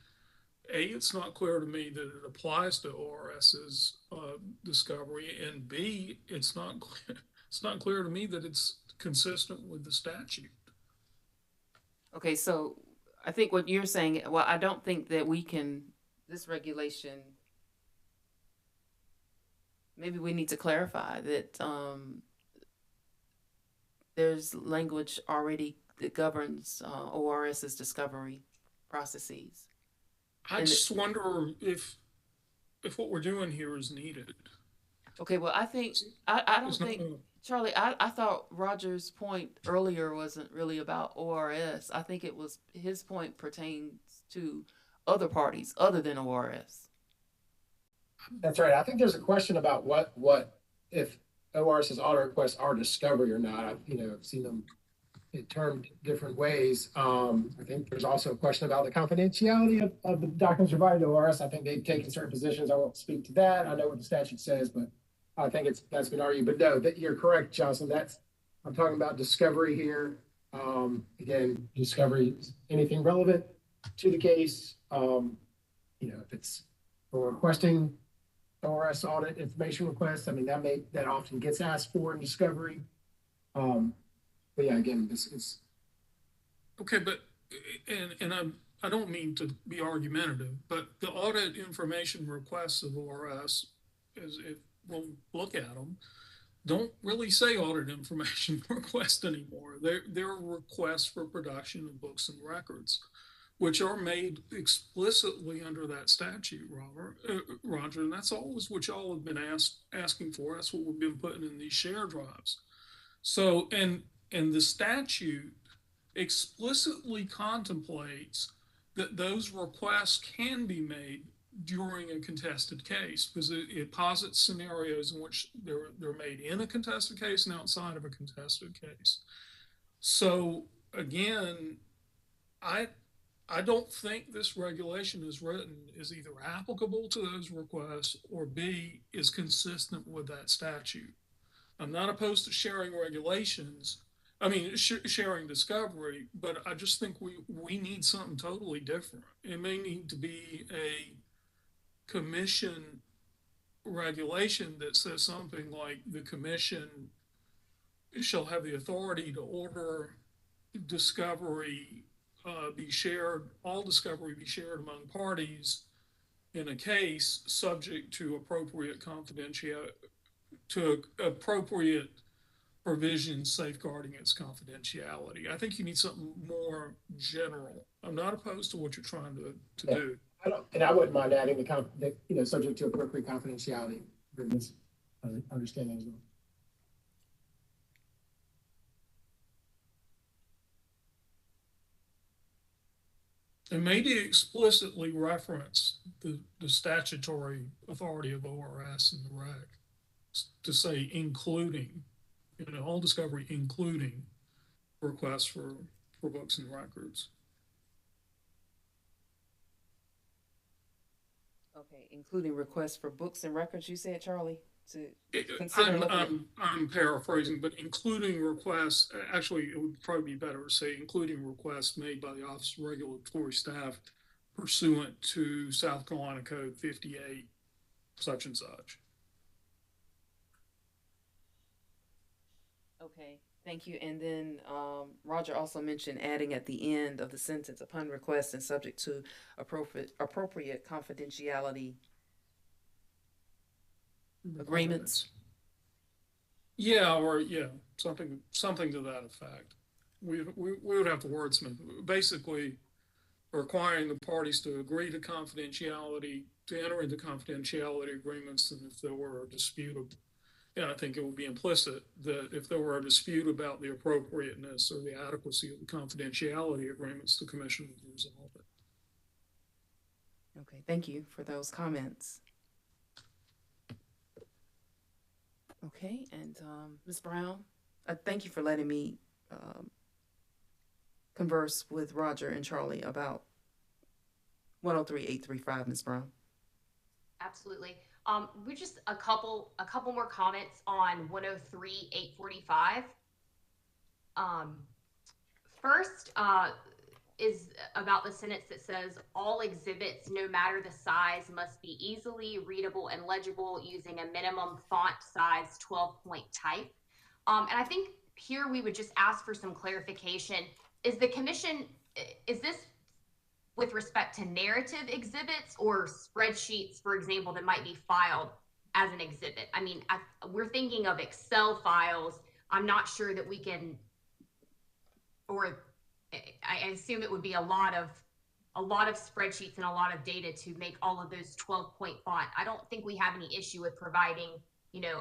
A, it's not clear to me that it applies to ORS's discovery, and B, it's not clear to me that it's consistent with the statute. Okay, so I think what you're saying, well, I don't think that we can, this regulation, maybe we need to clarify that there's language already that governs ORS's discovery processes. I just wonder if what we're doing here is needed. Okay, well, I think, I don't think, Charlie, I thought Roger's point earlier wasn't really about ORS. I think it was, his point pertains to other parties other than ORS. That's right. I think there's a question about what if ORS's auto requests are discovery or not. I've seen them termed different ways. I think there's also a question about the confidentiality of the documents provided to ORS. I think they've taken certain positions. I won't speak to that. I know what the statute says, but I think that's been argued. But no, that you're correct, Johnson. I'm talking about discovery here. Again, discovery is anything relevant to the case. If it's for requesting ORS audit information requests, I mean that often gets asked for in discovery. But yeah, again, this is okay. But I don't mean to be argumentative, but the audit information requests of ORS, as if we'll look at them, don't really say audit information request anymore. They're requests for production of books and records, which are made explicitly under that statute, Roger, and that's always what y'all have been asking for. That's what we've been putting in these share drives. So, and the statute explicitly contemplates that those requests can be made during a contested case, because it posits scenarios in which they're made in a contested case and outside of a contested case. So again, I don't think this regulation is written is either applicable to those requests or B, is consistent with that statute. I'm not opposed to sharing regulations. I mean, sharing discovery, but I just think we need something totally different. It may need to be a commission regulation that says something like the commission shall have the authority to order discovery be shared, all discovery be shared among parties in a case subject to appropriate confidentiality, to appropriate provisions safeguarding its confidentiality. I think you need something more general. I'm not opposed to what you're trying to do. I wouldn't mind adding the subject to appropriate confidentiality for this understanding as well. And maybe explicitly reference the statutory authority of ORS and the REC to say including, all discovery including requests for books and records. Okay, including requests for books and records, you said, Charlie? I'm paraphrasing, but including requests, actually, it would probably be better to say including requests made by the Office of Regulatory Staff pursuant to South Carolina Code 58, such and such. Okay, thank you. And then Roger also mentioned adding at the end of the sentence, upon request and subject to appropriate confidentiality agreements. Yeah, or something to that effect. We would have to wordsmith. Basically, requiring the parties to agree to confidentiality, to enter into confidentiality agreements, and if there were a dispute, I think it would be implicit that if there were a dispute about the appropriateness or the adequacy of the confidentiality agreements, the commission would resolve it. Okay, thank you for those comments. Okay, and Ms. Brown, thank you for letting me converse with Roger and Charlie about 103-835, Ms. Brown. Absolutely. We just a couple more comments on 103-845. Um, First, is about the sentence that says all exhibits, no matter the size, must be easily readable and legible using a minimum font size 12-point type. And I think here we would just ask for some clarification. Is the commission, is this with respect to narrative exhibits or spreadsheets, for example, that might be filed as an exhibit? I mean, we're thinking of Excel files. I'm not sure that we can, or I assume it would be a lot of spreadsheets and a lot of data to make all of those 12-point font. I don't think we have any issue with providing,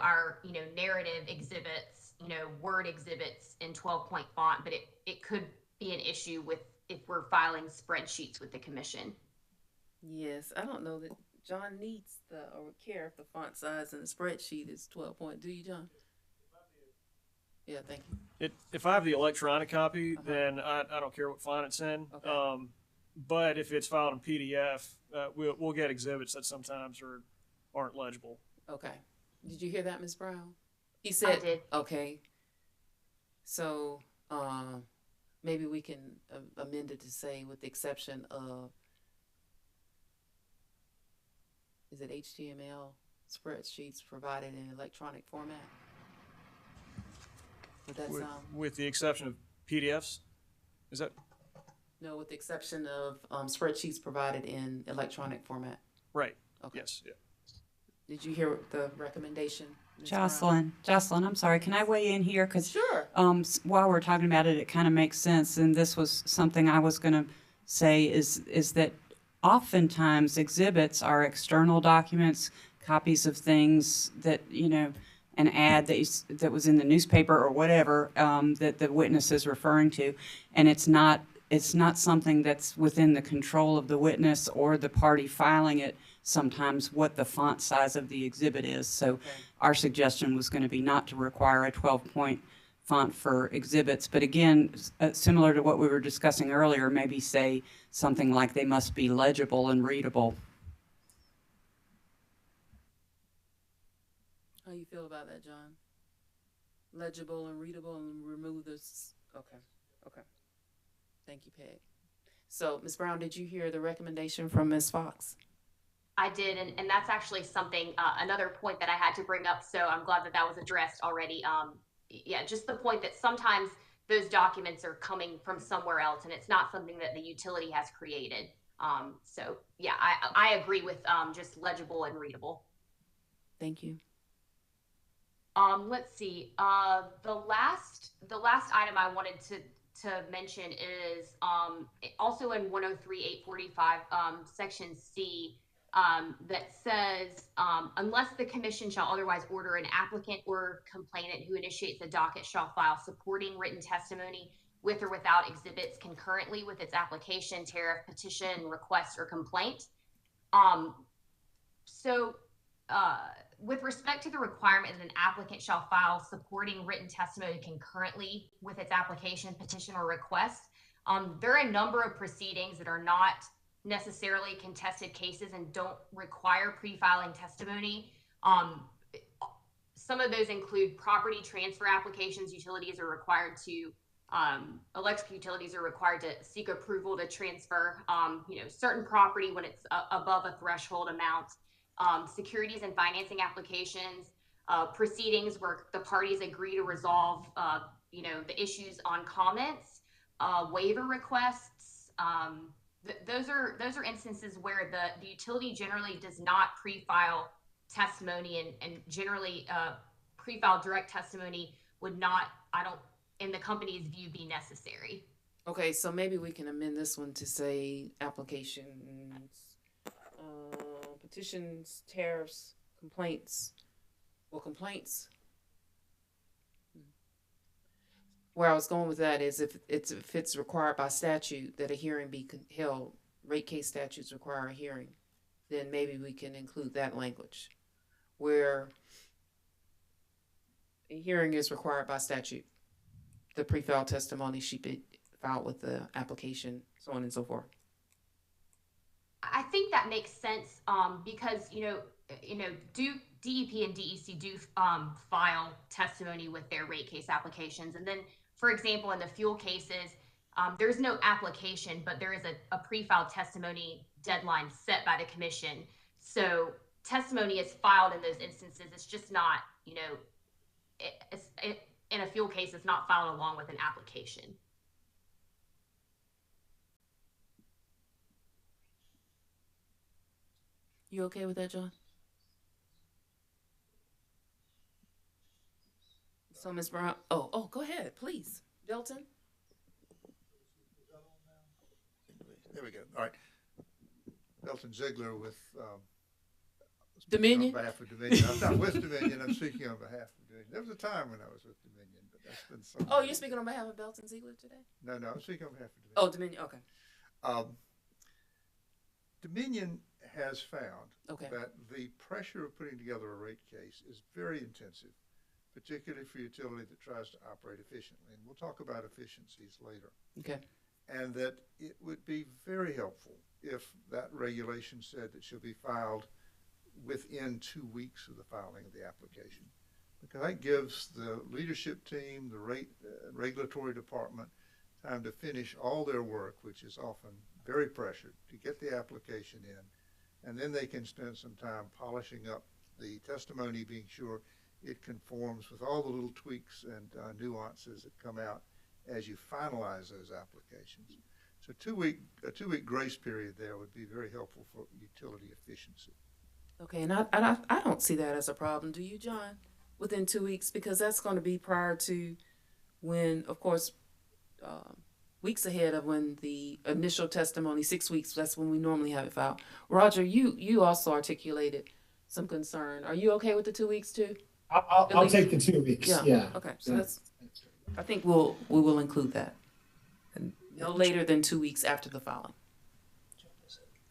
our, narrative exhibits, word exhibits in 12-point font, but it could be an issue with if we're filing spreadsheets with the commission. Yes, I don't know that John needs or would care if the font size in the spreadsheet is 12 point. Do you, John? Yeah, thank you. If I have the electronic copy, then I don't care what font it's in. Okay. But if it's filed in PDF, we'll get exhibits that sometimes aren't legible. Okay. Did you hear that, Ms. Brown? He said, I did. Okay. So, maybe we can amend it to say with the exception of, is it HTML spreadsheets provided in electronic format? Would that sound? With the exception of PDFs? Is that? No, with the exception of spreadsheets provided in electronic format. Right. Okay. Yes. Yeah. Did you hear the recommendation? Ms. Jocelyn, I'm sorry. Can I weigh in here? Because Sure. While we're talking about it, it kind of makes sense. And this was something I was going to say is that oftentimes exhibits are external documents, copies of things that, an ad that was in the newspaper or whatever that the witness is referring to, and it's not something that's within the control of the witness or the party filing it. Sometimes what the font size of the exhibit is. So our suggestion was going to be not to require a 12-point font for exhibits, but again, similar to what we were discussing earlier, maybe say something like they must be legible and readable. How you feel about that, John? Legible and readable and remove this. Okay. Thank you, Peg. So, Ms. Brown, did you hear the recommendation from Ms. Fox? I did, and that's actually something, another point that I had to bring up, so I'm glad that was addressed already. Yeah, just the point that sometimes those documents are coming from somewhere else, and it's not something that the utility has created. So, yeah, I agree with just legible and readable. Thank you. Let's see. The last item I wanted to mention is also in 103-845, section C, that says unless the commission shall otherwise order, an applicant or complainant who initiates a docket shall file supporting written testimony with or without exhibits concurrently with its application, tariff, petition, request, or complaint. With respect to the requirement that an applicant shall file supporting written testimony concurrently with its application, petition, or request, there are a number of proceedings that are not necessarily contested cases and don't require pre-filing testimony. Some of those include property transfer applications. Utilities are required to, electric utilities are required to seek approval to transfer, certain property when it's above a threshold amount. Securities and financing applications, proceedings where the parties agree to resolve, the issues on comments, waiver requests. Those are instances where the utility generally does not pre-file testimony, and generally pre-file direct testimony would not, in the company's view, be necessary. Okay, so maybe we can amend this one to say applications, petitions, tariffs, complaints. Well, complaints. Where I was going with that is if it's required by statute that a hearing be held, rate case statutes require a hearing, then maybe we can include that language. Where a hearing is required by statute. The pre-filed testimony should be filed with the application, so on and so forth. I think that makes sense, because, do DEP and DEC do file testimony with their rate case applications. And then, for example, in the fuel cases, there's no application, but there is a pre-filed testimony deadline set by the commission. So testimony is filed in those instances. It's just not, in a fuel case, it's not filed along with an application. You okay with that, John? So, Ms. Brown, oh, go ahead, please. Belton? There we go. All right. Belton Ziegler with Dominion? on behalf of Dominion. I'm not with Dominion. I'm speaking on behalf of Dominion. There was a time when I was with Dominion, but that's been so. Oh, you're speaking on behalf of Belton Ziegler today? No, I'm speaking on behalf of Dominion. Oh, Dominion, okay. Dominion has found Okay. that the pressure of putting together a rate case is very intensive, particularly for a utility that tries to operate efficiently. And we'll talk about efficiencies later. Okay. And that it would be very helpful if that regulation said that she'll be filed within 2 weeks of the filing of the application. Because that gives the leadership team, the regulatory department, time to finish all their work, which is often very pressured, to get the application in. And then they can spend some time polishing up the testimony, being sure it conforms with all the little tweaks and nuances that come out as you finalize those applications. So a 2-week grace period there would be very helpful for utility efficiency. Okay, and I don't see that as a problem. Do you, John? Within 2 weeks, because that's going to be prior to when, of course, weeks ahead of when the initial testimony, 6 weeks, that's when we normally have it filed. Roger, you also articulated some concern. Are you okay with the 2 weeks too? I'll take the 2 weeks. Yeah. Okay, so I think we will include that. No later than 2 weeks after the filing.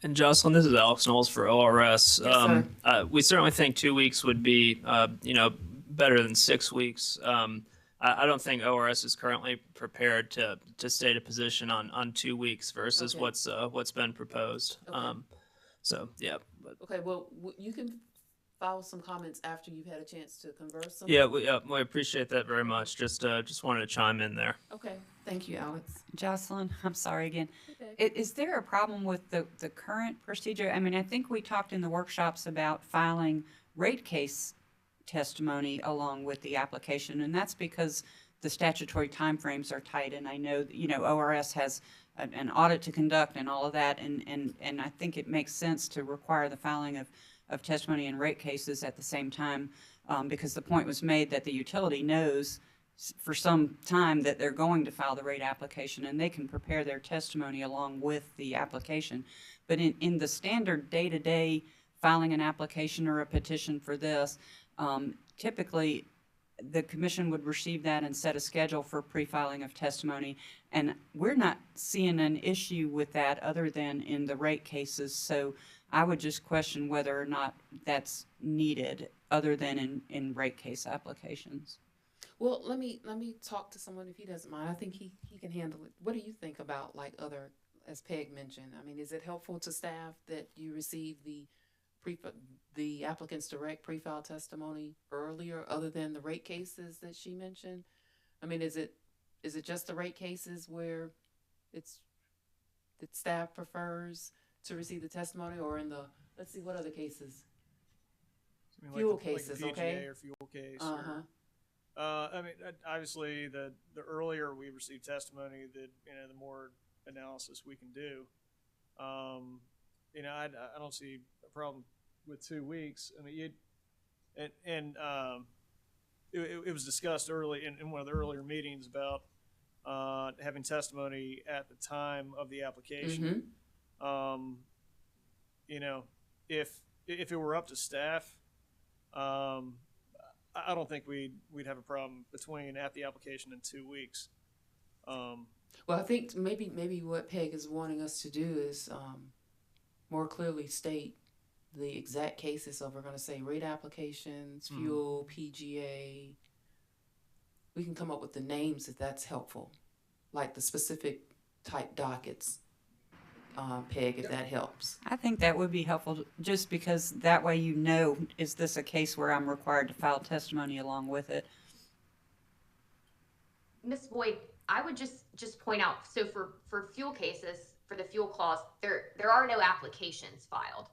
And Jocelyn, this is Alex Knowles for ORS. Yes, sir. We certainly think 2 weeks would be, better than 6 weeks. I don't think ORS is currently prepared to state a position on 2 weeks versus Okay. what's been proposed. Okay. So yeah. But, Okay, well, you can file some comments after you've had a chance to converse. yeah, we appreciate that very much. Just wanted to chime in there. Okay, thank you, Alex. Jocelyn, I'm sorry again. Okay. Is there a problem with the current procedure? I mean, I think we talked in the workshops about filing rate case testimony along with the application, and that's because the statutory timeframes are tight. And I know, ORS has an audit to conduct and all of that, and I think it makes sense to require the filing of testimony in rate cases at the same time, because the point was made that the utility knows for some time that they're going to file the rate application, and they can prepare their testimony along with the application. But in the standard day-to-day filing an application or a petition for this, typically the commission would receive that and set a schedule for pre-filing of testimony. And we're not seeing an issue with that other than in the rate cases. So I would just question whether or not that's needed other than in rate case applications. Well, let me talk to someone if he doesn't mind. I think he can handle it. What do you think about other, as Peg mentioned? I mean, is it helpful to staff that you receive the applicant's direct pre-filed testimony earlier, other than the rate cases that she mentioned? I mean, is it just the rate cases where it's that staff prefers to receive the testimony, or in the, let's see, what other cases? Fuel cases, like the PGA okay. or fuel case. Uh-huh. I mean, obviously, the earlier we receive testimony, the more analysis we can do. I don't see a problem with 2 weeks. I mean, it was discussed early in one of the earlier meetings about having testimony at the time of the application. Mm-hmm. If it were up to staff, I don't think we'd have a problem between at the application and 2 weeks. Well, I think maybe what Peg is wanting us to do is more clearly state the exact cases. So we're going to say rate applications, fuel, PGA, We can come up with the names if that's helpful, like the specific type dockets, Peg, if that helps. I think that would be helpful, just because that way you know, is this a case where I'm required to file testimony along with it? Ms. Boyd, I would just point out, so for fuel cases, for the fuel clause, there are no applications filed.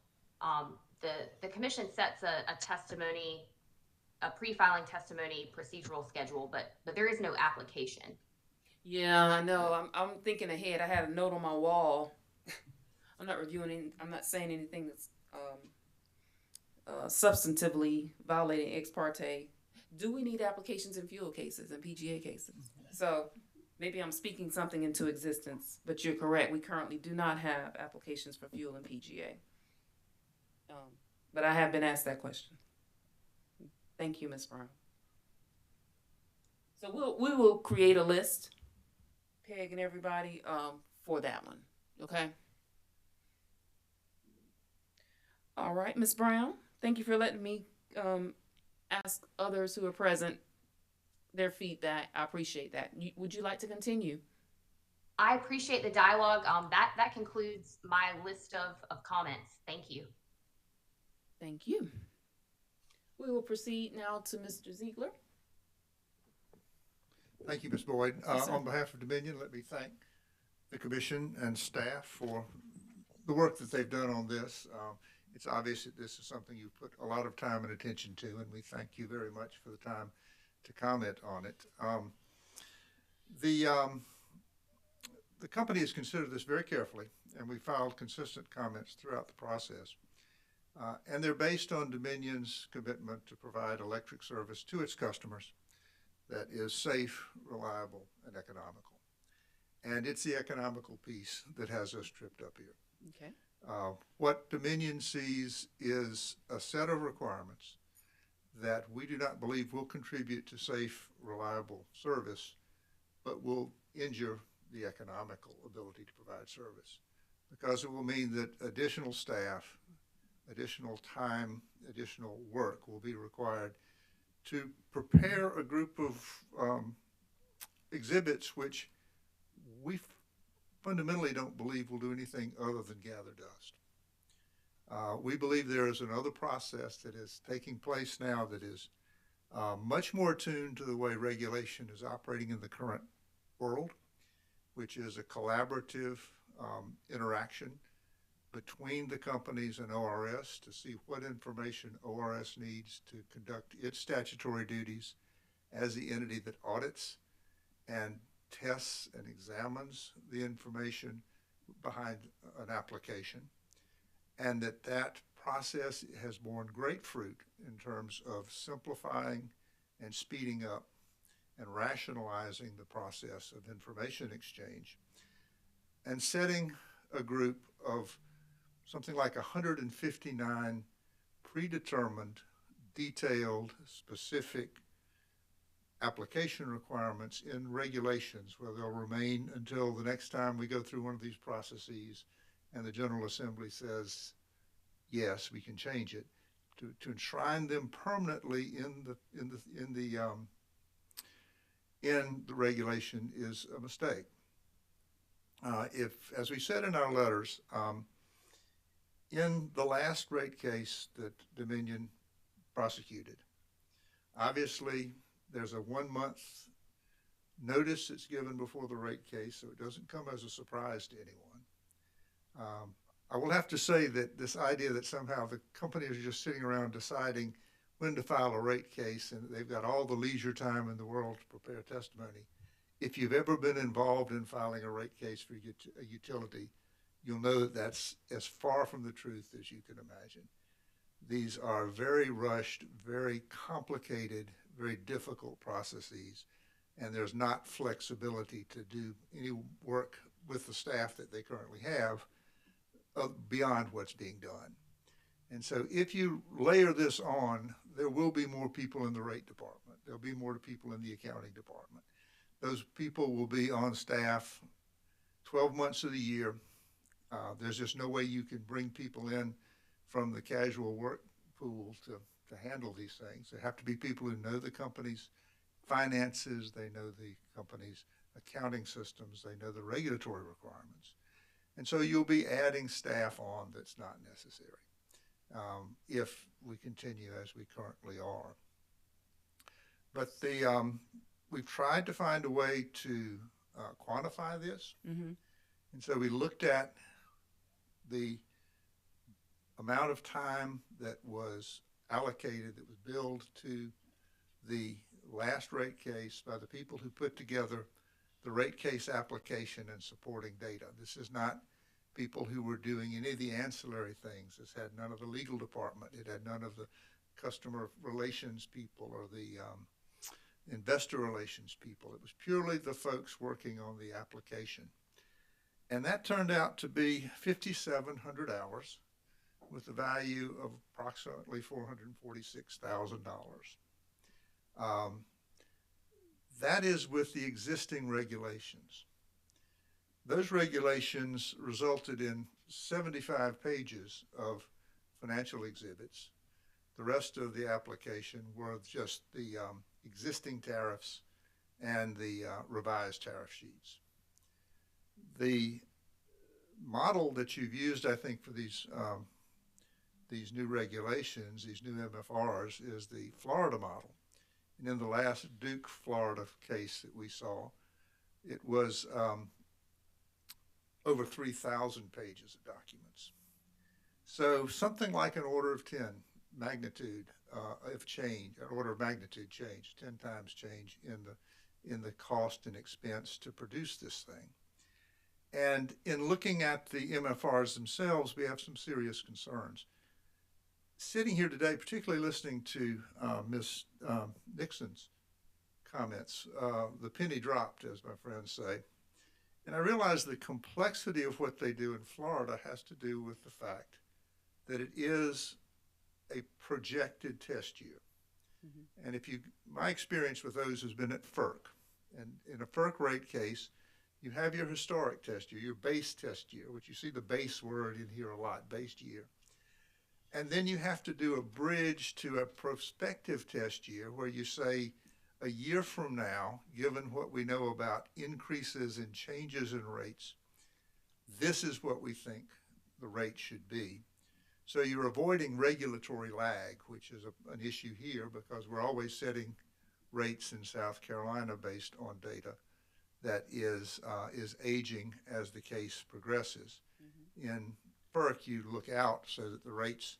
The commission sets a testimony, a pre-filing testimony procedural schedule, but there is no application. Yeah, I know. I'm thinking ahead. I had a note on my wall. I'm not saying anything that's substantively violating ex parte. Do we need applications in fuel cases and PGA cases? So maybe I'm speaking something into existence, but you're correct. We currently do not have applications for fuel and PGA. But I have been asked that question. Thank you, Ms. Brown. So we will create a list, Peg and everybody, for that one. Okay. All right, Ms. Brown. Thank you for letting me ask others who are present their feedback. I appreciate that. Would you like to continue? I appreciate the dialogue. That concludes my list of comments. Thank you. Thank you. We will proceed now to Mr. Ziegler. Thank you, Ms. Boyd. Yes, sir. On behalf of Dominion, let me thank the commission and staff for the work that they've done on this. It's obvious that this is something you've put a lot of time and attention to, and we thank you very much for the time to comment on it. The company has considered this very carefully, and we filed consistent comments throughout the process. And they're based on Dominion's commitment to provide electric service to its customers that is safe, reliable, and economical. And it's the economical piece that has us tripped up here. Okay. What Dominion sees is a set of requirements that we do not believe will contribute to safe, reliable service, but will injure the economical ability to provide service, because it will mean that additional staff, additional time, additional work will be required to prepare a group of exhibits which we fundamentally don't believe will do anything other than gather dust. We believe there is another process that is taking place now that is much more attuned to the way regulation is operating in the current world, which is a collaborative interaction between the companies and ORS to see what information ORS needs to conduct its statutory duties as the entity that audits and tests and examines the information behind an application, and that process has borne great fruit in terms of simplifying and speeding up and rationalizing the process of information exchange, and setting a group of something like 159 predetermined, detailed, specific application requirements in regulations where they'll remain until the next time we go through one of these processes and the General Assembly says, yes, we can change it, to enshrine them permanently in the regulation is a mistake. If, as we said in our letters, in the last rate case that Dominion prosecuted, obviously there's a 1 month notice that's given before the rate case, so it doesn't come as a surprise to anyone. I will have to say that this idea that somehow the companies are just sitting around deciding when to file a rate case and they've got all the leisure time in the world to prepare testimony. If you've ever been involved in filing a rate case for a utility, you'll know that that's as far from the truth as you can imagine. These are very rushed, very complicated, very difficult processes, and there's not flexibility to do any work with the staff that they currently have beyond what's being done. And so if you layer this on, there will be more people in the rate department. There'll be more people in the accounting department. Those people will be on staff 12 months of the year. There's just no way you can bring people in from the casual work pool to handle these things. There have to be people who know the companies finances, they know the company's accounting systems, they know the regulatory requirements. And so you'll be adding staff on that's not necessary if we continue as we currently are. But we've tried to find a way to quantify this. Mm-hmm. And so we looked at the amount of time that was allocated, that was billed to the last rate case by the people who put together the rate case application and supporting data. This is not people who were doing any of the ancillary things. This had none of the legal department. It had none of the customer relations people or the investor relations people. It was purely the folks working on the application. And that turned out to be 5,700 hours with a value of approximately $446,000. That is with the existing regulations. Those regulations resulted in 75 pages of financial exhibits. The rest of the application were just the existing tariffs and the revised tariff sheets. The model that you've used, I think, for these new regulations, these new MFRs, is the Florida model. And in the last Duke, Florida case that we saw, it was over 3,000 pages of documents. So something like an order of 10 magnitude of change, an order of magnitude change, 10 times change in the cost and expense to produce this thing. And in looking at the MFRs themselves, we have some serious concerns. Sitting here today, particularly listening to Ms. Nixon's comments, the penny dropped, as my friends say. And I realize the complexity of what they do in Florida has to do with the fact that it is a projected test year. Mm-hmm. And my experience with those has been at FERC. And in a FERC rate case, you have your historic test year, your base test year, which you see the base word in here a lot, base year. And then you have to do a bridge to a prospective test year where you say, a year from now, given what we know about increases and changes in rates, this is what we think the rate should be. So you're avoiding regulatory lag, which is an issue here because we're always setting rates in South Carolina based on data that is aging as the case progresses. Mm-hmm. In FERC, you look out so that the rates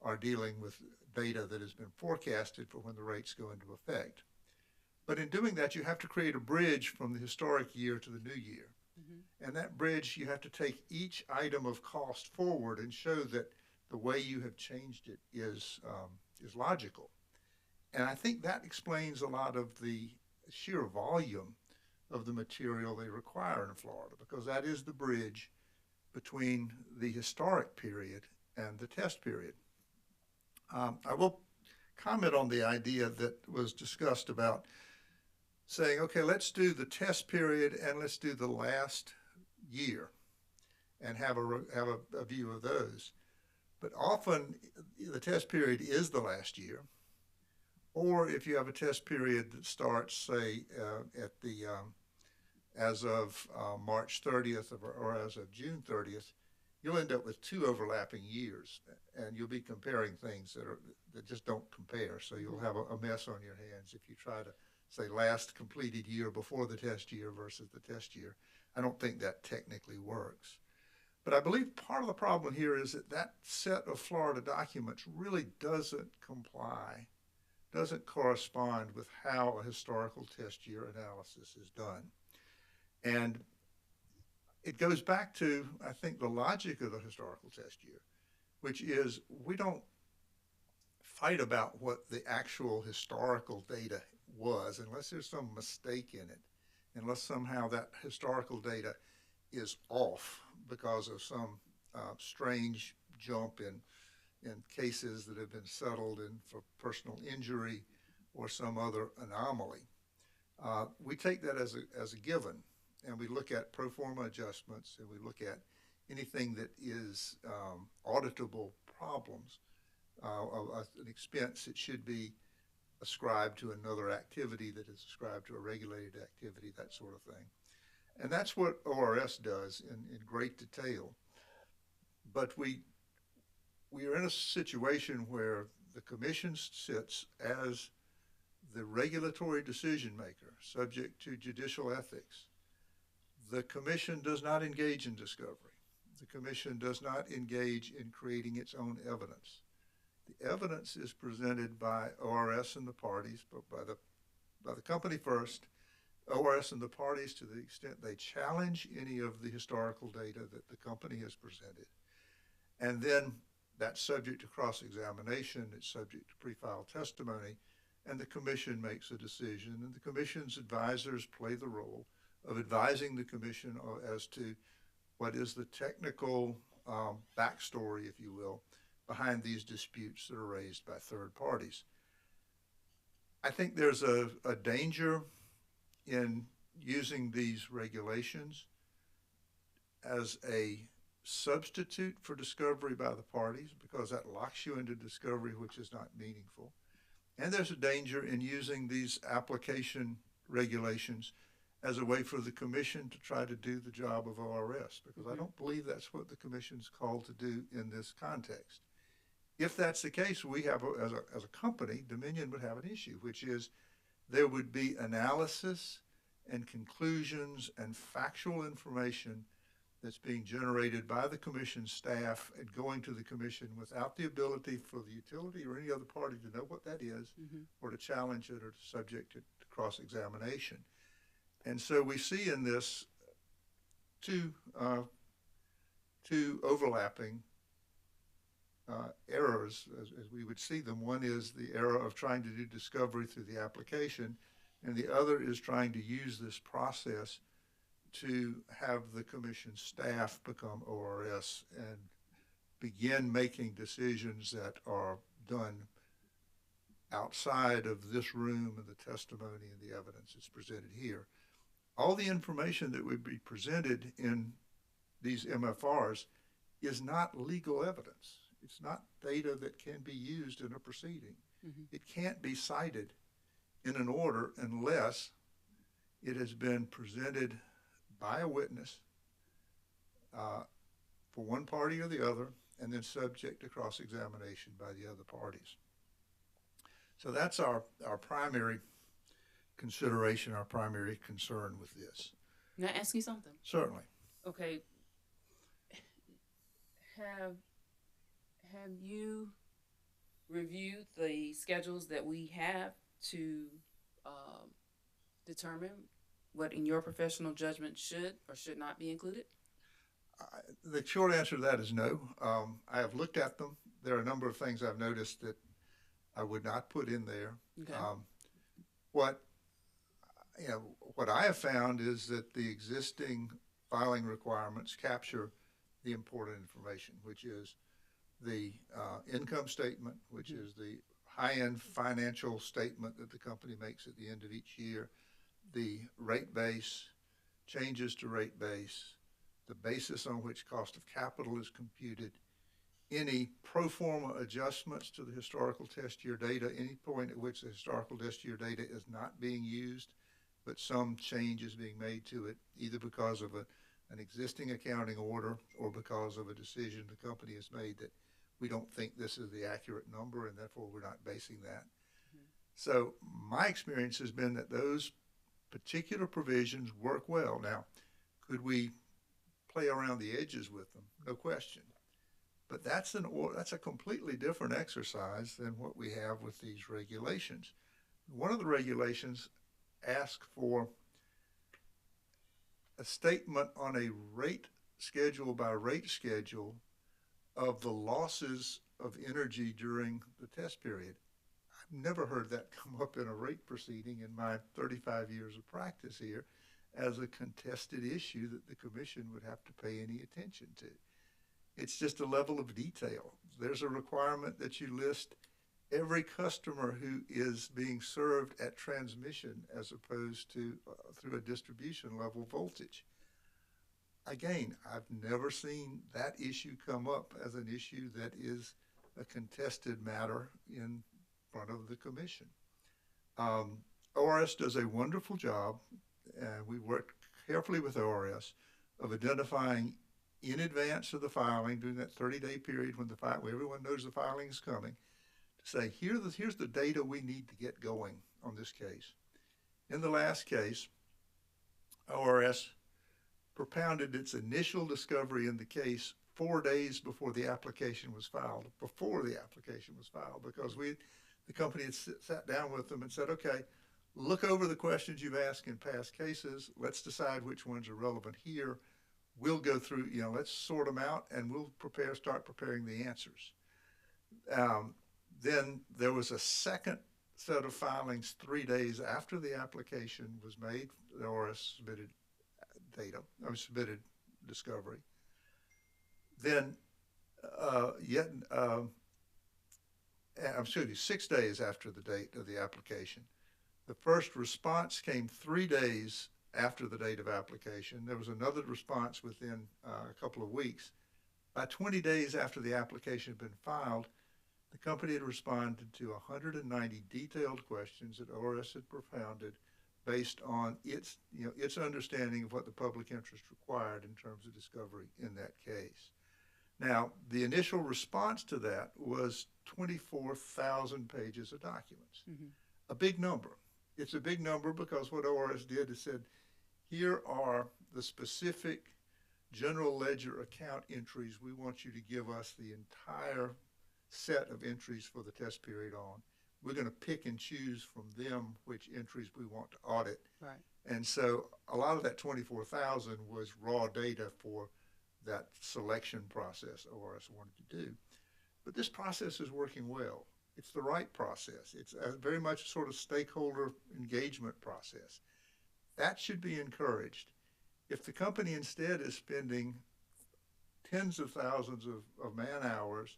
are dealing with data that has been forecasted for when the rates go into effect. But in doing that, you have to create a bridge from the historic year to the new year. Mm-hmm. And that bridge, you have to take each item of cost forward and show that the way you have changed it is logical. And I think that explains a lot of the sheer volume of the material they require in Florida, because that is the bridge between the historic period and the test period. I will comment on the idea that was discussed about saying, okay, let's do the test period and let's do the last year and have a view of those. But often the test period is the last year, or if you have a test period that starts, say, at the as of March 30th or as of June 30th, you'll end up with two overlapping years, and you'll be comparing things that just don't compare. So you'll have a mess on your hands if you try to say last completed year before the test year versus the test year. I don't think that technically works. But I believe part of the problem here is that set of Florida documents really doesn't correspond with how a historical test year analysis is done. And it goes back to, I think, the logic of the historical test year, which is we don't fight about what the actual historical data was unless there's some mistake in it, unless somehow that historical data is off because of some strange jump in cases that have been settled in for personal injury or some other anomaly. We take that as a given, and we look at pro forma adjustments, and we look at anything that is auditable problems, an expense that should be ascribed to another activity that is ascribed to a regulated activity, that sort of thing. And that's what ORS does in great detail. But we are in a situation where the commission sits as the regulatory decision maker, subject to judicial ethics. The commission does not engage in discovery. The commission does not engage in creating its own evidence. The evidence is presented by ORS and the parties, but by the company first, ORS and the parties to the extent they challenge any of the historical data that the company has presented. And then that's subject to cross-examination, it's subject to pre-file testimony, and the commission makes a decision, and the commission's advisors play the role of advising the commission as to what is the technical backstory, if you will, behind these disputes that are raised by third parties. I think there's a danger in using these regulations as a substitute for discovery by the parties, because that locks you into discovery which is not meaningful. And there's a danger in using these application regulations as a way for the commission to try to do the job of ORS, because I don't believe that's what the commission's called to do in this context. If that's the case, we have, as a company, Dominion would have an issue, which is there would be analysis and conclusions and factual information that's being generated by the commission staff and going to the commission without the ability for the utility or any other party to know what that is, or to challenge it or to subject it to cross-examination. And so we see in this two overlapping errors as we would see them. One is the error of trying to do discovery through the application, and the other is trying to use this process to have the commission staff become ORS and begin making decisions that are done outside of this room and the testimony and the evidence that's presented here. All the information that would be presented in these MFRs is not legal evidence. It's not data that can be used in a proceeding. It can't be cited in an order unless it has been presented by a witness for one party or the other, and then subject to cross-examination by the other parties. So that's our primary consideration, our primary concern with this. Can I ask you something? Certainly. Okay. Have you reviewed the schedules that we have to determine what, in your professional judgment, should or should not be included? The short answer to that is no. I have looked at them. There are a number of things I've noticed that I would not put in there. Okay. What I have found is that the existing filing requirements capture the important information, which is the income statement, which is the high-end financial statement that the company makes at the end of each year, the rate base, changes to rate base, the basis on which cost of capital is computed, any pro forma adjustments to the historical test year data, any point at which the historical test year data is not being used, but some change is being made to it, either because of an existing accounting order or because of a decision the company has made that we don't think this is the accurate number and therefore we're not basing that. So my experience has been that those particular provisions work well. Now, could we play around the edges with them? No question. But that's a completely different exercise than what we have with these regulations. One of the regulations asks for a statement on a rate schedule by rate schedule of the losses of energy during the test period. I've never heard that come up in a rate proceeding in my 35 years of practice here as a contested issue that the commission would have to pay any attention to. It's just a level of detail. There's a requirement that you list every customer who is being served at transmission as opposed to through a distribution level voltage. Again, I've never seen that issue come up as an issue that is a contested matter in front of the commission. ORS does a wonderful job, and we work carefully with ORS of identifying in advance of the filing, during that 30-day period when when everyone knows the filing is coming, to say, here's the data we need to get going on this case. In the last case, ORS propounded its initial discovery in the case 4 days before the application was filed, because the company had sat down with them and said, okay, look over the questions you've asked in past cases. Let's decide which ones are relevant here. We'll go through, let's sort them out, and we'll start preparing the answers. Then there was a second set of filings 3 days after the application was made. The ORS submitted submitted discovery. Then, 6 days after the date of the application. The first response came 3 days after the date of application. There was another response within a couple of weeks. By 20 days after the application had been filed, the company had responded to 190 detailed questions that ORS had propounded based on its understanding of what the public interest required in terms of discovery in that case. Now, the initial response to that was 24,000 pages of documents. Mm-hmm. A big number. It's a big number because what ORS did is said, here are the specific general ledger account entries we want you to give us the entire set of entries for the test period on. We're going to pick and choose from them which entries we want to audit. Right. And so a lot of that 24,000 was raw data for that selection process ORS wanted to do. But this process is working well. It's the right process. It's very much a sort of stakeholder engagement process. That should be encouraged. If the company instead is spending tens of thousands of man hours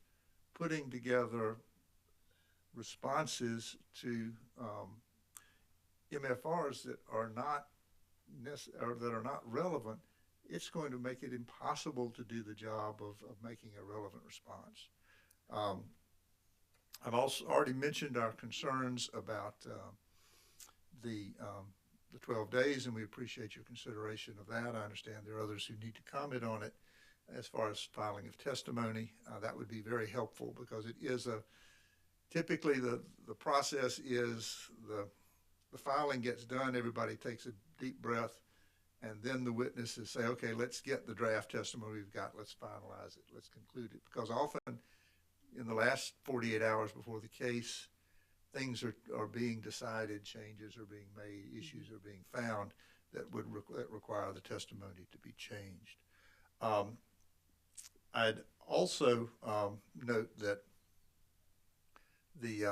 putting together responses to MFRs that are not relevant, it's going to make it impossible to do the job of making a relevant response. I've also already mentioned our concerns about the 12 days, and we appreciate your consideration of that. I understand there are others who need to comment on it. As far as filing of testimony, that would be very helpful because it is typically the process is the filing gets done, everybody takes a deep breath, and then the witnesses say, okay, let's get the draft testimony we've got, let's finalize it, let's conclude it. Because often in the last 48 hours before the case, things are being decided, changes are being made, issues are being found that would require the testimony to be changed. I'd also note that the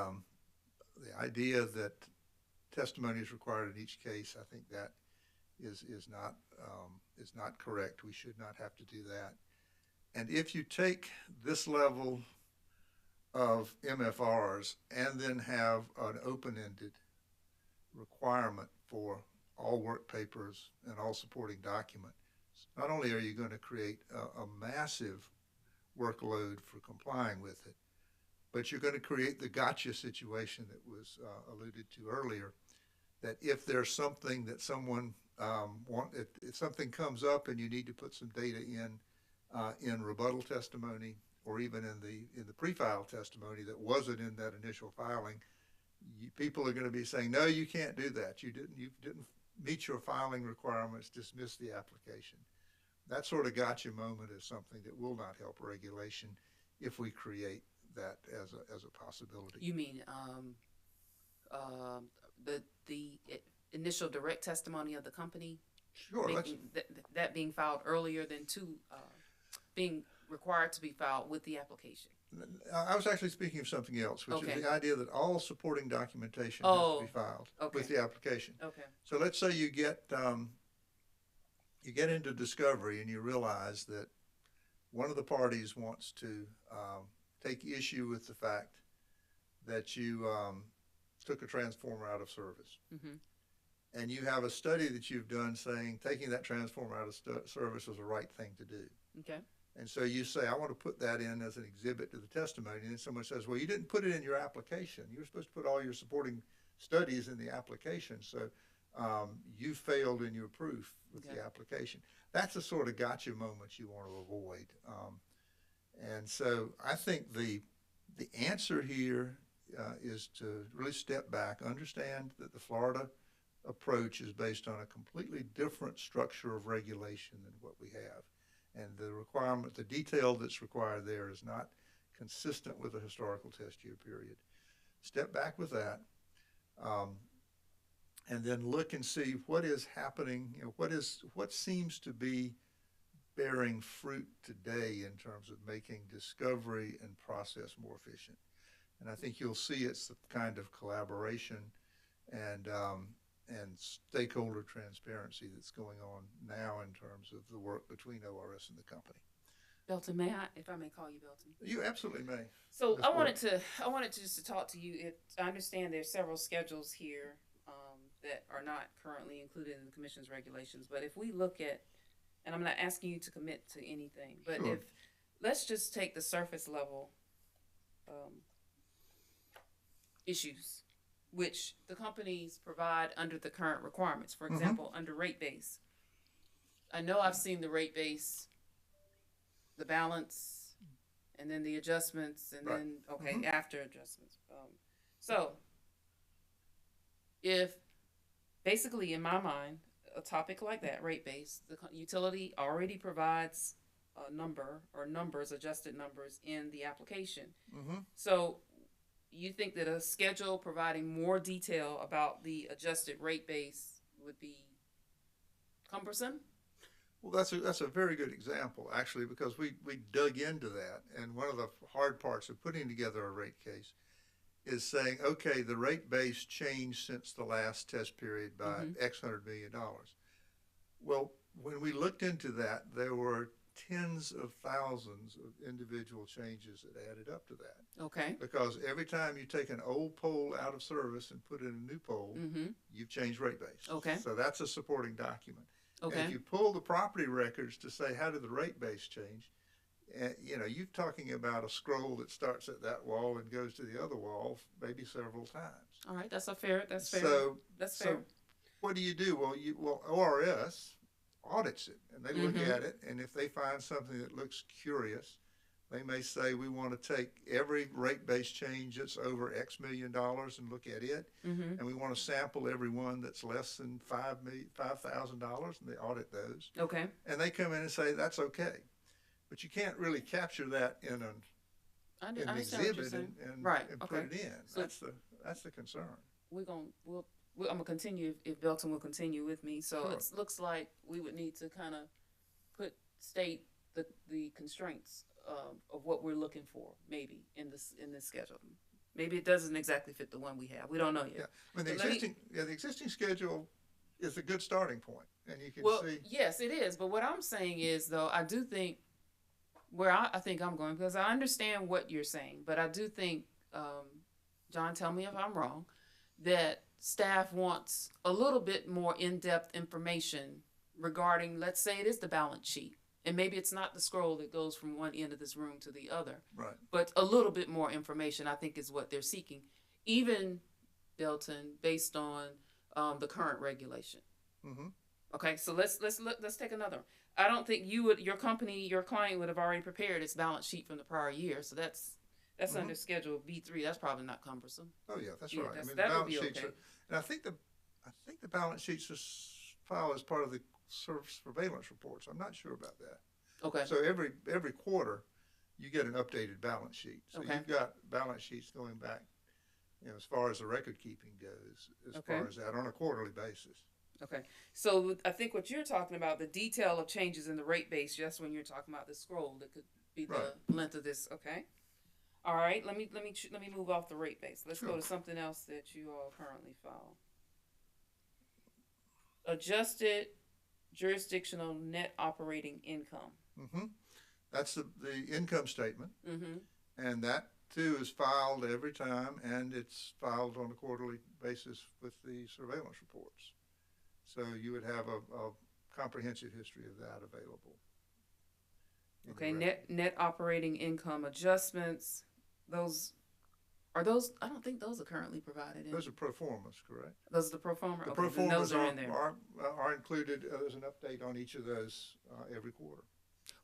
idea that testimony is required in each case, I think that is not correct. We should not have to do that. And if you take this level of MFRs and then have an open-ended requirement for all work papers and all supporting documents, not only are you going to create a massive workload for complying with it, but you're going to create the gotcha situation that was alluded to earlier, that if there's something that someone if something comes up and you need to put some data in rebuttal testimony or even in the pre-file testimony that wasn't in that initial filing, people are going to be saying, no, you can't do that. You didn't meet your filing requirements, dismiss the application. That sort of gotcha moment is something that will not help regulation if we create that as a possibility. You mean the initial direct testimony of the company? Sure. That being filed earlier than being required to be filed with the application. I was actually speaking of something else, which is the idea that all supporting documentation has to be filed with the application. Okay. So let's say you get into discovery and you realize that one of the parties wants to take issue with the fact that you took a transformer out of service. Mm-hmm. And you have a study that you've done saying taking that transformer out of service was the right thing to do. Okay. And so you say, I want to put that in as an exhibit to the testimony. And then someone says, well, you didn't put it in your application. You were supposed to put all your supporting studies in the application. So you failed in your proof with the application. That's the sort of gotcha moments you want to avoid. And so I think the answer here is to really step back, understand that the Florida approach is based on a completely different structure of regulation than what we have. And the requirement, the detail that's required there is not consistent with a historical test year period. Step back with that, and then look and see what is happening, what seems to be bearing fruit today in terms of making discovery and process more efficient. And I think you'll see it's the kind of collaboration and stakeholder transparency that's going on now in terms of the work between ORS and the company. Belton, may I, if I may call you Belton? You absolutely may. So I wanted to just talk to you. I understand there's several schedules here that are not currently included in the commission's regulations. But if we look at, and I'm not asking you to commit to anything, but Sure. if let's just take the surface level issues, which the companies provide under the current requirements. For example, under rate base. I know I've seen the rate base, the balance, and then the adjustments, and then after adjustments. So if basically in my mind, a topic like that, rate base, the utility already provides a number or numbers, adjusted numbers in the application. So you think that a schedule providing more detail about the adjusted rate base would be cumbersome? Well, that's a very good example, actually, because we dug into that. And one of the hard parts of putting together a rate case is saying, okay, the rate base changed since the last test period by X $100 million. Well, when we looked into that, there were tens of thousands of individual changes that added up to that. Okay. Because every time you take an old pole out of service and put in a new pole, you've changed rate base. Okay. So that's a supporting document. Okay. And if you pull the property records to say, how did the rate base change? You're talking about a scroll that starts at that wall and goes to the other wall maybe several times. All right, that's fair. That's fair. That's fair. So what do? Well, ORS audits it and they look at it, and if they find something that looks curious, they may say, we want to take every rate base change that's over X $1 million and look at it, and we want to sample every one that's less than $5,000, and they audit those. Okay. And they come in and say that's okay, but you can't really capture that in an exhibit and put it in. So that's the concern. I'm gonna continue if Belton will continue with me. So Sure. It looks like we would need to kind of state the constraints of what we're looking for, maybe in this schedule. Maybe it doesn't exactly fit the one we have. We don't know yet. Yeah, I mean the existing schedule is a good starting point, and you can see. Yes, it is. But what I'm saying is, though, I do think where I think I'm going, because I understand what you're saying, but I do think, John, tell me if I'm wrong, that staff wants a little bit more in-depth information regarding, let's say it is the balance sheet. And maybe it's not the scroll that goes from one end of this room to the other. Right. But a little bit more information, I think, is what they're seeking. Even, Belton, based on the current regulation. Okay, so let's take another one. I don't think your client would have already prepared its balance sheet from the prior year. So that's under Schedule B3. That's probably not cumbersome. Oh yeah, that's right. I mean, that the would balance be sheets okay. and I think the balance sheets are filed as part of the surveillance reports. I'm not sure about that. Okay. So every quarter, you get an updated balance sheet. So Okay. you've got balance sheets going back, as far as the record keeping goes, as far as that on a quarterly basis. Okay, so I think what you're talking about, the detail of changes in the rate base, just when you're talking about the scroll, that could be the length of this. Okay, all right. Let me move off the rate base. Let's go to something else that you all currently file. Adjusted jurisdictional net operating income. That's the income statement, and that too is filed every time, and it's filed on a quarterly basis with the surveillance reports. So you would have a comprehensive history of that available. Okay, net operating income adjustments, those Are those, I don't think those are currently provided in. Those are pro formas, correct? Those are the pro forma? The Okay, pro then those formas are in there. are included, there's an update on each of those every quarter.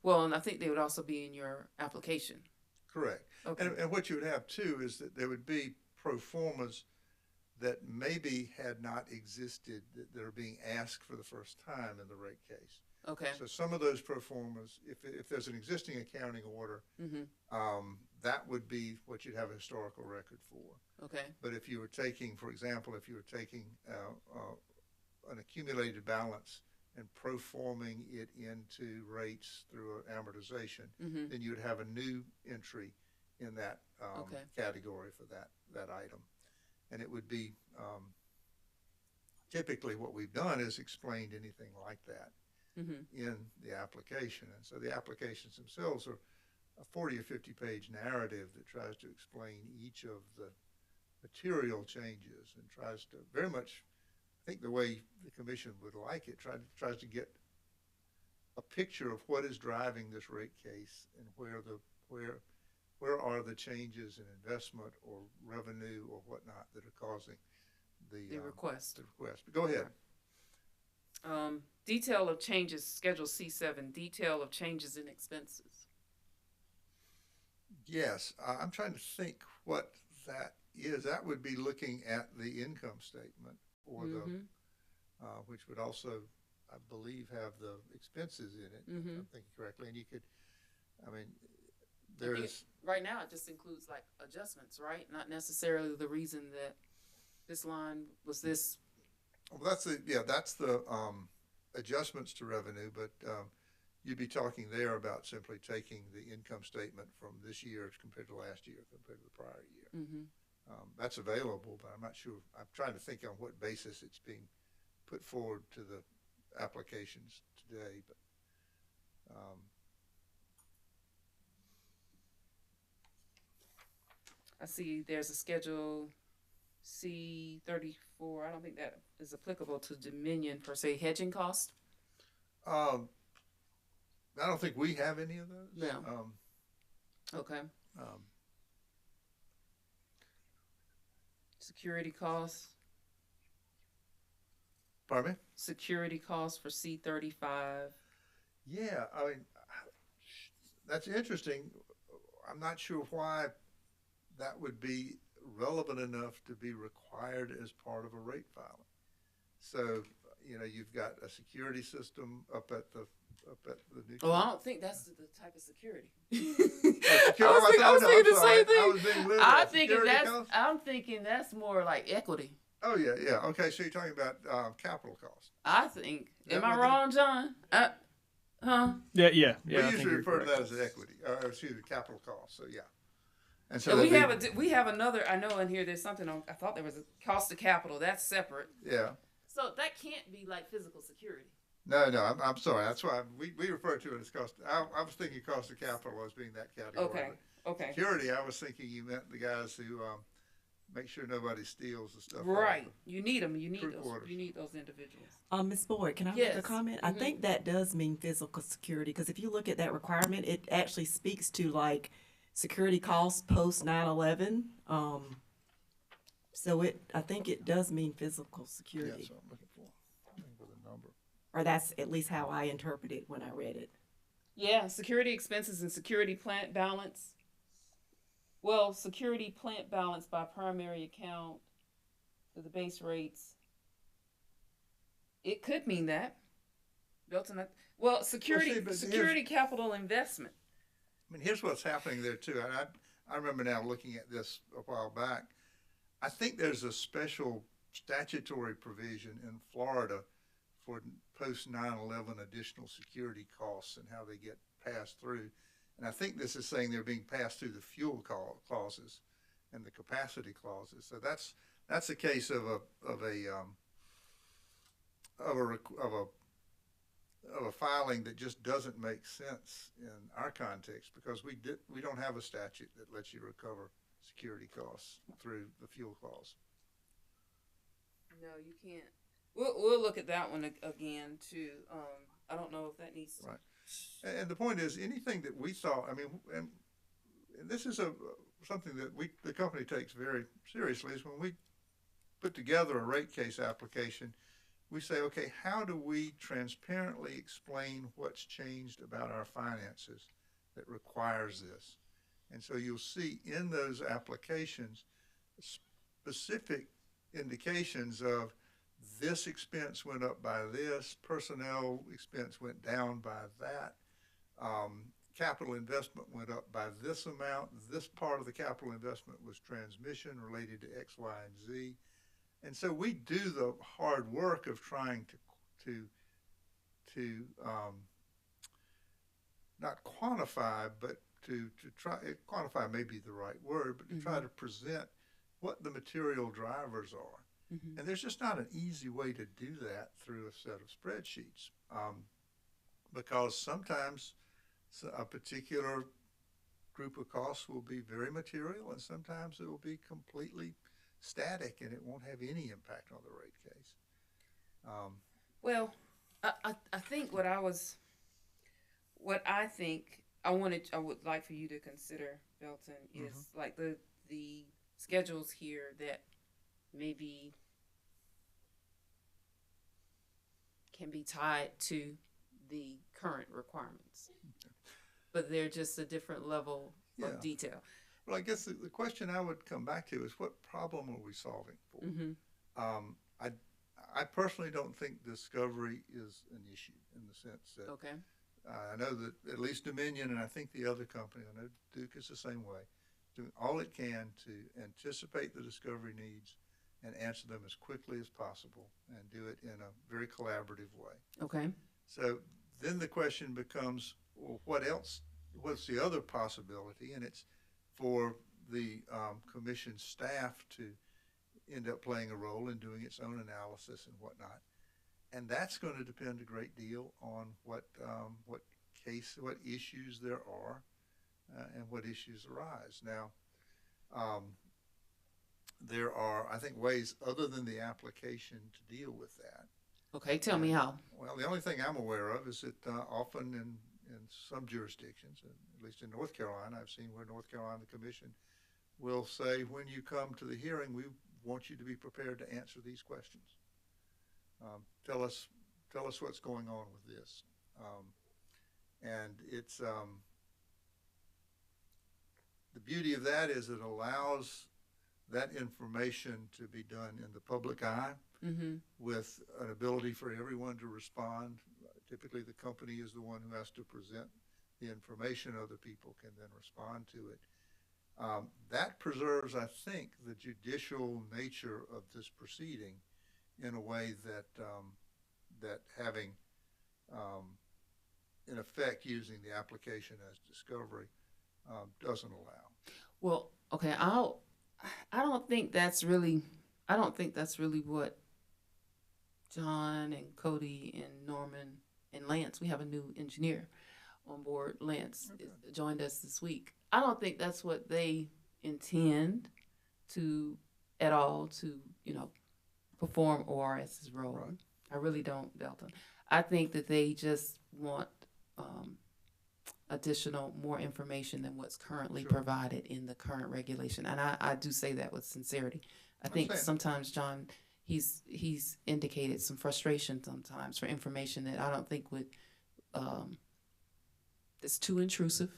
Well, and I think they would also be in your application. Correct. Okay. And what you would have too is that there would be pro formas that maybe had not existed, that are being asked for the first time in the rate case. Okay. So some of those pro formas, if there's an existing accounting order, that would be what you'd have a historical record for. Okay. But if you were taking, for example, if you were taking an accumulated balance and pro forming it into rates through amortization, then you would have a new entry in that category for that item. And it would be, typically what we've done is explained anything like that in the application. And so the applications themselves are a 40 or 50 page narrative that tries to explain each of the material changes and tries to very much, I think the way the commission would like it, tries to get a picture of what is driving this rate case and where are the changes in investment or revenue or whatnot that are causing the request. But go ahead. Detail of changes, Schedule C7, detail of changes in expenses. Yes, I'm trying to think what that is. That would be looking at the income statement or the, which would also, I believe, have the expenses in it, if I'm thinking correctly. And you could, I mean, there's... Right now, it just includes like adjustments, right? Not necessarily the reason that this line was this. Well, that's the adjustments to revenue, but you'd be talking there about simply taking the income statement from this year compared to last year, compared to the prior year. That's available, but I'm not sure. I'm trying to think on what basis it's being put forward to the applications today. But I see there's a Schedule C34. I don't think that is applicable to Dominion per se. Hedging cost? I don't think we have any of those. No. Okay. Security costs? Pardon me? Security costs for C35. Yeah, I mean, that's interesting. I'm not sure why that would be relevant enough to be required as part of a rate filing. So, you've got a security system up at the new. Oh, I don't think that's the type of security. I was thinking the same thing. I'm thinking that's more like equity. Oh yeah. Okay, so you're talking about capital cost. I think. Am I wrong, John? Huh? Yeah. We usually refer to that as equity, capital cost. So yeah. And so we have another. I know in here there's something on. I thought there was a cost of capital. That's separate. Yeah. So that can't be like physical security. No, I'm sorry. That's why we refer to it as cost. I was thinking cost of capital as being that category. Okay. Security, I was thinking you meant the guys who make sure nobody steals the stuff. Right. You need them. You need those. Quarters. You need those individuals. Ms. Boyd, can I make a comment? I think that does mean physical security, because if you look at that requirement, it actually speaks to like security costs post 9/11. So I think it does mean physical security. Yes, I'm looking for the number. Or that's at least how I interpreted when I read it. Yeah, security expenses and security plant balance. Well, security plant balance by primary account to the base rates. It could mean that. Built in. Well, security capital investment. I mean, here's what's happening there too. I remember now looking at this a while back. I think there's a special statutory provision in Florida for post 9/11 additional security costs and how they get passed through. And I think this is saying they're being passed through the fuel clauses and the capacity clauses. So that's a case of a filing that just doesn't make sense in our context, because we don't have a statute that lets you recover security costs through the fuel clause. No, you can't. We'll look at that one again too. I don't know if that needs to. Right. And the point is, anything that we saw, I mean, and and this is something that the company takes very seriously, is when we put together a rate case application, we say, okay, how do we transparently explain what's changed about our finances that requires this? And so you'll see in those applications specific indications of this expense went up by this, personnel expense went down by that, capital investment went up by this amount, this part of the capital investment was transmission related to X, Y, and Z. And so we do the hard work of trying to not quantify, but to try, quantify may be the right word, but to try to present what the material drivers are. And there's just not an easy way to do that through a set of spreadsheets, because sometimes a particular group of costs will be very material, and sometimes it will be completely static and it won't have any impact on the rate case. Well, I think what I think I would like for you to consider, Belton, is like the schedules here that maybe can be tied to the current requirements, but they're just a different level of detail. Well, I guess the question I would come back to is, what problem are we solving for? I personally don't think discovery is an issue, in the sense that I know that at least Dominion, and I think the other company, I know Duke is the same way, doing all it can to anticipate the discovery needs and answer them as quickly as possible, and do it in a very collaborative way. Okay. So then the question becomes, well, what else? What's the other possibility? And it's for the commission staff to end up playing a role in doing its own analysis and whatnot. And that's going to depend a great deal on what issues there are and what issues arise. Now, there are, I think, ways other than the application to deal with that. Okay, tell me how. Well, the only thing I'm aware of is that often in some jurisdictions, at least in North Carolina, I've seen where North Carolina Commission will say, when you come to the hearing, we want you to be prepared to answer these questions. Tell us what's going on with this. And it's the beauty of that is it allows that information to be done in the public eye, with an ability for everyone to respond. Typically, the company is the one who has to present the information. Other people can then respond to it. That preserves, I think, the judicial nature of this proceeding in a way that that having, in effect, using the application as discovery doesn't allow. Well, okay, I don't think that's really what John and Cody and Norman and Lance, we have a new engineer on board. Lance joined us this week. I don't think that's what they intend at all to, perform ORS's role. Right. I really don't, Belton. I think that they just want more information than what's currently provided in the current regulation. And I do say that with sincerity. I think sometimes, John, he's indicated some frustration sometimes for information that I don't think that's too intrusive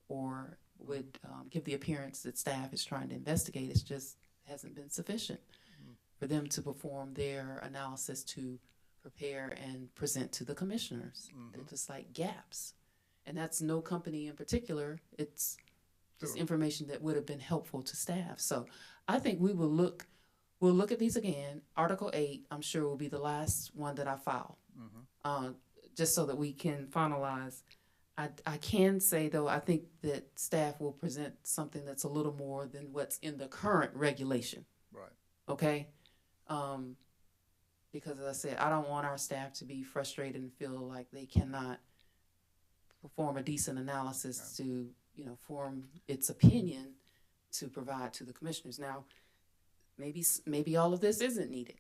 or would give the appearance that staff is trying to investigate. It just hasn't been sufficient for them to perform their analysis to prepare and present to the commissioners. They're just like gaps. And that's no company in particular. It's just information that would have been helpful to staff. So I think we'll look at these again. Article 8, I'm sure, will be the last one that I file, just so that we can finalize. I can say, though, I think that staff will present something that's a little more than what's in the current regulation. Right. Okay? Because, as I said, I don't want our staff to be frustrated and feel like they cannot perform a decent analysis to, form its opinion to provide to the commissioners. Now, maybe all of this isn't needed.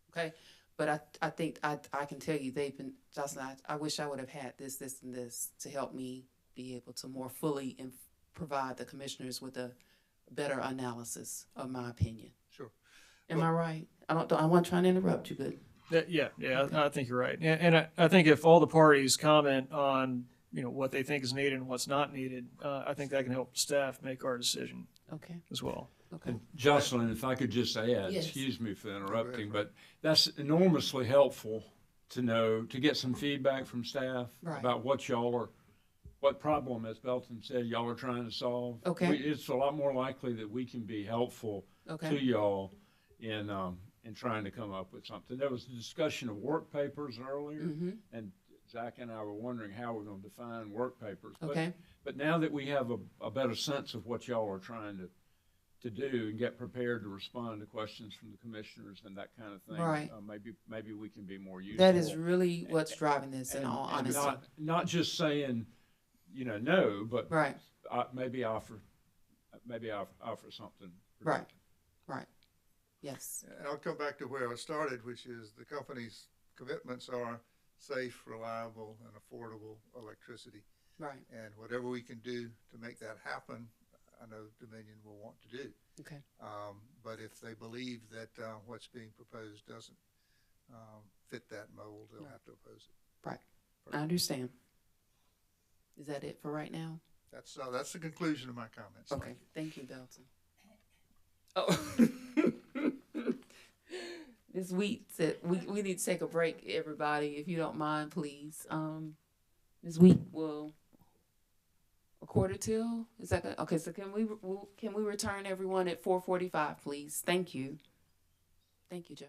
Okay? But I think I can tell you they've been, Jocelyn, I wish I would have had this, and this to help me be able to more fully provide the commissioners with a better analysis of my opinion. Sure. Am I right? I wasn't trying to interrupt you, but. Yeah, I think you're right. And I think if all the parties comment on, what they think is needed and what's not needed, I think that can help staff make our decision Okay. as well. Okay. And Jocelyn, if I could just add, Yes. excuse me for interrupting, but that's enormously helpful to know, to get some feedback from staff Right. about what problem, as Belton said, y'all are trying to solve. Okay. It's a lot more likely that we can be helpful Okay. to y'all in trying to come up with something. There was a discussion of work papers earlier, and Zach and I were wondering how we're going to define work papers. Okay. But now that we have a better sense of what y'all are trying to do and get prepared to respond to questions from the commissioners and that kind of thing, Right. Maybe we can be more useful. That is really what's driving this, in all honesty. Not just saying, no, but right. Maybe offer something. Right. Right. Yes. And I'll come back to where I started, which is the company's commitments are safe, reliable, and affordable electricity. Right. And whatever we can do to make that happen, I know Dominion will want to do. Okay. But if they believe that what's being proposed doesn't fit that mold, they'll have to oppose it. Right. I understand. Is that it for right now? That's the conclusion of my comments. Okay. Thank you, Belton. Oh. Ms. Wheat said we need to take a break, everybody, if you don't mind, please. Ms. Wheat will a quarter till? Is that good? Okay, so can we return everyone at 4:45, please? Thank you. Thank you, Joe.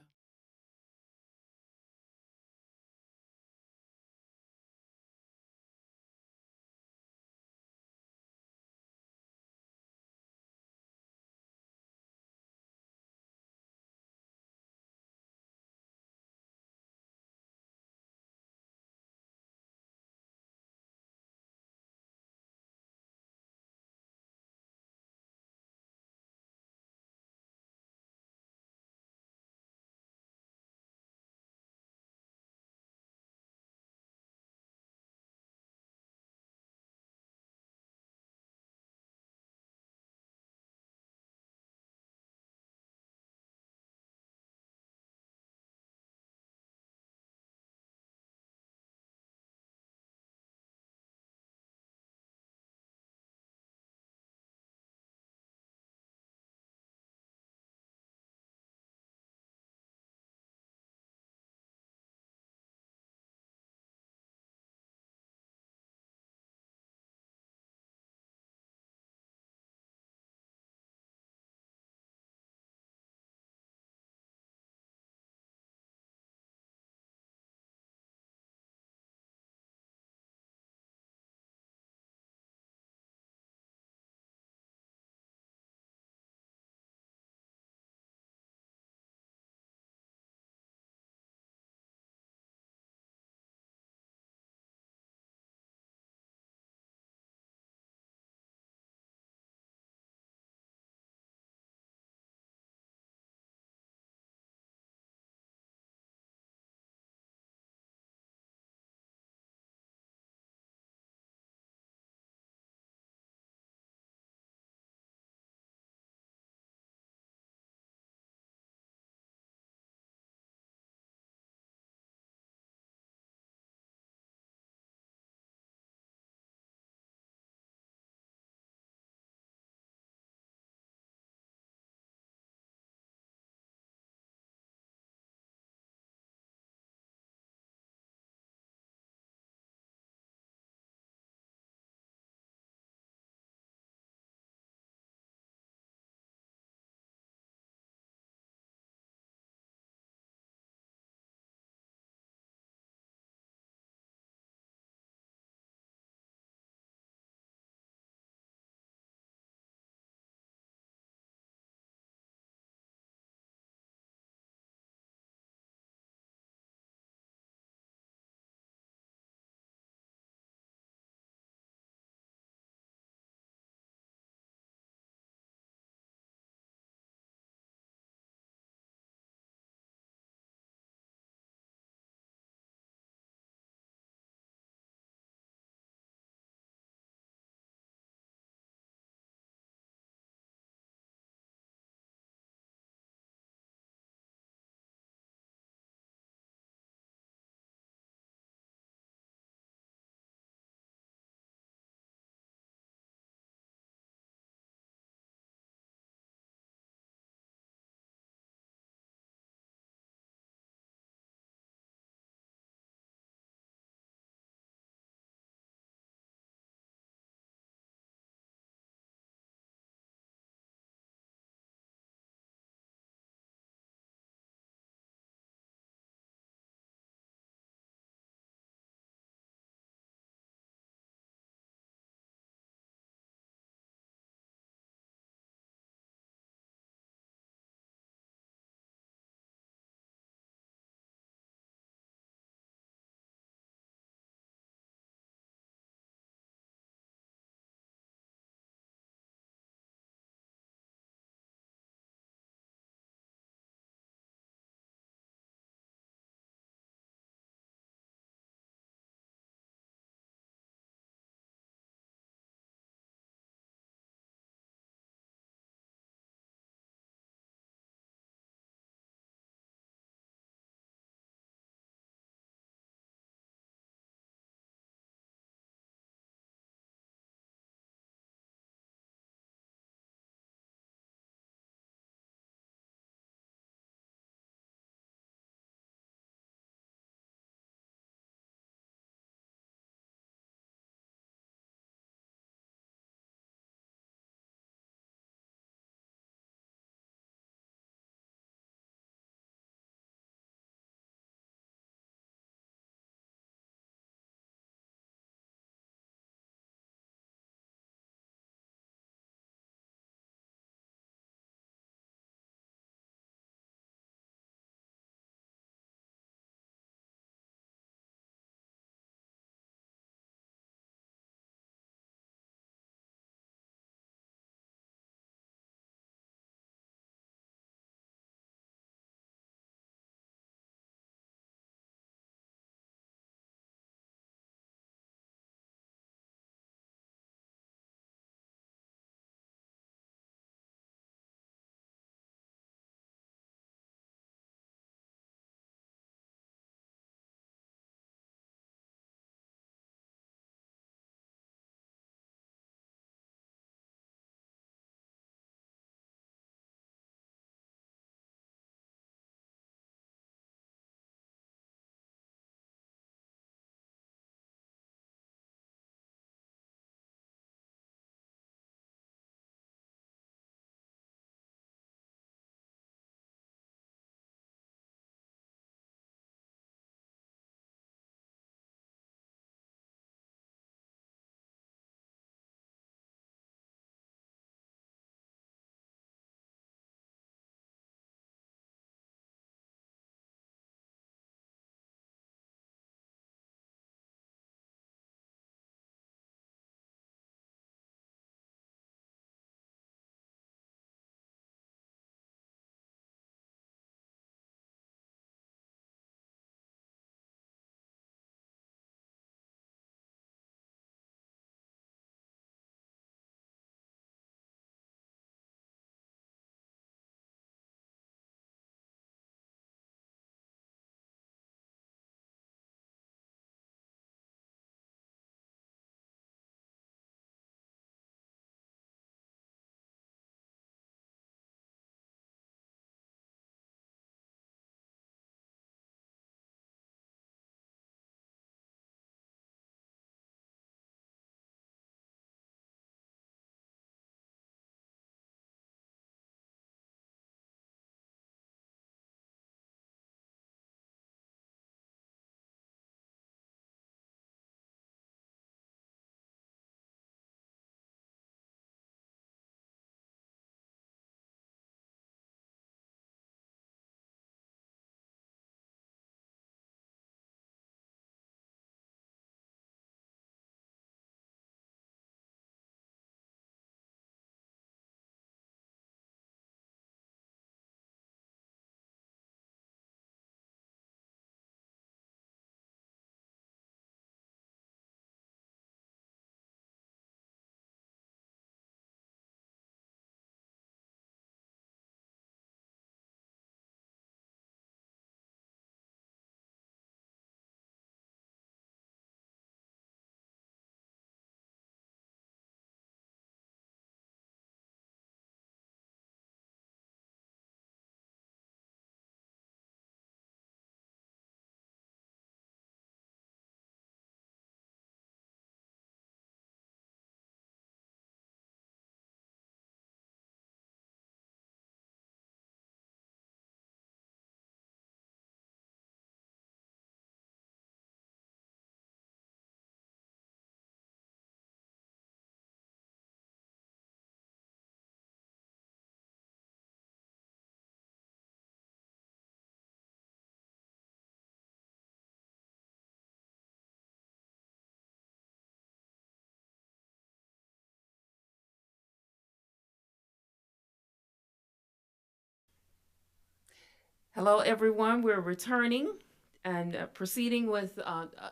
Hello, everyone. We're returning and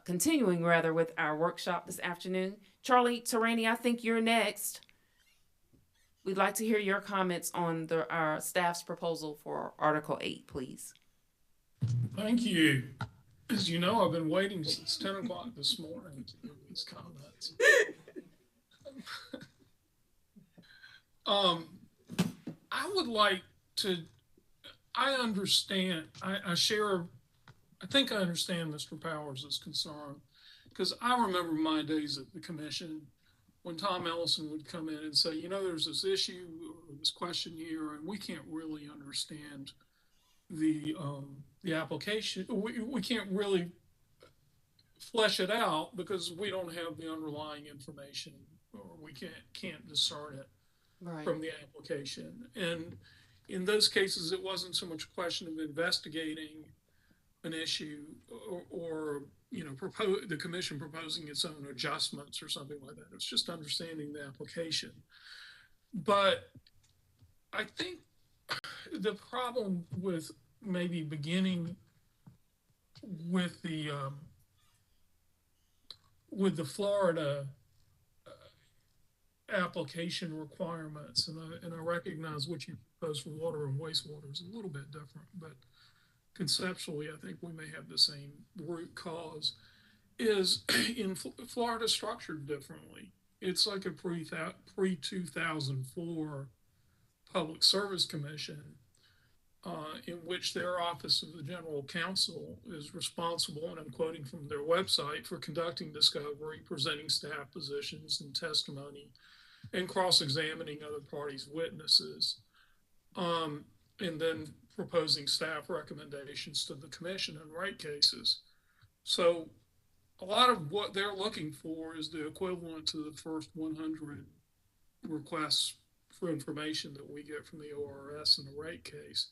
continuing rather with our workshop this afternoon. Charlie Taraney, I think you're next. We'd like to hear your comments on our staff's proposal for Article 8, please. Thank you. As you know, I've been waiting since 10 o'clock this morning to give these comments. I would like to, I understand, I share, I think I understand Mr. Powers' concern, because I remember my days at the commission when Tom Ellison would come in and say, you know, there's this issue or this question here, and we can't really understand the application. We can't really flesh it out because we don't have the underlying information, or we can't discern it from the application. And in those cases, it wasn't so much a question of investigating an issue or you know, the commission proposing its own adjustments or something like that. It's just understanding the application. But I think the problem with maybe beginning with the Florida application requirements, and I recognize what you propose for water and wastewater is a little bit different, but conceptually, I think we may have the same root cause. Is in Florida structured differently. It's like a pre-2004 Public Service Commission, in which their Office of the General Counsel is responsible, and I'm quoting from their website, for conducting discovery, presenting staff positions and testimony, and cross-examining other parties' witnesses, and then proposing staff recommendations to the commission in rate cases. So a lot of what they're looking for is the equivalent to the first 100 requests for information that we get from the ORS in a rate case,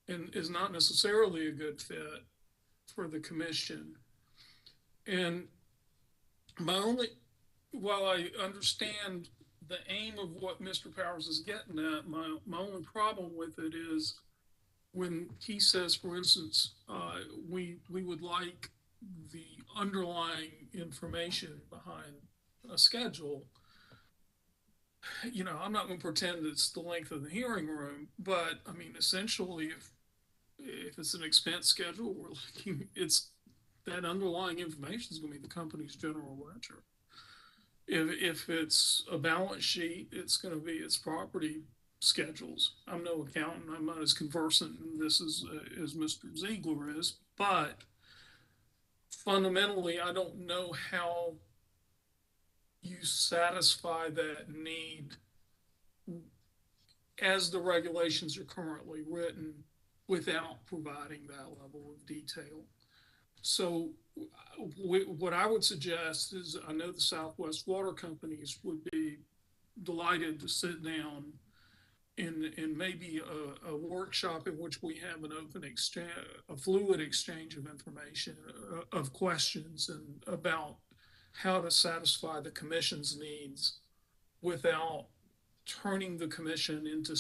and is not necessarily a good fit for the commission. And while I understand the aim of what Mr. Powers is getting at, my only problem with it is when he says, for instance, we would like the underlying information behind a schedule. You know, I'm not going to pretend it's the length of the hearing room, but I mean, essentially, if it's an expense schedule, we're looking, it's that underlying information is going to be the company's general ledger. If it's a balance sheet, it's going to be its property schedules. I'm no accountant. I'm not as conversant in this as Mr. Ziegler is, but fundamentally, I don't know how you satisfy that need as the regulations are currently written without providing that level of detail. So what I would suggest is, I know the Southwest water companies would be delighted to sit down in maybe a workshop in which we have an open exchange, a fluid exchange of information, of questions, and about how to satisfy the commission's needs without turning the commission into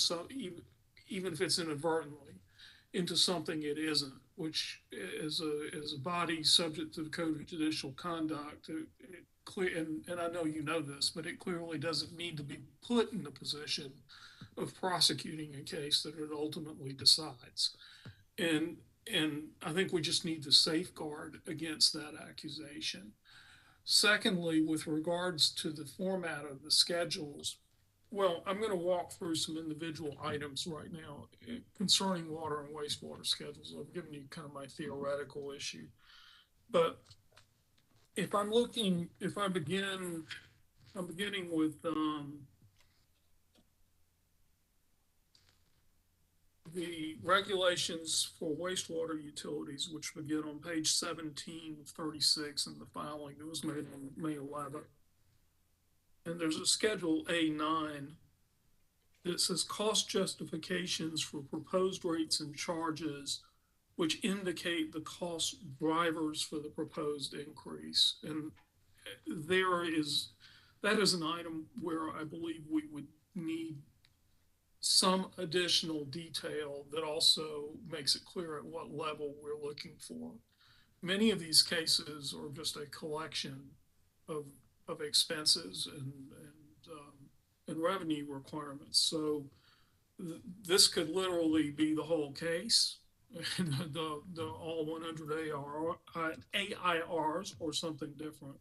even if it's inadvertently, into something it isn't, which is a body subject to the Code of Judicial Conduct. And I know you know this, but it clearly doesn't need to be put in the position of prosecuting a case that it ultimately decides. And I think we just need to safeguard against that accusation. Secondly, with regards to the format of the schedules, well, I'm going to walk through some individual items right now concerning water and wastewater schedules. I've given you kind of my theoretical issue. But if I'm beginning with the regulations for wastewater utilities, which begin on page 1736 in the filing that was made on May 11th. And there's a schedule A9 that says cost justifications for proposed rates and charges, which indicate the cost drivers for the proposed increase. And that is an item where I believe we would need some additional detail that also makes it clear at what level we're looking for. Many of these cases are just a collection of, of expenses and revenue requirements. So this could literally be the whole case, the all 100 AIRs or something different.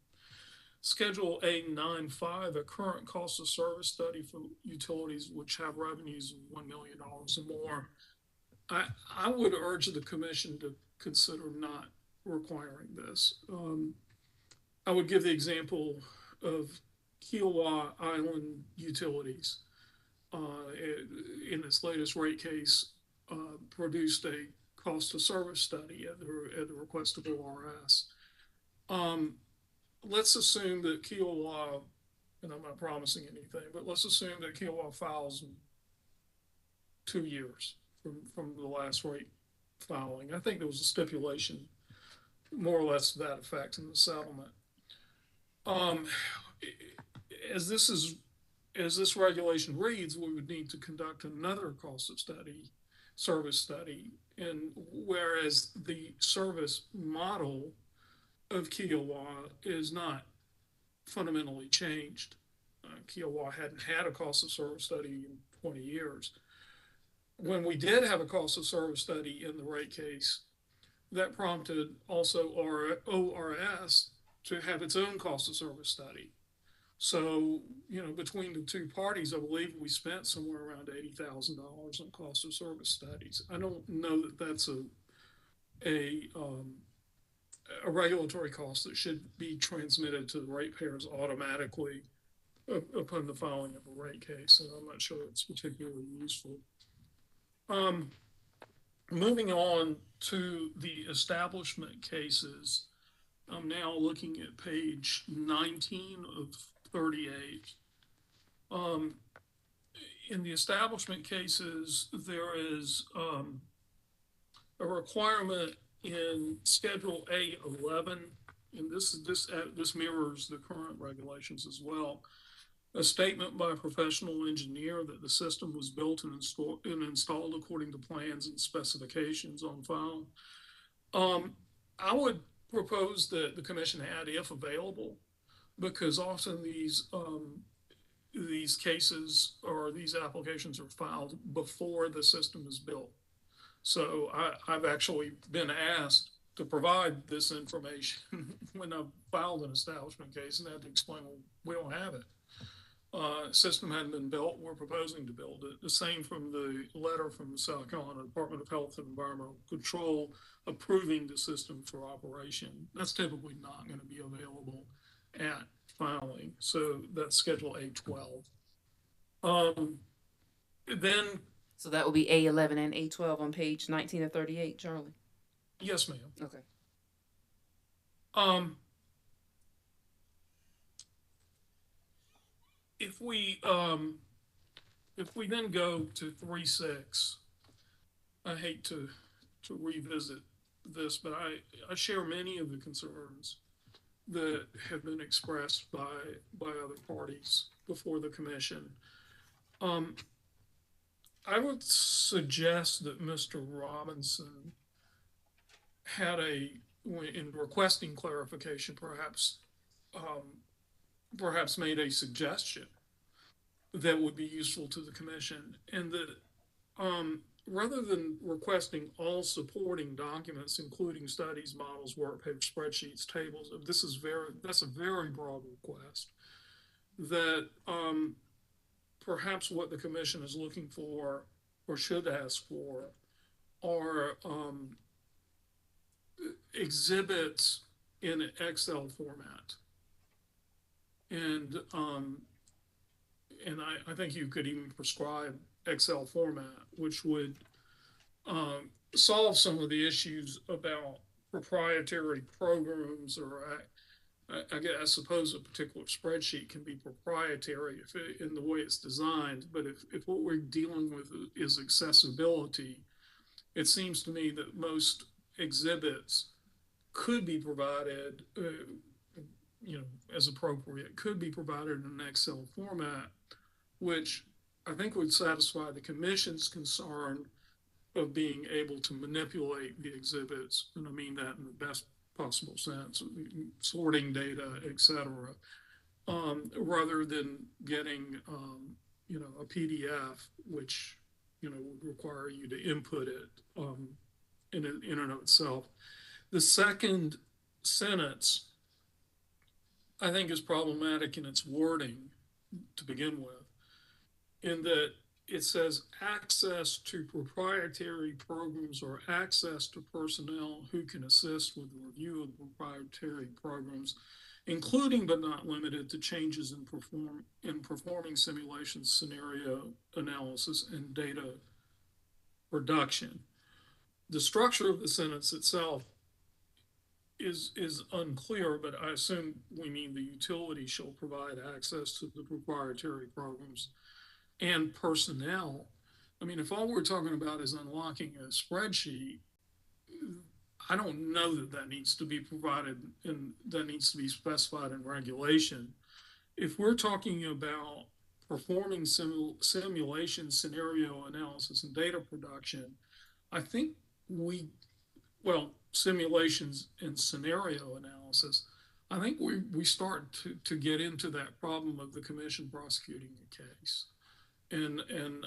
Schedule A95, a current cost of service study for utilities which have revenues of $1 million or more. I would urge the commission to consider not requiring this. I would give the example of Kiowa Island Utilities. In its latest rate case, produced a cost of service study at the request of ORS. Let's assume that Kiowa, and I'm not promising anything, but let's assume that Kiowa files in 2 years from the last rate filing. I think there was a stipulation more or less to that effect in the settlement. Um, as this regulation reads, we would need to conduct another cost of service study, and whereas the service model of Kiowa is not fundamentally changed. Kiowa hadn't had a cost of service study in 20 years. When we did have a cost of service study in the rate case, that prompted also ORS to have its own cost of service study. So, between the two parties, I believe we spent somewhere around $80,000 on cost of service studies. I don't know that that's a regulatory cost that should be transmitted to the ratepayers automatically upon the filing of a rate case, and I'm not sure it's particularly useful. Moving on to the establishment cases, I'm now looking at page 19 of 38. In the establishment cases, there is a requirement in Schedule A11, and this mirrors the current regulations as well. A statement by a professional engineer that the system was built and installed according to plans and specifications on file. I would propose that the commission add if available, because often these cases or these applications are filed before the system is built. So I've actually been asked to provide this information when I've filed an establishment case, and I had to explain, well, we don't have it. System hadn't been built. We're proposing to build it. The same from the letter from the South Carolina Department of Health and Environmental Control approving the system for operation. That's typically not going to be available at filing. So that's Schedule A12. Then. So that will be A11 and A12 on page 19 of 38, Charlie. Yes, ma'am. Okay. If we then go to 3.6, I hate to revisit this, but I share many of the concerns that have been expressed by other parties before the commission. I would suggest that Mr. Robinson had in requesting clarification, perhaps made a suggestion that would be useful to the commission, and that rather than requesting all supporting documents, including studies, models, work paper, spreadsheets, tables, that's a very broad request, that perhaps what the commission is looking for or should ask for are exhibits in Excel format. And I think you could even prescribe Excel format, which would solve some of the issues about proprietary programs, or I suppose a particular spreadsheet can be proprietary in the way it's designed. But if what we're dealing with is accessibility, it seems to me that most exhibits could be provided, as appropriate, could be provided in an Excel format, which I think would satisfy the commission's concern of being able to manipulate the exhibits, and I mean that in the best possible sense, sorting data, et cetera, rather than getting, a PDF, which, would require you to input it in and of itself. The second sentence, I think, is problematic in its wording to begin with, in that it says access to proprietary programs or access to personnel who can assist with the review of the proprietary programs, including but not limited to changes in performing simulations, scenario analysis, and data production. The structure of the sentence itself is unclear, but I assume we mean the utility shall provide access to the proprietary programs and personnel. I mean, if all we're talking about is unlocking a spreadsheet, I don't know that that needs to be provided and that needs to be specified in regulation. If we're talking about performing simulation, scenario analysis, and data production, I think simulations and scenario analysis, I think we start to get into that problem of the commission prosecuting a case. And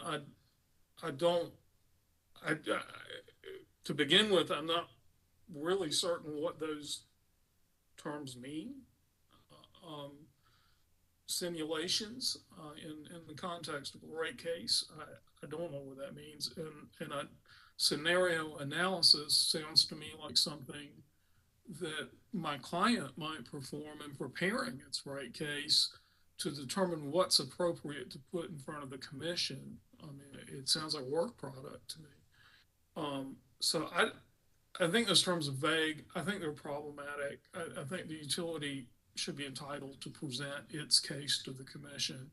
I don't, to begin with, I'm not really certain what those terms mean. Simulations in the context of a rate case, I don't know what that means. And scenario analysis sounds to me like something that my client might perform in preparing its rate case to determine what's appropriate to put in front of the commission. I mean, it sounds like work product to me. So I think those terms are vague. I think they're problematic. I think the utility should be entitled to present its case to the commission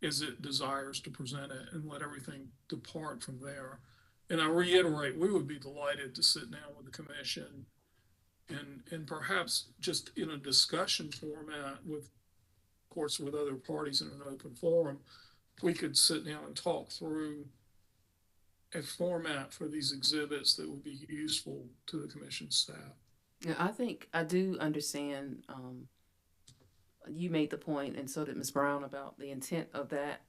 as it desires to present it and let everything depart from there. And I reiterate, we would be delighted to sit down with the commission and perhaps just in a discussion format with, of course, with other parties in an open forum, we could sit down and talk through a format for these exhibits that would be useful to the commission staff. Yeah, I think I do understand. You made the point, and so did Ms. Brown, about the intent of that,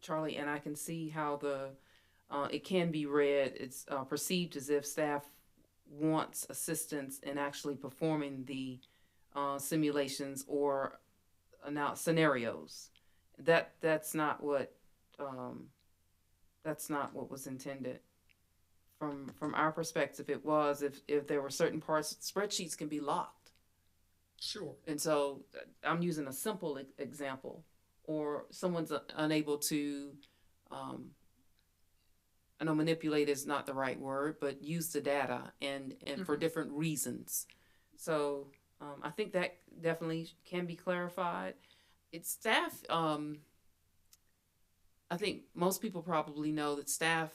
Charlie, and I can see how it can be read. It's perceived as if staff wants assistance in actually performing the simulations or scenarios. That's not what was intended. From our perspective, it was if there were certain parts, spreadsheets can be locked. Sure. And so I'm using a simple example, or someone's unable to, I know manipulate is not the right word, but use the data and for different reasons. So I think that definitely can be clarified. It's staff. I think most people probably know that staff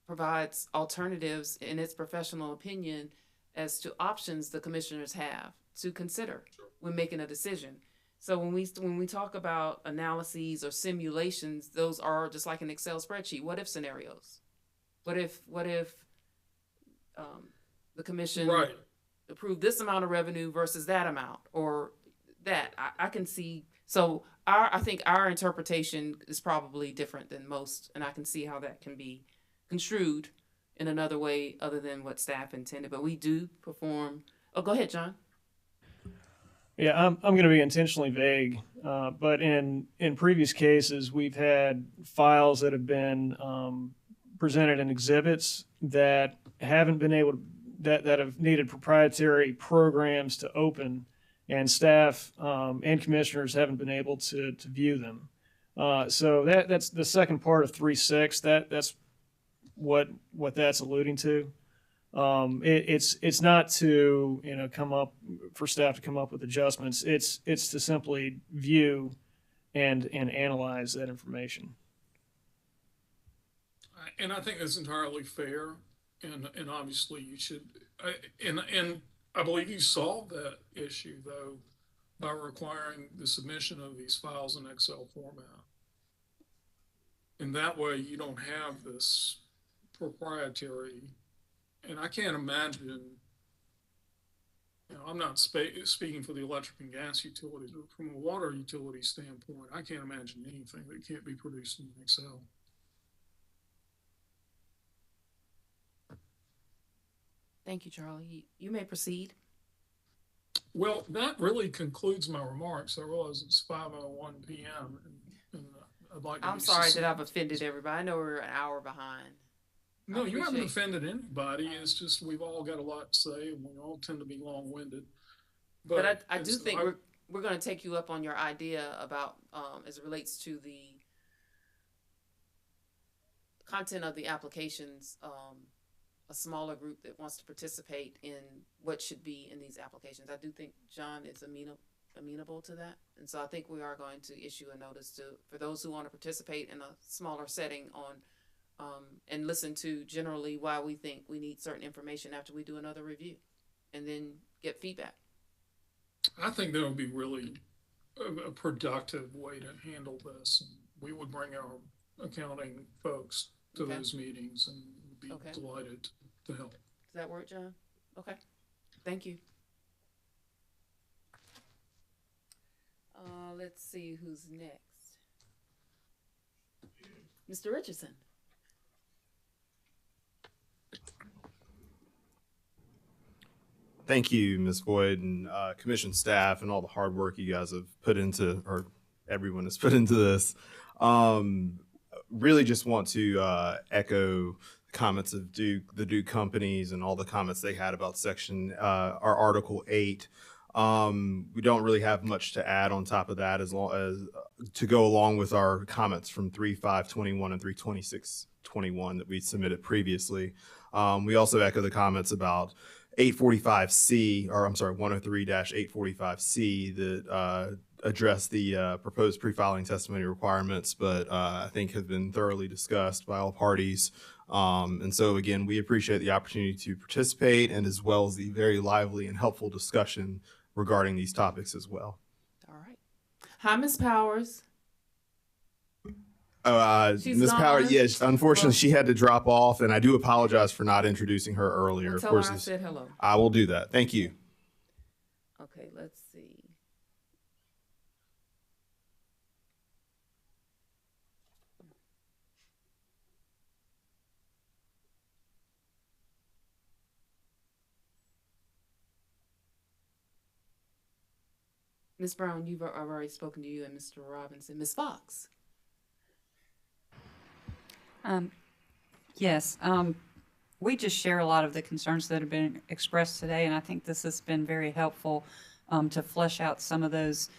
provides alternatives in its professional opinion as to options the commissioners have to consider when making a decision. So when we talk about analyses or simulations, those are just like an Excel spreadsheet. What if scenarios? What if the commission approved this amount of revenue versus that amount, or that? I can see. So I think our interpretation is probably different than most, and I can see how that can be construed in another way other than what staff intended. But we do perform. Oh, go ahead, John. Yeah, I'm going to be intentionally vague, but in previous cases, we've had files that have been presented in exhibits that haven't been able to, that have needed proprietary programs to open, and staff and commissioners haven't been able to view them. So that's the second part of 3.6. That's what that's alluding to. It's not to come up for staff to come up with adjustments. It's to simply view and analyze that information. And I think that's entirely fair, and obviously you should. And I believe you solved that issue though by requiring the submission of these files in Excel format. And that way you don't have this proprietary, and I can't imagine, I'm not speaking for the electric and gas utilities, but from a water utility standpoint, I can't imagine anything that can't be produced in Excel. Thank you, Charlie. You may proceed. Well, that really concludes my remarks. I realize it's 5:01 p.m. and I'd like to I'm be sorry that succinct. I've offended everybody. I know we're an hour behind. No, you haven't appreciate- offended anybody. It's just we've all got a lot to say, and we all tend to be long-winded. But I do think we're going to take you up on your idea about as it relates to the content of the applications. A smaller group that wants to participate in what should be in these applications. I do think John is amenable to that, and so I think we are going to issue a notice for those who want to participate in a smaller setting and listen to generally why we think we need certain information after we do another review, and then get feedback. I think that would be really a productive way to handle this. We would bring our accounting folks to those meetings and be delighted to help. Does that work, John? Okay. Thank you. Let's see who's next. Mr. Richardson. Thank you, Ms. Boyd, and commission staff, and all the hard work you guys have put into, or everyone has put into this. Really just want to echo the comments of the Duke companies and all the comments they had about our Article 8. We don't really have much to add on top of that, as long as to go along with our comments from 3.5.21 and 3.26.21 that we submitted previously. We also echo the comments about 845C, or I'm sorry, 103-845C that address the proposed pre-filing testimony requirements, but I think have been thoroughly discussed by all parties. And so again, we appreciate the opportunity to participate, and as well as the very lively and helpful discussion regarding these topics as well. All right. Hi, Ms. Powers. Ms. Powers, yes, unfortunately, she had to drop off, and I do apologize for not introducing her earlier. Tell her I said hello. I will do that. Thank you. Okay, let's see. Ms. Brown, I've already spoken to you, and Mr. Robinson. Ms. Fox. Yes, we just share a lot of the concerns that have been expressed today, and I think this has been very helpful to flesh out some of those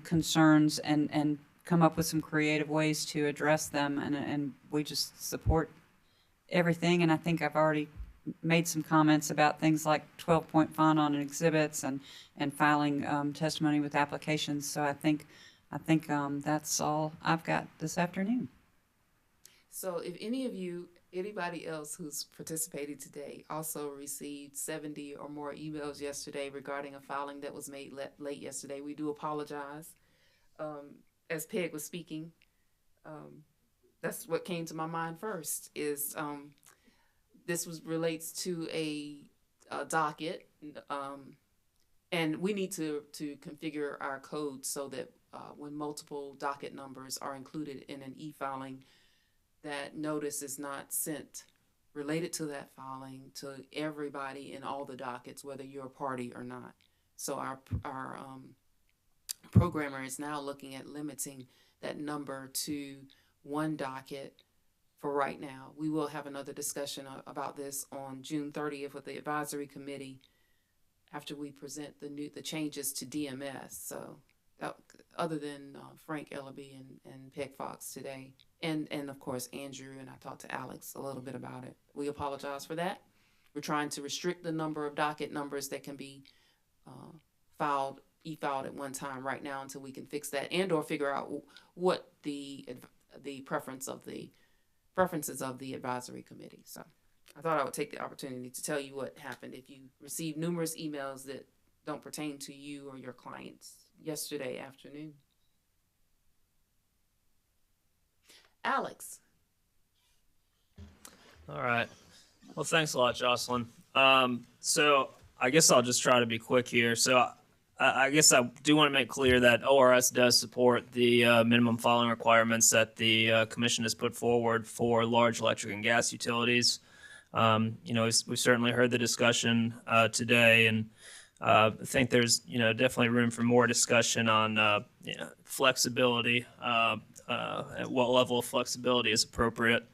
concerns and come up with some creative ways to address them, and we just support everything. And I think I've already made some comments about things like 12-point font on exhibits and filing testimony with applications. So I think that's all I've got this afternoon. So if anybody else who's participated today also received 70 or more emails yesterday regarding a filing that was made late yesterday, we do apologize. As Peg was speaking, that's what came to my mind first is this relates to a docket, and we need to configure our code so that when multiple docket numbers are included in an e-filing, that notice is not sent related to that filing to everybody in all the dockets, whether you're a party or not. So our programmer is now looking at limiting that number to one docket for right now. We will have another discussion about this on June 30th with the advisory committee after we present the changes to DMS. So other than Frank Ellaby and Peg Fox today, and of course Andrew, and I talked to Alex a little bit about it. We apologize for that. We're trying to restrict the number of docket numbers that can be e-filed at one time right now until we can fix that and or figure out what the preferences of the advisory committee. So I thought I would take the opportunity to tell you what happened if you received numerous emails that don't pertain to you or your clients yesterday afternoon. Alex. All right. Well, thanks a lot, Jocelyn. So I guess I'll just try to be quick here. So I guess I do want to make clear that ORS does support the minimum filing requirements that the commission has put forward for large electric and gas utilities. We've certainly heard the discussion today, and I think there's definitely room for more discussion on flexibility, what level of flexibility is appropriate.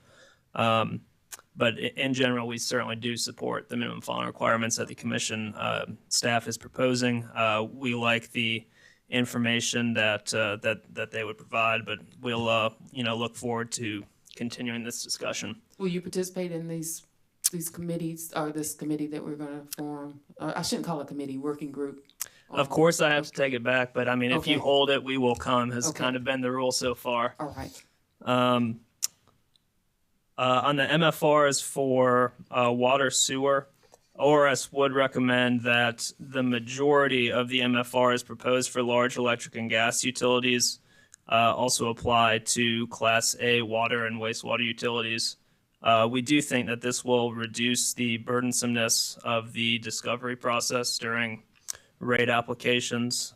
But in general, we certainly do support the minimum filing requirements that the commission staff is proposing. We like the information that they would provide, but we'll look forward to continuing this discussion. Will you participate in these committees, or this committee that we're going to form? I shouldn't call it a committee, working group. Of course, I have to take it back, but I mean, if you hold it, we will come, has kind of been the rule so far. All right. On the MFRs for water sewer, ORS would recommend that the majority of the MFRs proposed for large electric and gas utilities also apply to Class A water and wastewater utilities. We do think that this will reduce the burdensomeness of the discovery process during rate applications.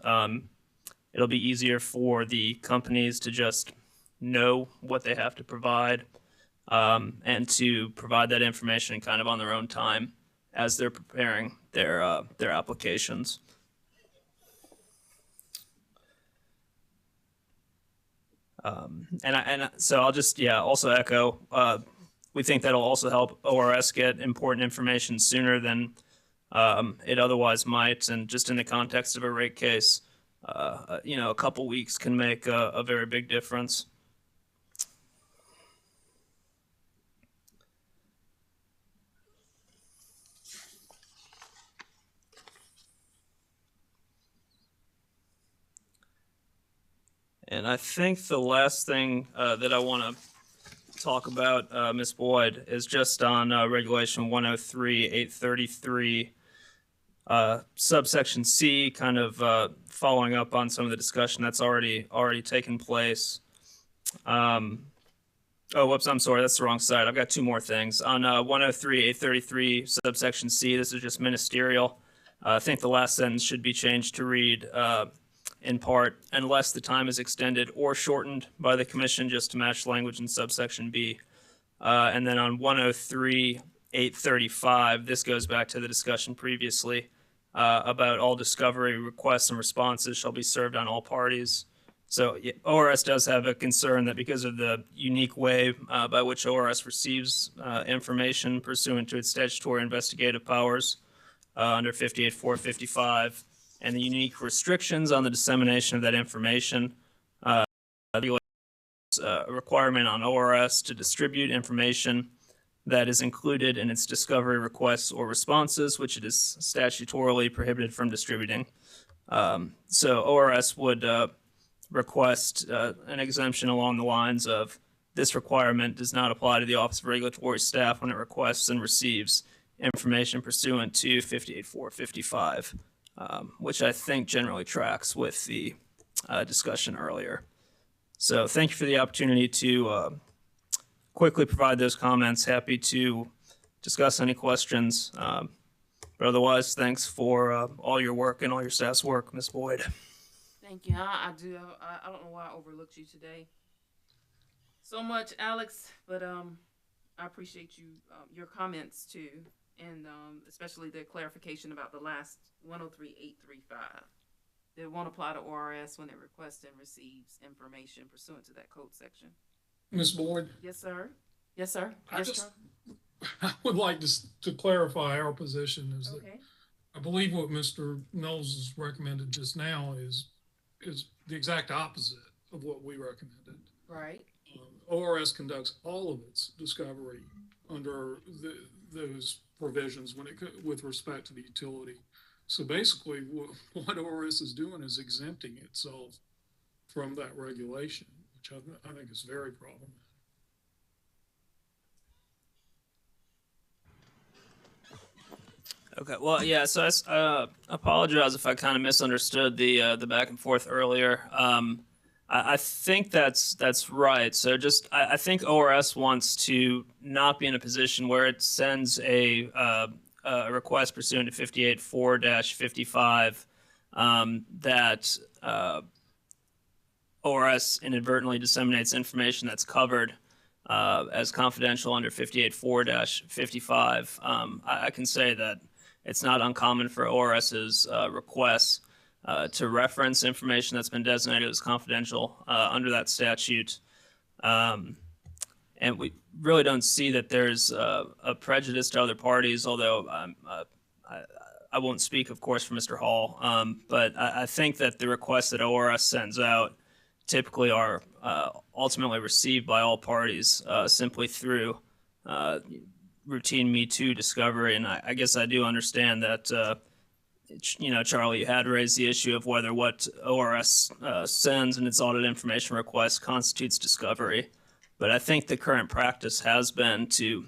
It'll be easier for the companies to just know what they have to provide, and to provide that information kind of on their own time as they're preparing their applications. So I'll just also echo. We think that'll also help ORS get important information sooner than it otherwise might, and just in the context of a rate case, a couple weeks can make a very big difference. And I think the last thing that I want to talk about, Ms. Boyd, is just on Regulation 103-833, subsection C, kind of following up on some of the discussion that's already taken place. Oh, whoops, I'm sorry, that's the wrong side. I've got two more things. On 103-833, subsection C, this is just ministerial. I think the last sentence should be changed to read, in part, unless the time is extended or shortened by the commission, just to match language in subsection B. And then on 103-835, this goes back to the discussion previously about all discovery requests and responses shall be served on all parties. So ORS does have a concern that because of the unique way by which ORS receives information pursuant to its statutory investigative powers under 58.455, and the unique restrictions on the dissemination of that information, a requirement on ORS to distribute information that is included in its discovery requests or responses, which it is statutorily prohibited from distributing. So ORS would request an exemption along the lines of this requirement does not apply to the Office of Regulatory Staff when it requests and receives information pursuant to 58.455. Which I think generally tracks with the discussion earlier. So thank you for the opportunity to quickly provide those comments. Happy to discuss any questions. But otherwise, thanks for all your work and all your staff's work, Ms. Boyd. Thank you. I don't know why I overlooked you today so much, Alex, but I appreciate your comments too, and especially the clarification about the last 103-835. It won't apply to ORS when it requests and receives information pursuant to that code section. Ms. Boyd? Yes, sir. Yes, sir. I would like to clarify our position is that I believe what Mr. Knowles has recommended just now is the exact opposite of what we recommended. Right. ORS conducts all of its discovery under those provisions with respect to the utility. So basically, what ORS is doing is exempting itself from that regulation, which I think is very problematic. Okay. Well, yeah. So I apologize if I kind of misunderstood the back and forth earlier. I think that's right. So I think ORS wants to not be in a position where it sends a request pursuant to 58.4-55 that ORS inadvertently disseminates information that's covered as confidential under 58.4-55. I can say that it's not uncommon for ORS's requests to reference information that's been designated as confidential under that statute. And we really don't see that there's a prejudice to other parties, although I won't speak, of course, for Mr. Hall. But I think that the requests that ORS sends out typically are ultimately received by all parties simply through routine Me Too discovery. And I guess I do understand that, Charlie, you had raised the issue of whether what ORS sends in its audit information request constitutes discovery. But I think the current practice has been to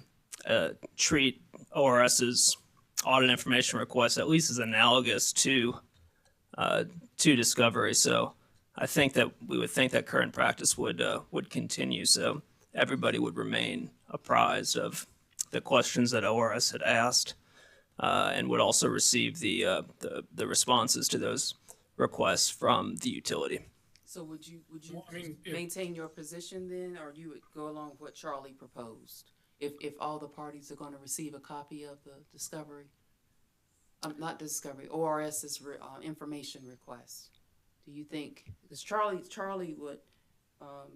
treat ORS's audit information requests at least as analogous to discovery. So I think that we would think that current practice would continue. So everybody would remain apprised of the questions that ORS had asked, and would also receive the responses to those requests from the utility. So would you Well, I mean, maintain your position then, or you would go along with what Charlie proposed? If all the parties are going to receive a copy of the discovery, not discovery, ORS's information request, do you think? Because Charlie would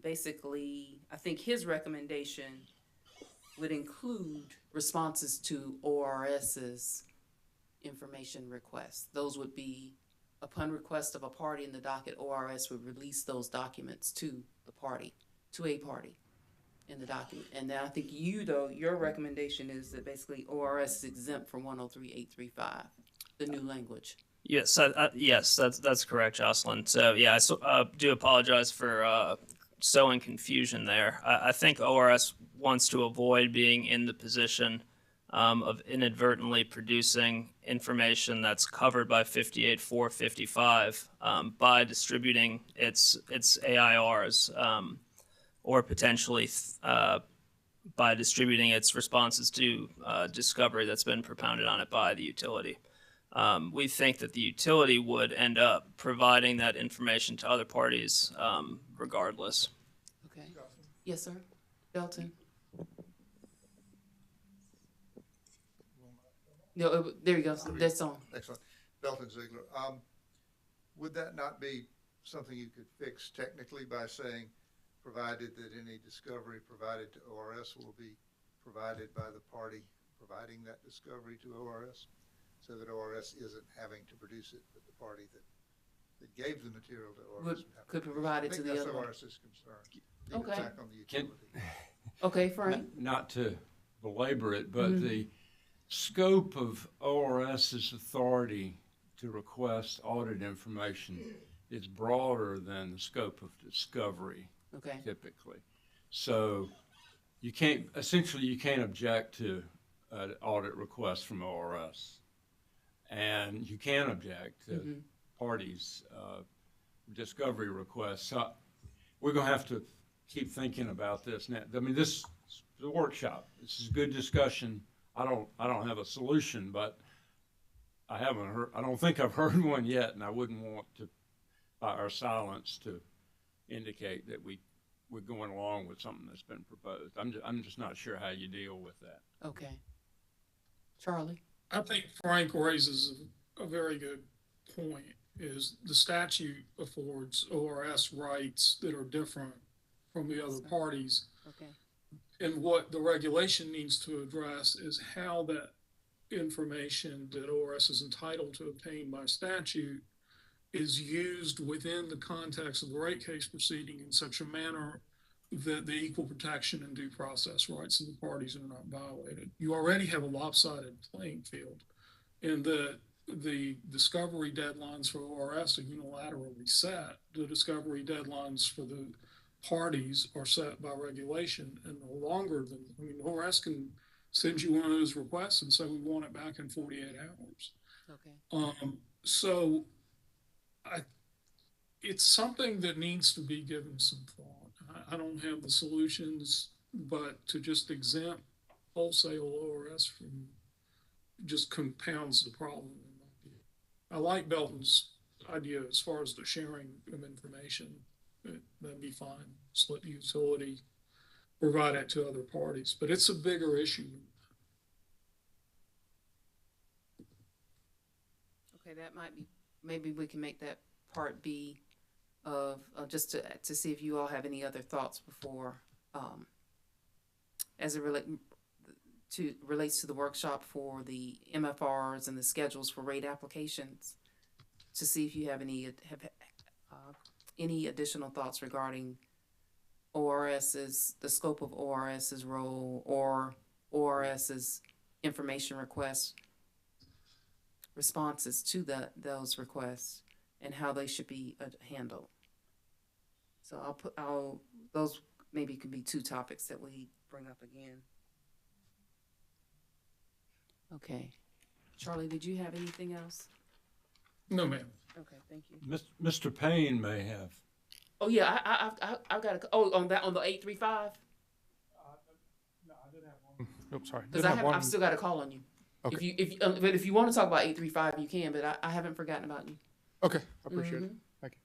basically, I think his recommendation would include responses to ORS's information requests. Those would be upon request of a party in the docket. ORS would release those documents to the party, to a party in the document. And then I think your recommendation is that basically ORS is exempt from 103.835, the new language. Yes, yes, that's correct, Jocelyn. So yeah, I do apologize for sowing confusion there. I think ORS wants to avoid being in the position of inadvertently producing information that's covered by 58.455 by distributing its AIRs or potentially by distributing its responses to discovery that's been propounded on it by the utility. We think that the utility would end up providing that information to other parties regardless. Okay. Yes, sir. Belton. No, there you go. That's on. Excellent. Belton Ziegler. Would that not be something you could fix technically by saying, provided that any discovery provided to ORS will be provided by the party providing that discovery to ORS, so that ORS isn't having to produce it, but the party that gave the material to ORS could provide it to the other one. I think that's ORS's concern. Okay. Attack on the utility. Okay, Frank. Not to belabor it, but the scope of ORS's authority to request audit information is broader than the scope of discovery. Okay. Typically. So you can't object to an audit request from ORS. And you can object to parties' discovery requests. So we're going to have to keep thinking about this now. I mean, this is a workshop. This is good discussion. I don't have a solution, but I don't think I've heard one yet, and I wouldn't want to, by our silence, to indicate that we're going along with something that's been proposed. I'm just not sure how you deal with that. Okay. Charlie? I think Frank raises a very good point, is the statute affords ORS rights that are different from the other parties. Okay. And what the regulation needs to address is how that information that ORS is entitled to obtain by statute is used within the context of the rate case proceeding in such a manner that the equal protection and due process rights of the parties are not violated. You already have a lopsided playing field in that the discovery deadlines for ORS are unilaterally set. The discovery deadlines for the parties are set by regulation and no longer than, ORS can send you one of those requests and say we want it back in 48 hours. Okay. So it's something that needs to be given some thought. I don't have the solutions, but to just exempt wholesale ORS from just compounds the problem. In my view. I like Belton's idea as far as the sharing of information. That'd be fine. Just let the utility provide it to other parties, but it's a bigger issue. Okay, that might be, maybe we can make that part B of, just to see if you all have any other thoughts before, as it relates to the workshop for the MFRs and the schedules for rate applications, to see if you have any additional thoughts regarding the scope of ORS's role, or ORS's information requests, responses to those requests, and how they should be handled. So those maybe could be two topics that we bring up again. Okay. Charlie, did you have anything else? No, ma'am. Okay, thank you. Mr. Payne may have. Oh yeah, I've got to. Oh, on the 835. No, I did have one. Oops, sorry. Because I've still got to call on you. Okay. But if you want to talk about 835, you can. But I haven't forgotten about you. Okay, I appreciate it. Thank you.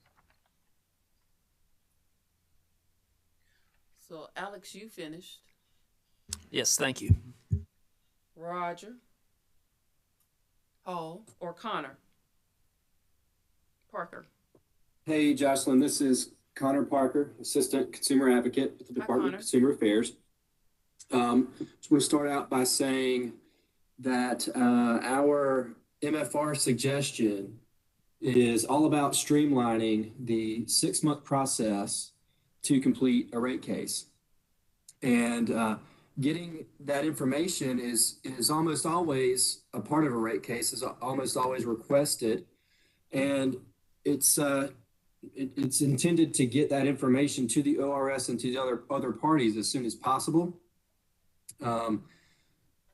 So Alex, you finished. Yes, thank you. Roger, Paul, or Connor? Parker. Hey, Jocelyn, this is Connor Parker, Assistant Consumer Advocate with the Department of Consumer Affairs. Just want to start out by saying that our MFR suggestion is all about streamlining the 6-month process to complete a rate case. And getting that information is almost always a part of a rate case, is almost always requested. And it's intended to get that information to the ORS and to the other parties as soon as possible.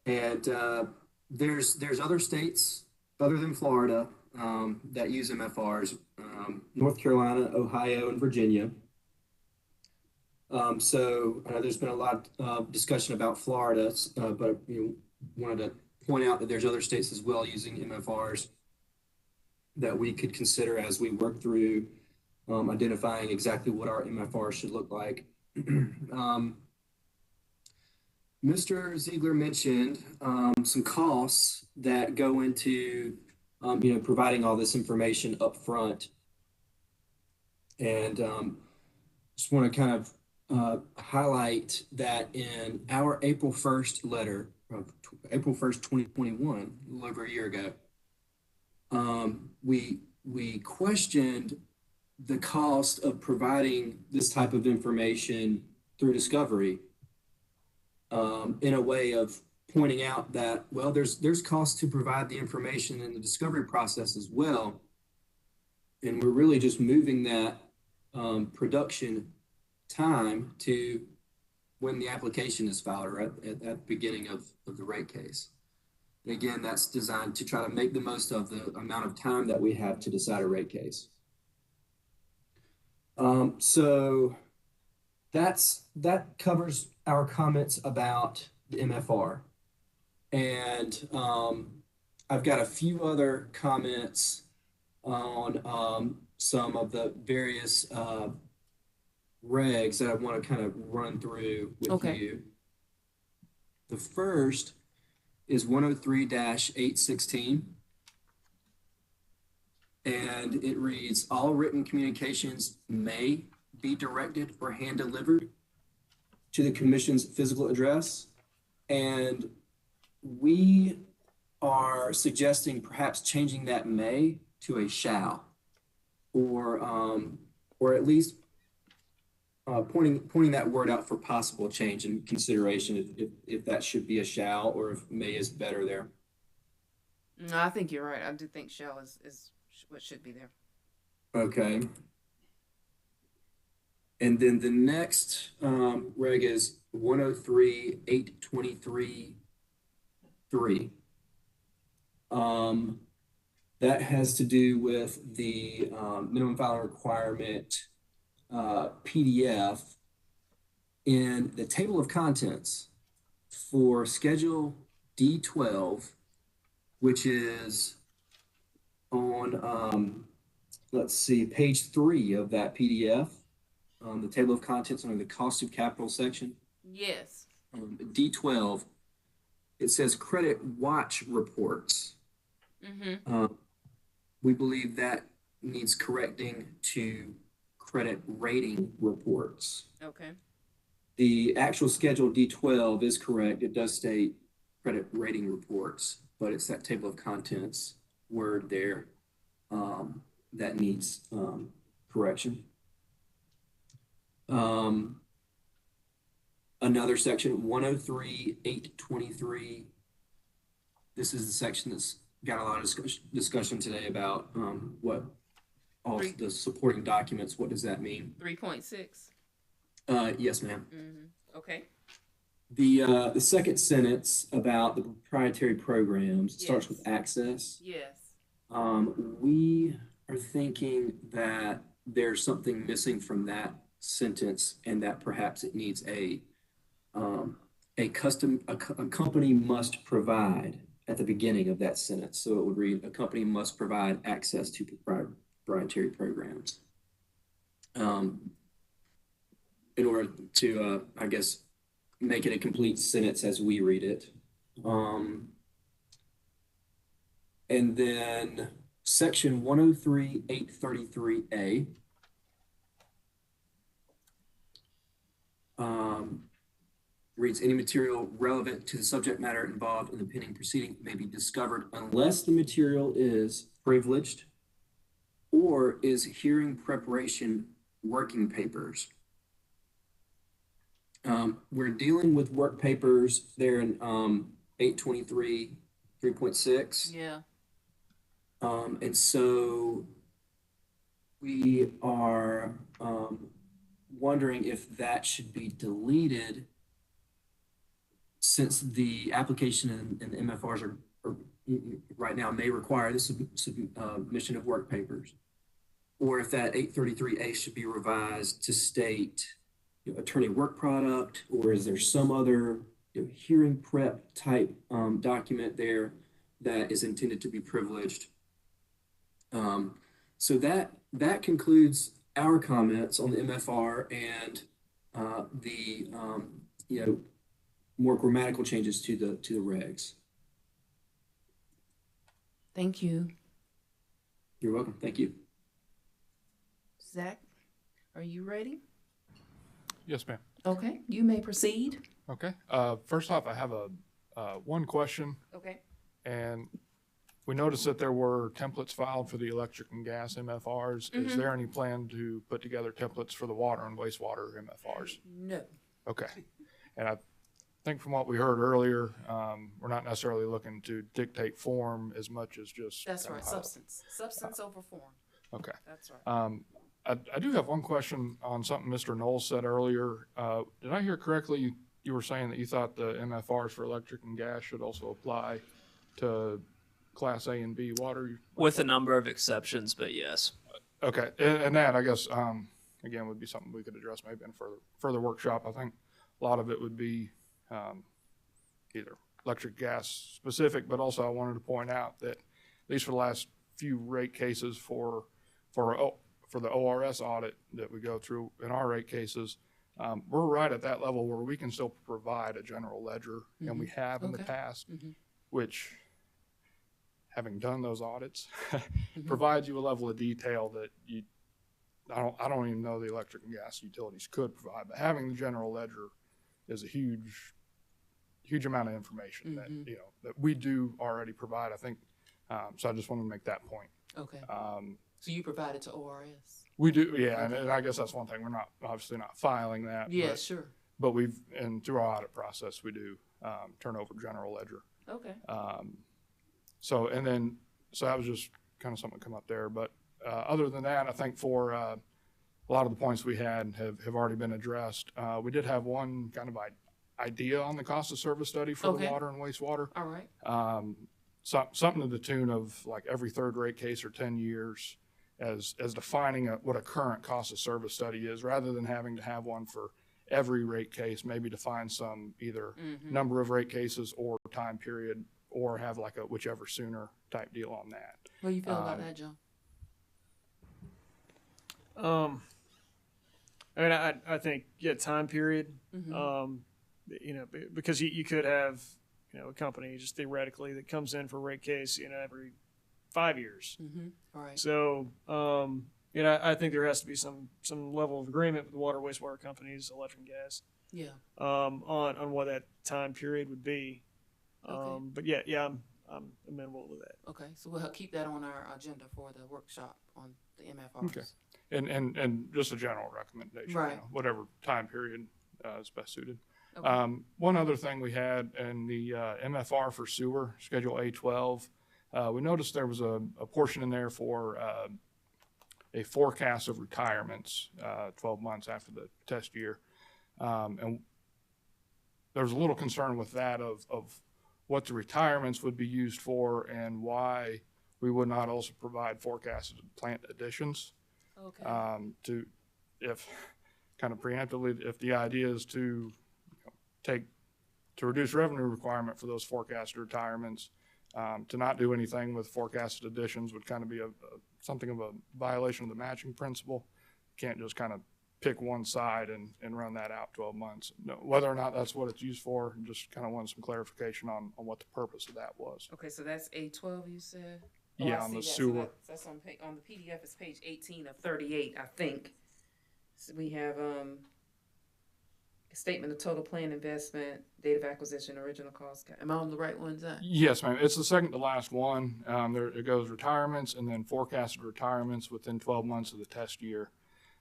There's other states other than Florida that use MFRs, North Carolina, Ohio, and Virginia. So there's been a lot of discussion about Florida, but wanted to point out that there's other states as well using MFRs that we could consider as we work through identifying exactly what our MFR should look like. Mr. Ziegler mentioned some costs that go into providing all this information up front. And just want to kind of highlight that in our April 1st letter of April 1st, 2021, a little over a year ago, we questioned the cost of providing this type of information through discovery, in a way of pointing out that, well, there's cost to provide the information in the discovery process as well. And we're really just moving that production time to when the application is filed, or at the beginning of the rate case. And again, that's designed to try to make the most of the amount of time that we have to decide a rate case. So that covers our comments about the MFR. And I've got a few other comments on some of the various regs that I want to kind of run through with you. The first is 103-816. And it reads, all written communications may be directed or hand delivered to the commission's physical address. And we are suggesting perhaps changing that may to a shall, or at least pointing that word out for possible change and consideration if that should be a shall or if may is better there. No, I think you're right. I do think shall is what should be there. Okay. And then the next reg is 103-823-3. that has to do with the minimum filing requirement PDF in the table of contents for Schedule D12, which is on, let's see, page 3 of that PDF, the table of contents under the cost of capital section. Yes. D12, it says credit watch reports. Mm-hmm. We believe that needs correcting to credit rating reports. Okay. The actual Schedule D12 is correct. It does state credit rating reports, but it's that table of contents word there that needs correction. Another section, 103.823. This is the section that's got a lot of discussion today about what all the supporting documents, what does that mean? 3.6. Yes, ma'am. Mm-hmm. Okay. The second sentence about the proprietary programs starts with access. Yes. We are thinking that there's something missing from that sentence, and that perhaps it needs a company must provide at the beginning of that sentence. So it would read, a company must provide access to proprietary programs. In order to, I guess, make it a complete sentence as we read it. And then section 103.833A. Reads, any material relevant to the subject matter involved in the pending proceeding may be discovered unless the material is privileged or is hearing preparation working papers. We're dealing with work papers there in 823 3.6. Yeah. And so we are wondering if that should be deleted, since the application and the MFRs are right now may require the submission of work papers, or if that 833A should be revised to state attorney work product, or is there some other hearing prep type document there that is intended to be privileged? So that concludes our comments on the MFR and the more grammatical changes to the regs. Thank you. You're welcome. Thank you. Zach, are you ready? Yes, ma'am. Okay, you may proceed. Okay. First off, I have one question. Okay. And we noticed that there were templates filed for the electric and gas MFRs. Mm-hmm. Is there any plan to put together templates for the water and wastewater MFRs? No. Okay. And I think from what we heard earlier, we're not necessarily looking to dictate form as much as just. That's right. Substance over form. Okay. That's right. I do have one question on something Mr. Knowles said earlier. Did I hear correctly? You were saying that you thought the MFRs for electric and gas should also apply to Class A and B water? With a number of exceptions, but yes. Okay. And that, I guess, again, would be something we could address maybe in further workshop. I think a lot of it would be either electric gas specific, but also I wanted to point out that at least for the last few rate cases for the ORS audit that we go through in our rate cases, we're right at that level where we can still provide a general ledger, Mm-hmm. and we have in the past, Mm-hmm. which, having done those audits, Mm-hmm. provides you a level of detail that I don't even know the electric and gas utilities could provide, but having the general ledger is a huge amount of information Mm-hmm. that we do already provide, I think. So I just want to make that point. Okay. So you provide it to ORS? We do, yeah, and I guess that's one thing. We're not obviously not filing that. Yeah, but, sure. But and through our audit process, we do turn over general ledger. Okay. So that was just kind of something that come up there. But other than that, I think for a lot of the points we had have already been addressed. We did have one kind of idea on the cost of service study for the water and wastewater. All right. something to the tune of like every third rate case or 10 years as defining what a current cost of service study is, rather than having to have one for every rate case, maybe define some either number of rate cases or time period, or have like a whichever sooner type deal on that. What do you feel about that, John? I mean, I think, yeah, time period, you know, because you could have, you know, a company just theoretically that comes in for rate case, you know, every 5 years. All right. So, you know, I think there has to be some level of agreement with the water, wastewater companies, electric and gas. Yeah. On what that time period would be. Okay. But yeah, I'm amenable to that. Okay, so we'll keep that on our agenda for the workshop on the MFRs. Okay. And just a general recommendation, Right. you know, whatever time period is best suited. Okay. One other thing we had in the MFR for sewer, Schedule A12, we noticed there was a portion in there for a forecast of retirements 12 months after the test year. And there's a little concern with that of what the retirements would be used for and why we would not also provide forecasted plant additions. Okay. To, if kind of preemptively, if the idea is to to reduce revenue requirement for those forecasted retirements, to not do anything with forecasted additions would kind of be something of a violation of the matching principle. You can't just kind of pick one side and run that out 12 months. No, whether or not that's what it's used for, just kind of want some clarification on what the purpose of that was. Okay, so that's A12 you said? Yeah, I on see the that. So sewer. that's on the PDF, it's page 18 of 38, I think. So we have a statement of total plan investment, date of acquisition, original cost. Am I on the right one, Zach? Yes, ma'am. It's the second to last one. There it goes, retirements and then forecasted retirements within 12 months of the test year.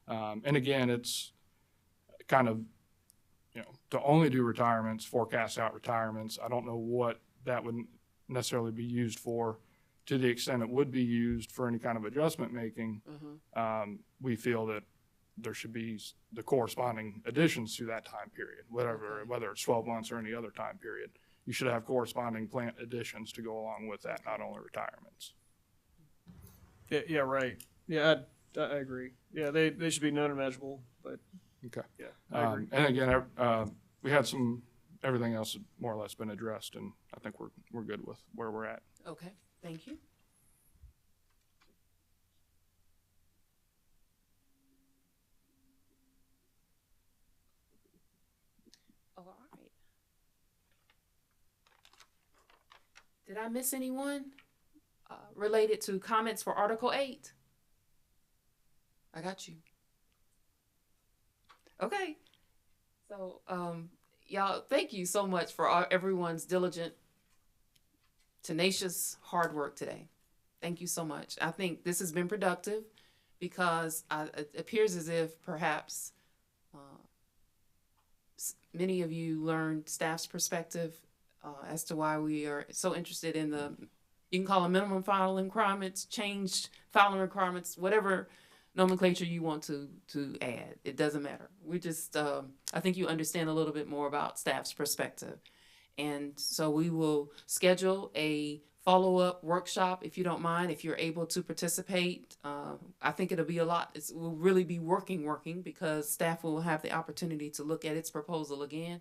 And again, it's kind of, you know, to only do retirements, forecast out retirements. I don't know what that would necessarily be used for. To the extent it would be used for any kind of adjustment making, we feel that there should be the corresponding additions to that time period, whether it's 12 months or any other time period. You should have corresponding plant additions to go along with that, not only retirements. Yeah, right. Yeah, I agree. Yeah, they should be non-measurable, but okay. Yeah, I agree. And again, we had everything else more or less been addressed, and I think we're good with where we're at. Okay, thank you. Oh, all right. Did I miss anyone related to comments for Article 8? I got you. Okay. So, y'all, thank you so much for everyone's diligent, tenacious, hard work today. Thank you so much. I think this has been productive because it appears as if perhaps many of you learned staff's perspective as to why we are so interested in you can call them minimum filing requirements, changed filing requirements, whatever nomenclature you want to add. It doesn't matter. We just, I think you understand a little bit more about staff's perspective. And so we will schedule a follow-up workshop, if you don't mind, if you're able to participate. I think it'll be a lot. We'll really be working because staff will have the opportunity to look at its proposal again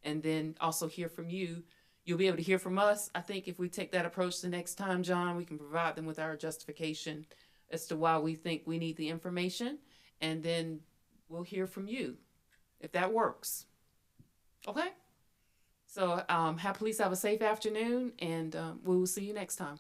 and then also hear from you. You'll be able to hear from us. I think if we take that approach the next time, John, we can provide them with our justification as to why we think we need the information, and then we'll hear from you if that works. Okay? So please have a safe afternoon, and we will see you next time.